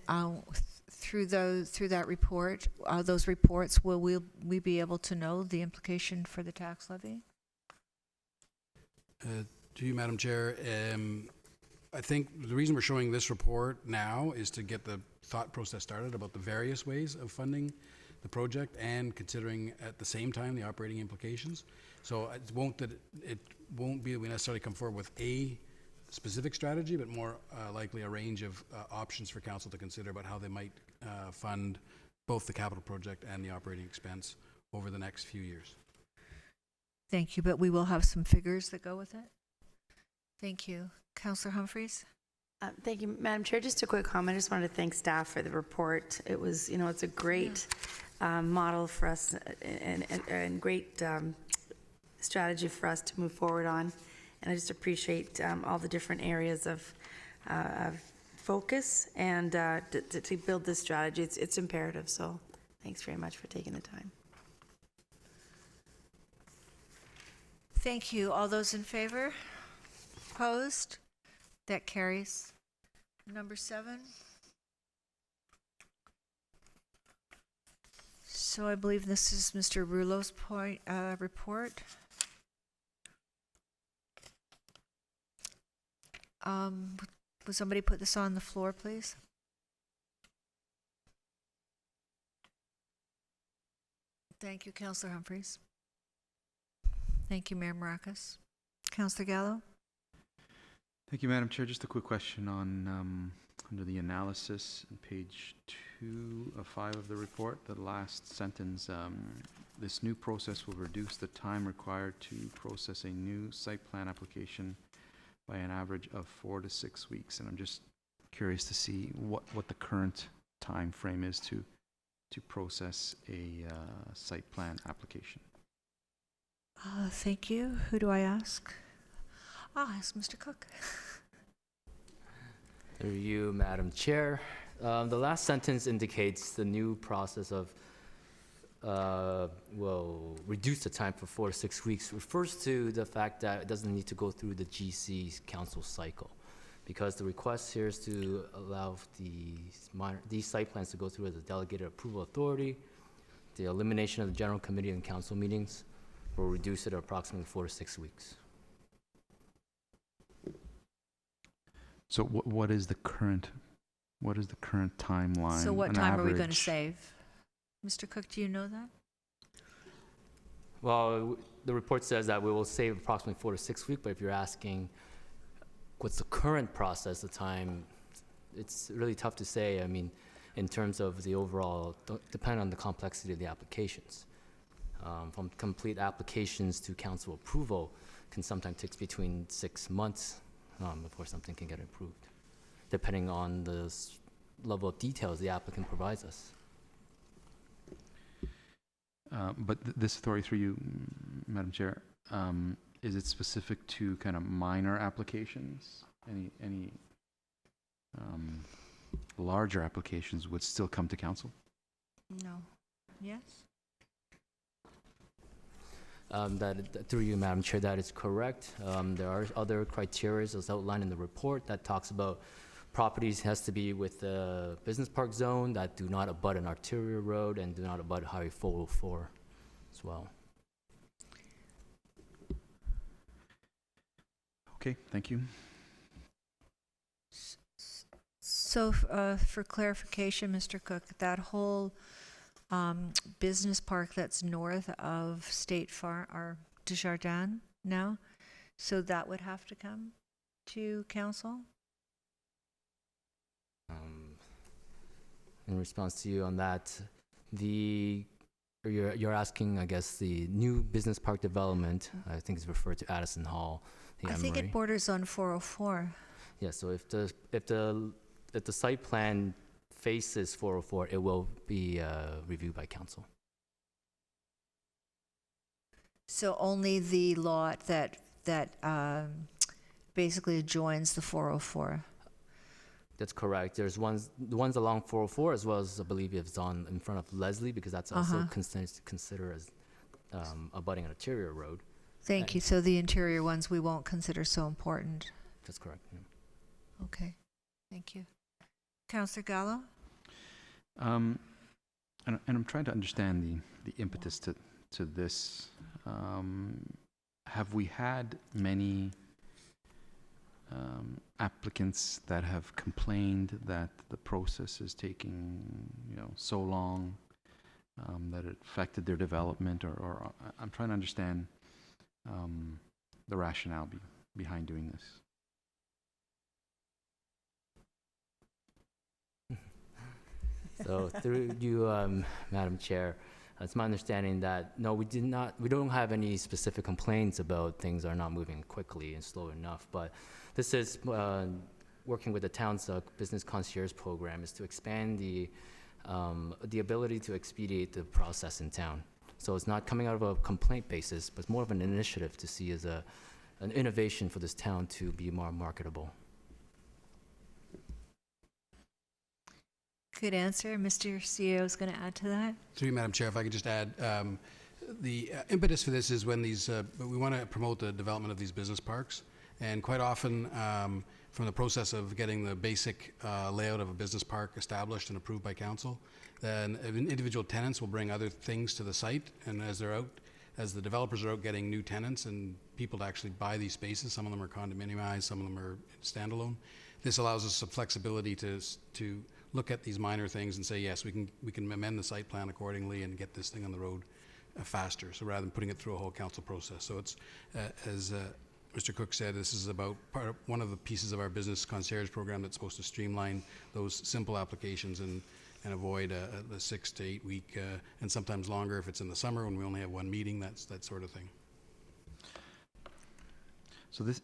through that report, those reports, will we be able to know the implication for the tax levy?
To you, Madam Chair. I think the reason we're showing this report now is to get the thought process started about the various ways of funding the project and considering at the same time the operating implications. So it won't be that we necessarily come forward with a specific strategy, but more likely a range of options for council to consider about how they might fund both the capital project and the operating expense over the next few years.
Thank you, but we will have some figures that go with it. Thank you. Councillor Humphries?
Thank you, Madam Chair. Just a quick comment. I just wanted to thank staff for the report. It was, it's a great model for us and great strategy for us to move forward on. And I just appreciate all the different areas of focus and to build this strategy. It's imperative. So thanks very much for taking the time.
Thank you. All those in favor? Opposed? That carries. Number 7. So I believe this is Mr. Rouleau's report. Would somebody put this on the floor, please? Thank you, Councillor Humphries. Thank you, Mayor Maracus. Councillor Gallo?
Thank you, Madam Chair. Just a quick question on under the analysis on page 2 of 5 of the report, the last sentence. This new process will reduce the time required to process a new site plan application by an average of 4 to 6 weeks. And I'm just curious to see what the current time frame is to process a site plan application.
Thank you. Who do I ask? It's Mr. Cook.
Through you, Madam Chair. The last sentence indicates the new process of will reduce the time from 4 to 6 weeks, refers to the fact that it doesn't need to go through the GC council cycle, because the request here is to allow these site plans to go through as a delegated approval authority. The elimination of the general committee and council meetings will reduce it to approximately 4 to 6 weeks.
So what is the current timeline?
So what
an
time are we going to
average?
save? Mr. Cook, do you know that?
Well, the report says that we will save approximately 4 to 6 weeks, but if you're asking what's the current process, the time, it's really tough to say. I mean, in terms of the overall, depend on the complexity of the applications. From complete applications to council approval can sometimes take between 6 months before something can get approved, depending on the level of details the applicant provides us.
But this authority through you, Madam Chair, is it specific to kind of minor applications? Any larger applications would still come to council?
No. Yes?
Through you, Madam Chair, that is correct. There are other criteria as outlined in the report that talks about properties has to be with the business park zone that do not abut an arterial road and do not abut Highway 404 as well.
Okay, thank you.
So for clarification, Mr. Cook, that whole business park that's north of State Farm or Desjardins now, so that would have to come to council?
In response to you on that, you're asking, I guess, the new business park development, I think is referred to Addison Hall.
I think it borders on 404.
Yeah, so if the site plan faces 404, it will be reviewed by council.
So only the lot that basically adjoins the 404.
That's correct. There's the ones along 404 as well as I believe it's on in front of Leslie because that's also considered as abutting an arterial road.
Thank you. So the interior ones we won't consider so important.
That's correct. Yeah.
Okay. Thank you. Councillor Gallo?
And I'm trying to understand the impetus to this. Have we had many applicants that have complained that the process is taking, so long, that it affected their development, or I'm trying to understand the rationale behind doing this.
So through you, Madam Chair, it's my understanding that no, we don't have any specific complaints about things are not moving quickly and slow enough, but this is working with the town's business concierge program is to expand the ability to expedite the process in town. So it's not coming out of a complaint basis, but more of an initiative to see as an innovation for this town to be more marketable.
Good answer. Mr. CEO is going to add to that.
Through you, Madam Chair, if I could just add, the impetus for this is when we want to promote the development of these business parks. And quite often, from the process of getting the basic layout of a business park established and approved by council, then individual tenants will bring other things to the site. And as the developers are out getting new tenants and people to actually buy these spaces, some of them are condominiumized, some of them are standalone. This allows us some flexibility to look at these minor things and say, yes, we can amend the site plan accordingly and get this thing on the road faster. So rather than putting it through a whole council process. So it's, as Mr. Cook said, this is about one of the pieces of our business concierge program that's supposed to streamline those simple applications and avoid the 6 to 8 week and sometimes longer if it's in the summer when we only have one meeting, that sort of thing.
So this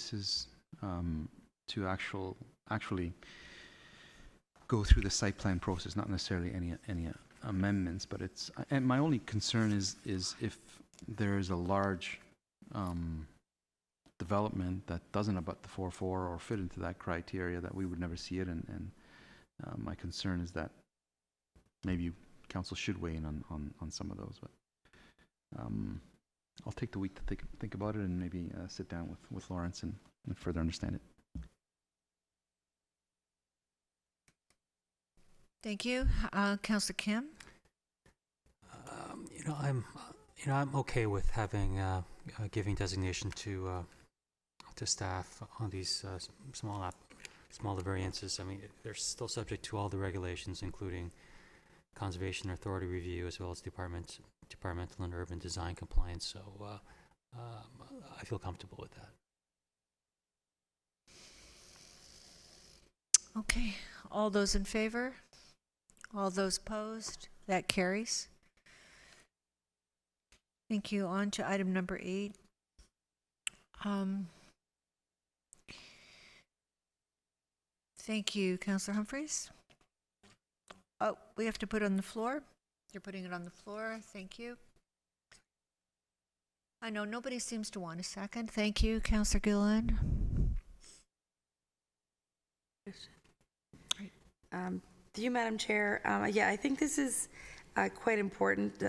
is to actually go through the site plan process, not necessarily any amendments, but and my only concern is if there is a large development that doesn't abut the 4.4 or fit into that criteria, that we would never see it, and my concern is that maybe council should weigh in on some of those, but I'll take the week to think about it and maybe sit down with Lawrence and further understand it.
Thank you. Councillor Kim?
I'm okay with having giving designation to staff on these smaller variances. I mean, they're still subject to all the regulations, including conservation authority review, as well as departmental and urban design compliance. So I feel comfortable with that.
Okay, all those in favor? All those opposed? That carries. Thank you. On to item number 8. Thank you, Councillor Humphreys. Oh, we have to put it on the floor. You're putting it on the floor. Thank you. I know nobody seems to want a second. Thank you, Councillor Gilliland.
To you, Madam Chair. Yeah, I think this is quite important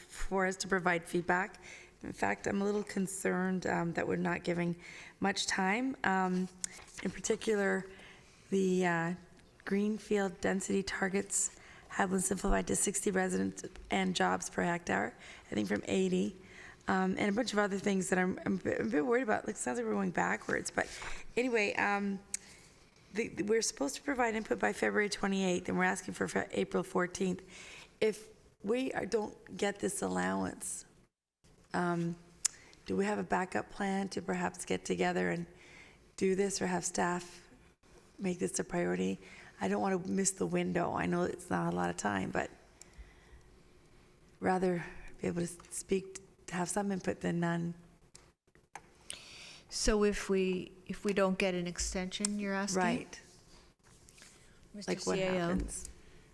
for us to provide feedback. In fact, I'm a little concerned that we're not giving much time. In particular, the greenfield density targets have been simplified to 60 residents and jobs per hectare, I think from 80. And a bunch of other things that I'm a bit worried about. It sounds like we're going backwards. But anyway, we're supposed to provide input by February 28th, and we're asking for April 14th. If we don't get this allowance, do we have a backup plan to perhaps get together and do this, or have staff make this a priority? I don't want to miss the window. I know it's not a lot of time, but rather be able to speak, to have some input than none.
So if we don't get an extension, you're asking?
Right.
Mr.
Like what
CAO.
happens?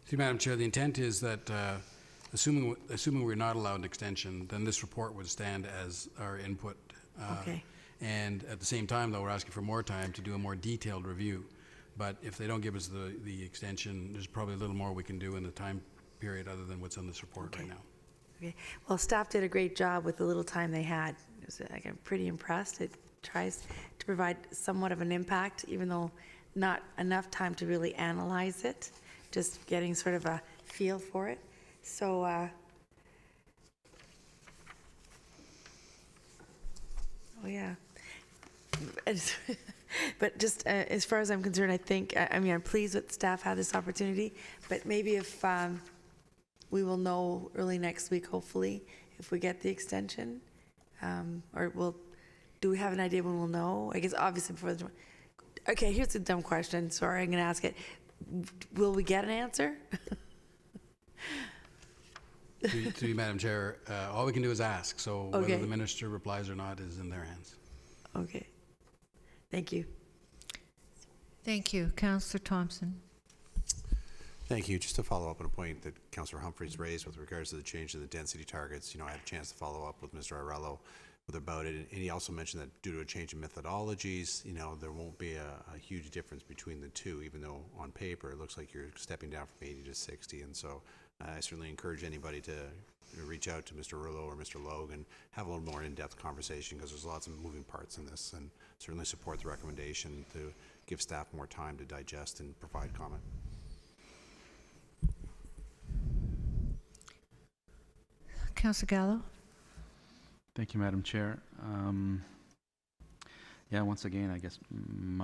See, Madam Chair, the intent is that, assuming we're not allowed an extension, then this report would stand as our input.
Okay.
And at the same time, though, we're asking for more time to do a more detailed review. But if they don't give us the extension, there's probably a little more we can do in the time period other than what's on this report right now.
Okay. Well, staff did a great job with the little time they had. I'm pretty impressed. It tries to provide somewhat of an impact, even though not enough time to really analyze it, just getting sort of a feel for it. So, oh yeah. But just as far as I'm concerned, I think, I'm pleased that staff had this opportunity, but maybe if we will know early next week, hopefully, if we get the extension, or do we have an idea when we'll know? I guess obviously before the, okay, here's a dumb question. Sorry, I'm gonna ask it. Will we get an answer?
To you, Madam Chair, all we can do is ask. So
Okay.
whether the minister replies or not is in their hands.
Okay. Thank you.
Thank you, Councillor Thompson.
Thank you. Just to follow up on a point that Councillor Humphreys raised with regards to the change of the density targets, I had a chance to follow up with Mr. Arello about it, and he also mentioned that due to a change in methodologies, there won't be a huge difference between the two, even though on paper it looks like you're stepping down from 80 to 60. And so I certainly encourage anybody to reach out to Mr. Rouleau or Mr. Logan, have a little more in-depth conversation, because there's lots of moving parts in this, and certainly support the recommendation to give staff more time to digest and provide comment.
Councillor Gallo.
Thank you, Madam Chair. Yeah, once again, I guess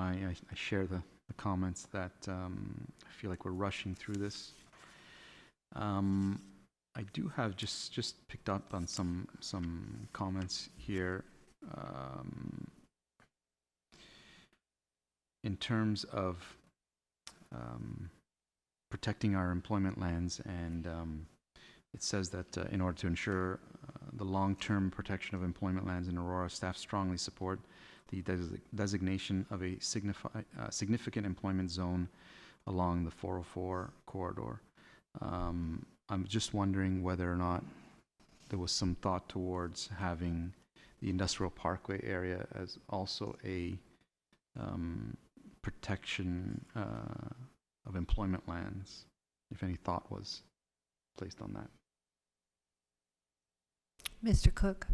I share the comments that I feel like we're rushing through this. I do have just picked up on some comments here in terms of protecting our employment lands, and it says that in order to ensure the long-term protection of employment lands in Aurora, staff strongly support the designation of a significant employment zone along the 404 corridor. I'm just wondering whether or not there was some thought towards having the industrial parkway area as also a protection of employment lands, if any thought was placed on that.
Mr. Cook.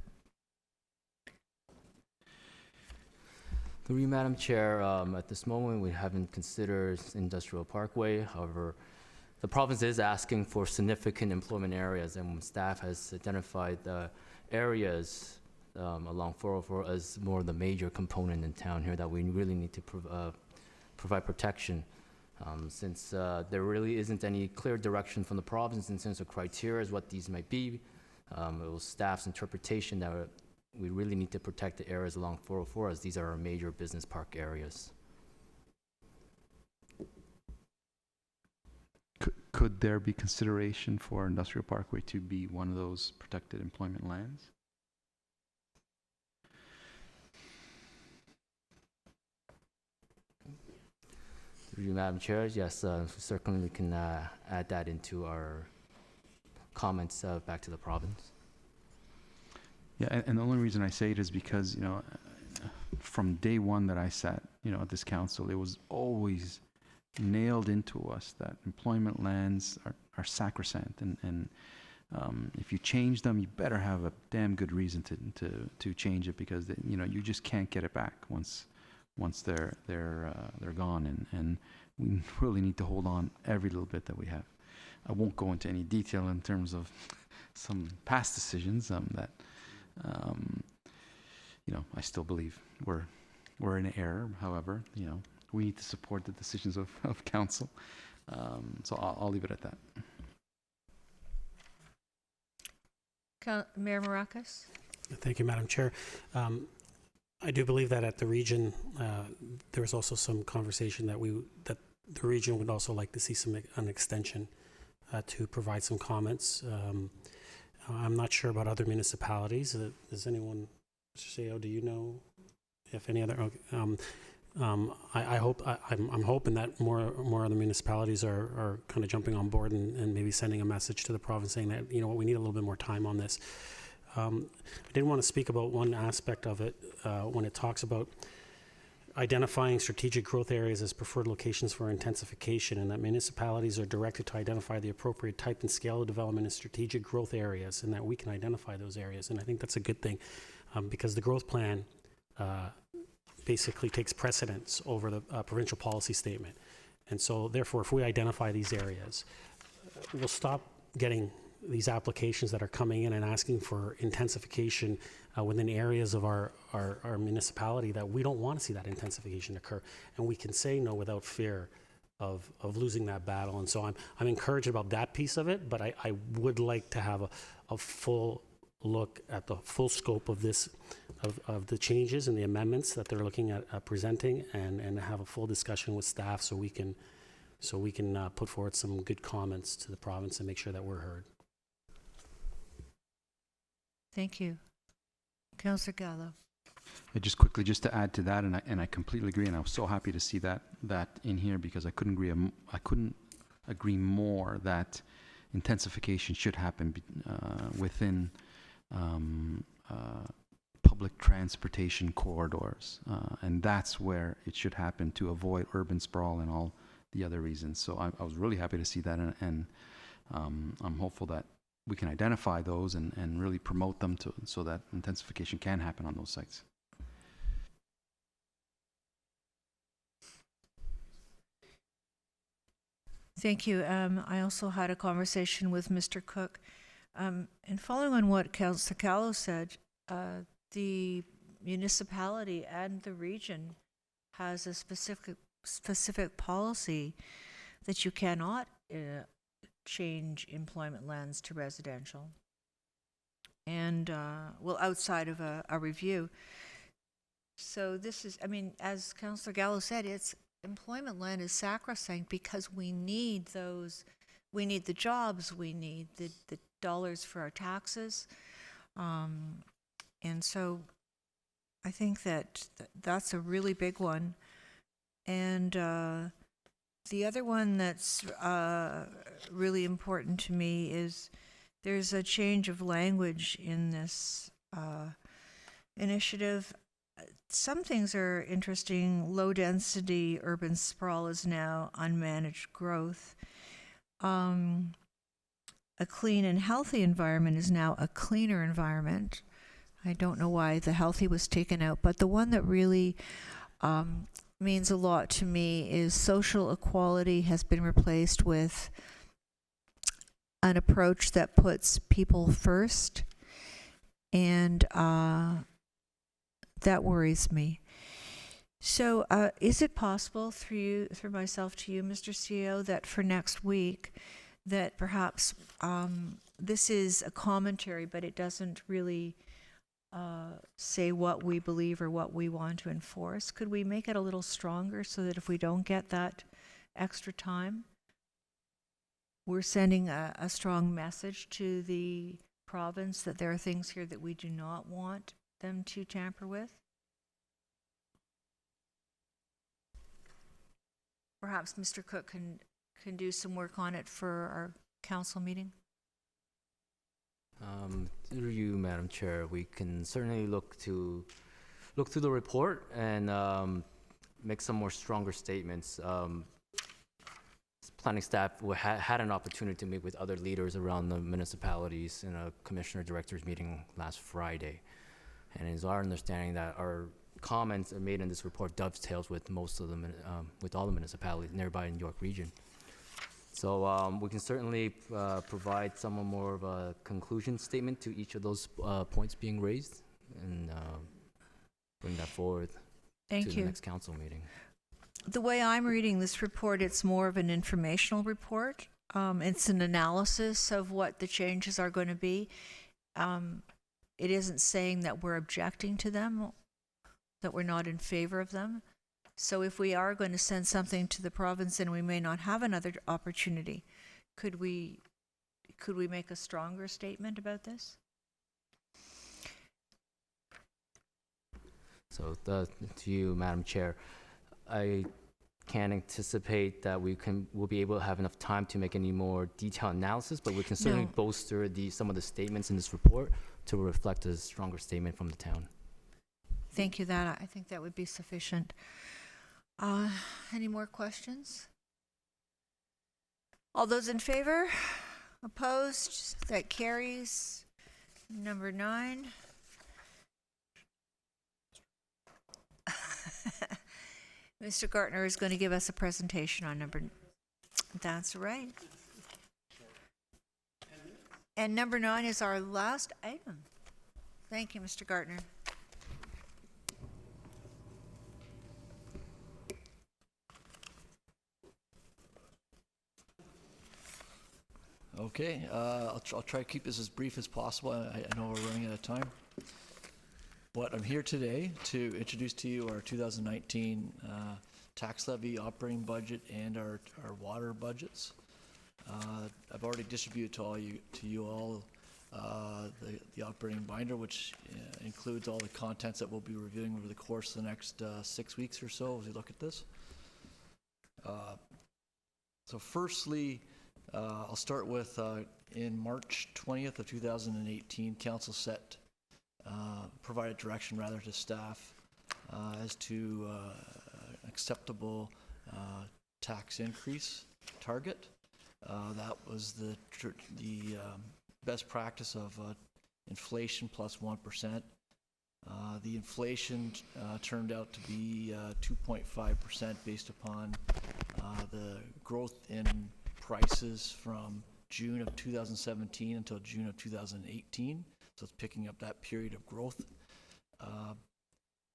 Through you, Madam Chair, at this moment we haven't considered industrial parkway. However, the province is asking for significant employment areas, and staff has identified the areas along 404 as more of the major component in town here that we really need to provide protection. Since there really isn't any clear direction from the province in terms of criteria as what these might be, it was staff's interpretation that we really need to protect the areas along 404 as these are our major business park areas.
could there be consideration for Industrial Parkway to be one of those protected employment lands?
Through you, Madam Chair, yes, certainly we can add that into our comments back to the province.
Yeah, and the only reason I say it is because, from day one that I sat, at this council, it was always nailed into us that employment lands are sacrosanct, and if you change them, you better have a damn good reason to change it, because you just can't get it back once they're gone, and we really need to hold on every little bit that we have. I won't go into any detail in terms of some past decisions that I still believe we're in error. However, we need to support the decisions of council. So I'll leave it at that.
Mayor Maracas?
Thank you, Madam Chair. I do believe that at the region, there was also some conversation that the region would also like to see an extension to provide some comments. I'm not sure about other municipalities. Does anyone, Mr. CEO, do you know if any other? I'm hoping that more other municipalities are kind of jumping on board and maybe sending a message to the province saying that, we need a little bit more time on this. I did want to speak about one aspect of it when it talks about identifying strategic growth areas as preferred locations for intensification, and that municipalities are directed to identify the appropriate type and scale of development in strategic growth areas, and that we can identify those areas. And I think that's a good thing because the growth plan basically takes precedence over the provincial policy statement. And so therefore, if we identify these areas, we'll stop getting these applications that are coming in and asking for intensification within areas of our municipality that we don't want to see that intensification occur. And we can say no without fear of losing that battle. And so I'm encouraged about that piece of it, but I would like to have a full look at the full scope of this, of the changes and the amendments that they're looking at presenting, and have a full discussion with staff so we can put forward some good comments to the province and make sure that we're heard.
Thank you. Councillor Gallo.
Just quickly, just to add to that, and I completely agree, and I was so happy to see that in here, because I couldn't agree more that intensification should happen within public transportation corridors, and that's where it should happen to avoid urban sprawl and all the other reasons. So I was really happy to see that, and I'm hopeful that we can identify those and really promote them so that intensification can happen on those sites.
Thank you. I also had a conversation with Mr. Cook. And following on what Councillor Gallo said, the municipality and the region has a specific policy that you cannot change employment lands to residential. And, outside of a review. So this is, as Councillor Gallo said, employment land is sacrosanct because we need the jobs, we need the dollars for our taxes. And so I think that's a really big one. And the other one that's really important to me is there's a change of language in this initiative. Some things are interesting. Low density urban sprawl is now unmanaged growth. A clean and healthy environment is now a cleaner environment. I don't know why the healthy was taken out, but the one that really means a lot to me is social equality has been replaced with an approach that puts people first, and that worries me. So is it possible through myself to you, Mr. CEO, that for next week, that perhaps this is a commentary, but it doesn't really say what we believe or what we want to enforce? Could we make it a little stronger so that if we don't get that extra time, we're sending a strong message to the province that there are things here that we do not want them to tamper with. Perhaps Mr. Cook can do some work on it for our council meeting.
Through you, Madam Chair, we can certainly look through the report and make some more stronger statements. Planning staff had an opportunity to meet with other leaders around the municipalities in a commissioner directors meeting last Friday, and it is our understanding that our comments are made in this report dovetails with most of them, with all the municipalities nearby in York Region. So we can certainly provide some more of a conclusion statement to each of those points being raised, and bring that forward to the next council meeting.
The way I'm reading this report, it's more of an informational report. It's an analysis of what the changes are going to be. It isn't saying that we're objecting to them, that we're not in favor of them. So if we are going to send something to the province and we may not have another opportunity, could we make a stronger statement about this?
So to you, Madam Chair, I can't anticipate that we'll be able to have enough time to make any more detailed analysis, but we can certainly bolster some of the statements in this report to reflect a stronger statement from the town.
Thank you. I think that would be sufficient. Any more questions? All those in favor? Opposed? That carries. Number 9. Mr. Gartner is going to give us a presentation on number. That's right. And number 9 is our last item. Thank you, Mr. Gartner.
Okay, I'll try to keep this as brief as possible. I know we're running out of time. But I'm here today to introduce to you our 2019 tax levy operating budget and our water budgets. I've already distributed to you all the operating binder, which includes all the contents that we'll be reviewing over the course of the next 6 weeks or so as we look at this. So firstly, I'll start with in March 20th of 2018, Council provided direction rather to staff as to acceptable tax increase target. That was the best practice of inflation plus 1%. The inflation turned out to be 2.5% based upon the growth in prices from June of 2017 until June of 2018. So it's picking up that period of growth.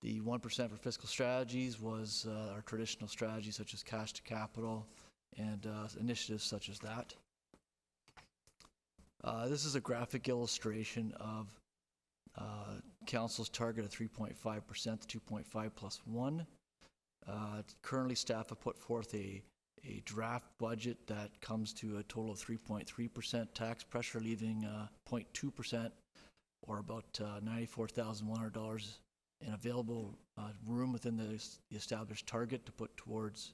The 1% for fiscal strategies was our traditional strategies such as cash to capital and initiatives such as that. This is a graphic illustration of Council's target of 3.5%, 2.5 plus 1. Currently, staff have put forth a draft budget that comes to a total of 3.3% tax pressure, leaving 0.2% or about $94,100 in available room within the established target to put towards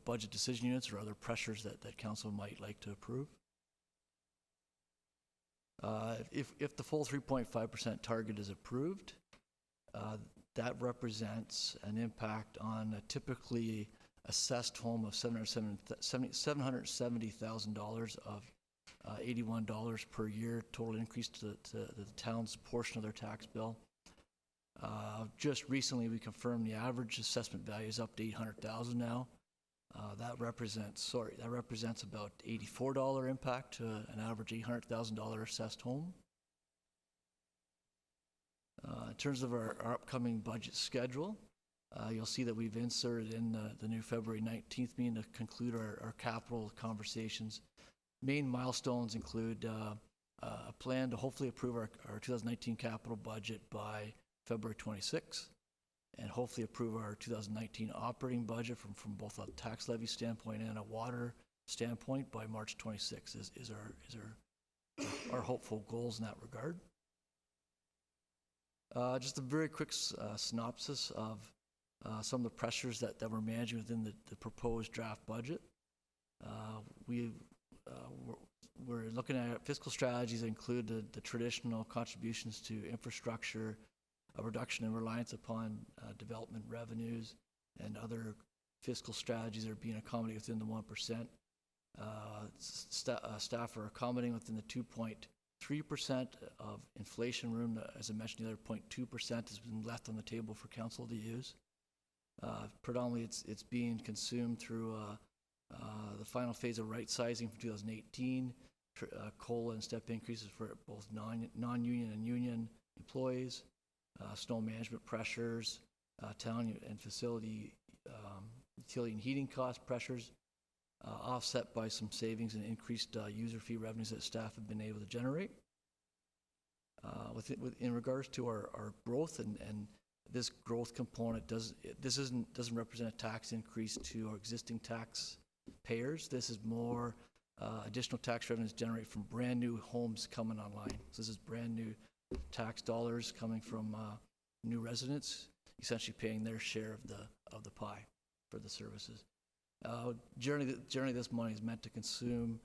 budget decision units or other pressures that council might like to approve. If the full 3.5% target is approved, that represents an impact on a typically assessed home of $770,000 of $81 per year total increase to the town's portion of their tax bill. Just recently, we confirmed the average assessment value is up to $800,000 now. That represents about $84 impact to an average $800,000 assessed home. In terms of our upcoming budget schedule, you'll see that we've inserted in the new February 19th meeting to conclude our capital conversations. Main milestones include a plan to hopefully approve our 2019 capital budget by February 26th, and hopefully approve our 2019 operating budget from both a tax levy standpoint and a water standpoint by March 26 is our hopeful goals in that regard. Just a very quick synopsis of some of the pressures that we're managing within the proposed draft budget. We're looking at fiscal strategies that include the traditional contributions to infrastructure, a reduction in reliance upon development revenues, and other fiscal strategies that are being accommodated within the 1%. Staff are accommodating within the 2.3% of inflation room. As I mentioned, the other 0.2% has been left on the table for council to use. Predominantly, it's being consumed through the final phase of right sizing for 2018, COLA and step increases for both non-union and union employees, snow management pressures, town and facility utility and heating cost pressures, offset by some savings and increased user fee revenues that staff have been able to generate. In regards to our growth and this growth component, doesn't represent a tax increase to our existing taxpayers. This is more additional tax revenues generated from brand new homes coming online. So this is brand new tax dollars coming from new residents, essentially paying their share of the pie for the services. Generally, this money is meant to consume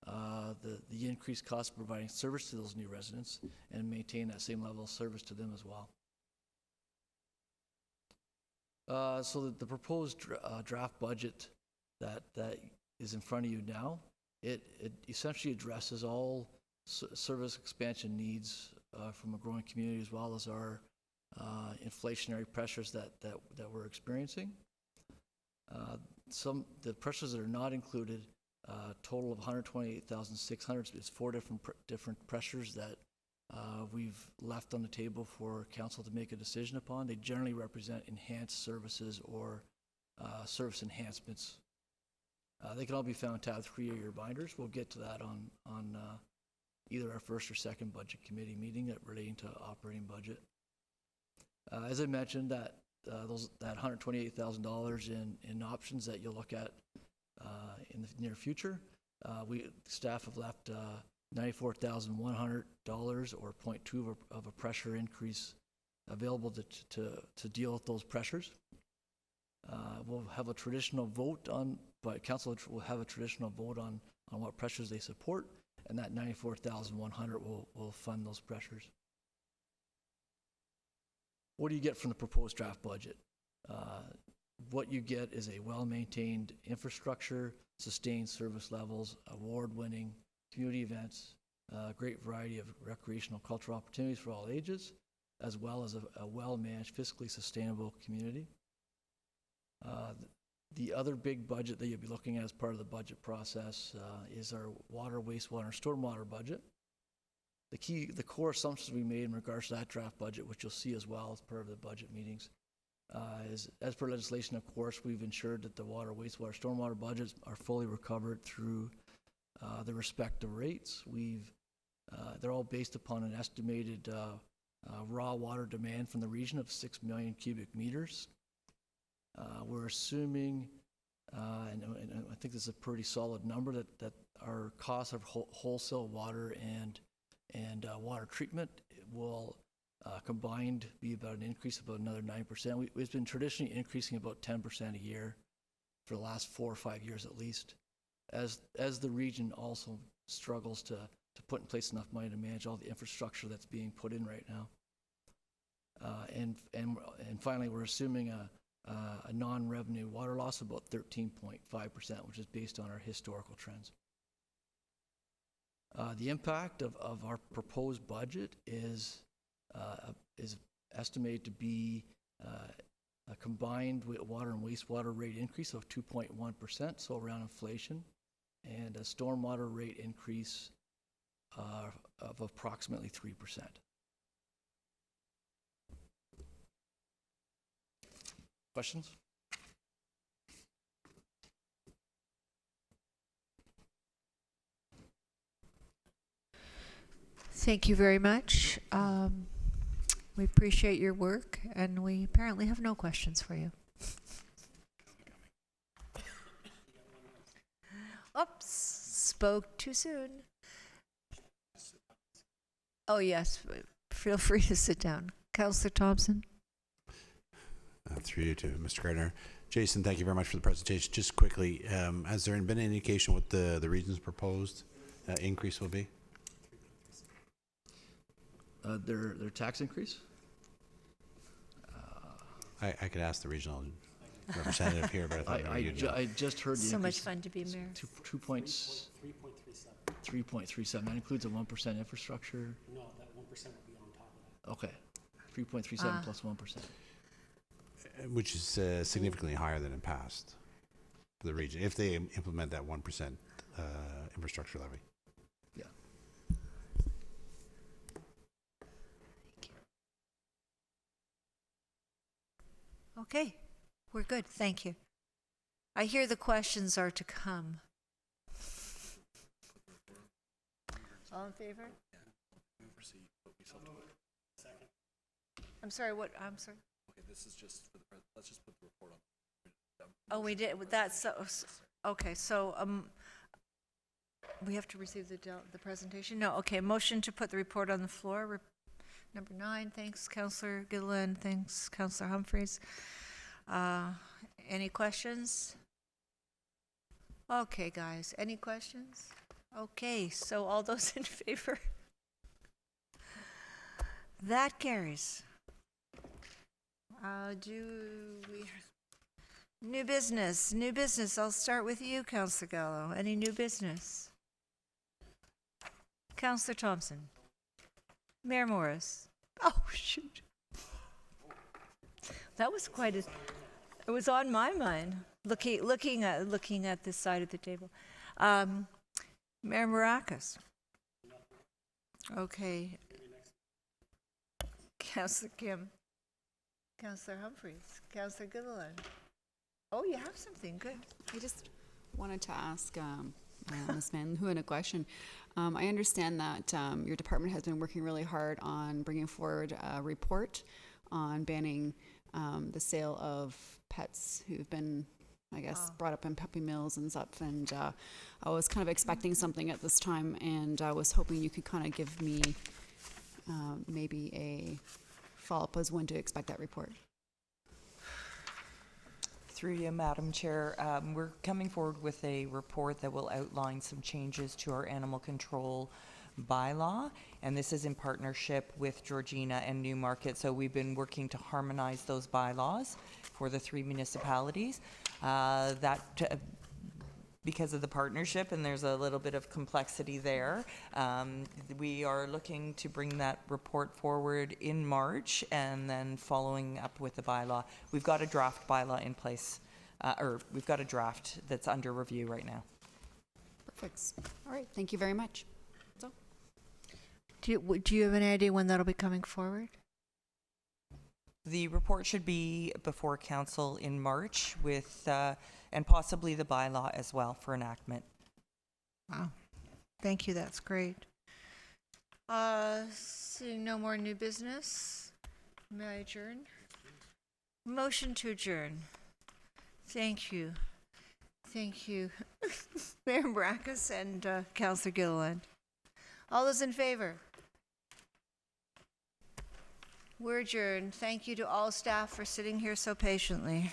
the increased cost of providing service to those new residents and maintain that same level of service to them as well. So the proposed draft budget that is in front of you now, it essentially addresses all service expansion needs from a growing community, as well as our inflationary pressures that we're experiencing. The pressures that are not included, total of 128,600. It's 4 different pressures that we've left on the table for council to make a decision upon. They generally represent enhanced services or service enhancements. They can all be found tab 3 of your binders. We'll get to that on either our first or second budget committee meeting relating to operating budget. As I mentioned, that $128,000 in options that you'll look at in the near future, staff have left $94,100 or 0.2 of a pressure increase available to deal with those pressures. We'll have a traditional vote but council will have a traditional vote on what pressures they support, and that $94,100 will fund those pressures. What do you get from the proposed draft budget? What you get is a well-maintained infrastructure, sustained service levels, award-winning community events, a great variety of recreational cultural opportunities for all ages, as well as a well-managed, fiscally sustainable community. The other big budget that you'll be looking at as part of the budget process is our water, wastewater, and stormwater budget. The core assumptions we made in regards to that draft budget, which you'll see as well as part of the budget meetings, is as per legislation, of course, we've ensured that the water, wastewater, stormwater budgets are fully recovered through the respective rates. They're all based upon an estimated raw water demand from the region of 6 million cubic meters. We're assuming, and I think this is a pretty solid number, that our cost of wholesale water and water treatment will combined be about an increase of about another 9%. We've been traditionally increasing about 10% a year for the last 4 or 5 years at least, as the region also struggles to put in place enough money to manage all the infrastructure that's being put in right now. And finally, we're assuming a non-revenue water loss of about 13.5%, which is based on our historical trends. The impact of our proposed budget is estimated to be a combined water and wastewater rate increase of 2.1%, so around inflation, and a stormwater rate increase of approximately 3%. Questions?
Thank you very much. We appreciate your work, and we apparently have no questions for you. Oh, spoke too soon. Oh, yes, feel free to sit down. Councillor Thompson?
Through you to Mr. Gardner. Jason, thank you very much for the presentation. Just quickly, has there been any indication what the region's proposed increase will be?
Their tax increase?
I could ask the regional representative here, but I thought maybe you'd know.
I just heard the
So much
increase.
fun to be mayor.
3.37. That includes a 1% infrastructure.
No, that 1% will be on top of that.
Okay. 3.37 plus 1%.
Which is significantly higher than in past for the region, if they implement that 1% infrastructure levy.
Yeah.
Okay, we're good, thank you. I hear the questions are to come. All in favor? I'm sorry, what, I'm sorry?
This is just for the, let's just put the report on.
Oh, we did, that's, okay, so, we have to receive the presentation? No, okay, motion to put the report on the floor. Number 9, thanks, Councillor Gilliland, thanks, Councillor Humphreys. Any questions? Okay, guys, any questions? Okay, so all those in favor? That carries. New business, I'll start with you, Councillor Gallo. Any new business? Councillor Thompson. Mayor Morris. Oh, shoot. That was quite a, it was on my mind, looking at this side of the table. Mayor Maracas. Okay. Councillor Kim. Councillor Humphreys. Councillor Gilliland. Oh, you have something, good.
I just wanted to ask Ms. Van Hoon a question. I understand that your department has been working really hard on bringing forward a report on banning the sale of pets who've been, I guess, brought up in puppy mills and stuff. And I was kind of expecting something at this time, and I was hoping you could kind of give me maybe a follow-up as when to expect that report.
Through you, Madam Chair, we're coming forward with a report that will outline some changes to our animal control bylaw, and this is in partnership with Georgina and Newmarket. So we've been working to harmonize those bylaws for the 3 municipalities. Because of the partnership, and there's a little bit of complexity there, we are looking to bring that report forward in March and then following up with the bylaw. We've got a draft bylaw in place, or we've got a draft that's under review right now.
Perfect. All right. Thank you very much. So,
Do you have any idea when that'll be coming forward?
The report should be before council in March with, and possibly the bylaw as well for enactment.
Wow. Thank you, that's great. Seeing no more new business, may I adjourn? Motion to adjourn. Thank you. Thank you. Mayor Maracas and Councillor Gilliland. All those in favor? We're adjourned. Thank you to all staff for sitting here so patiently.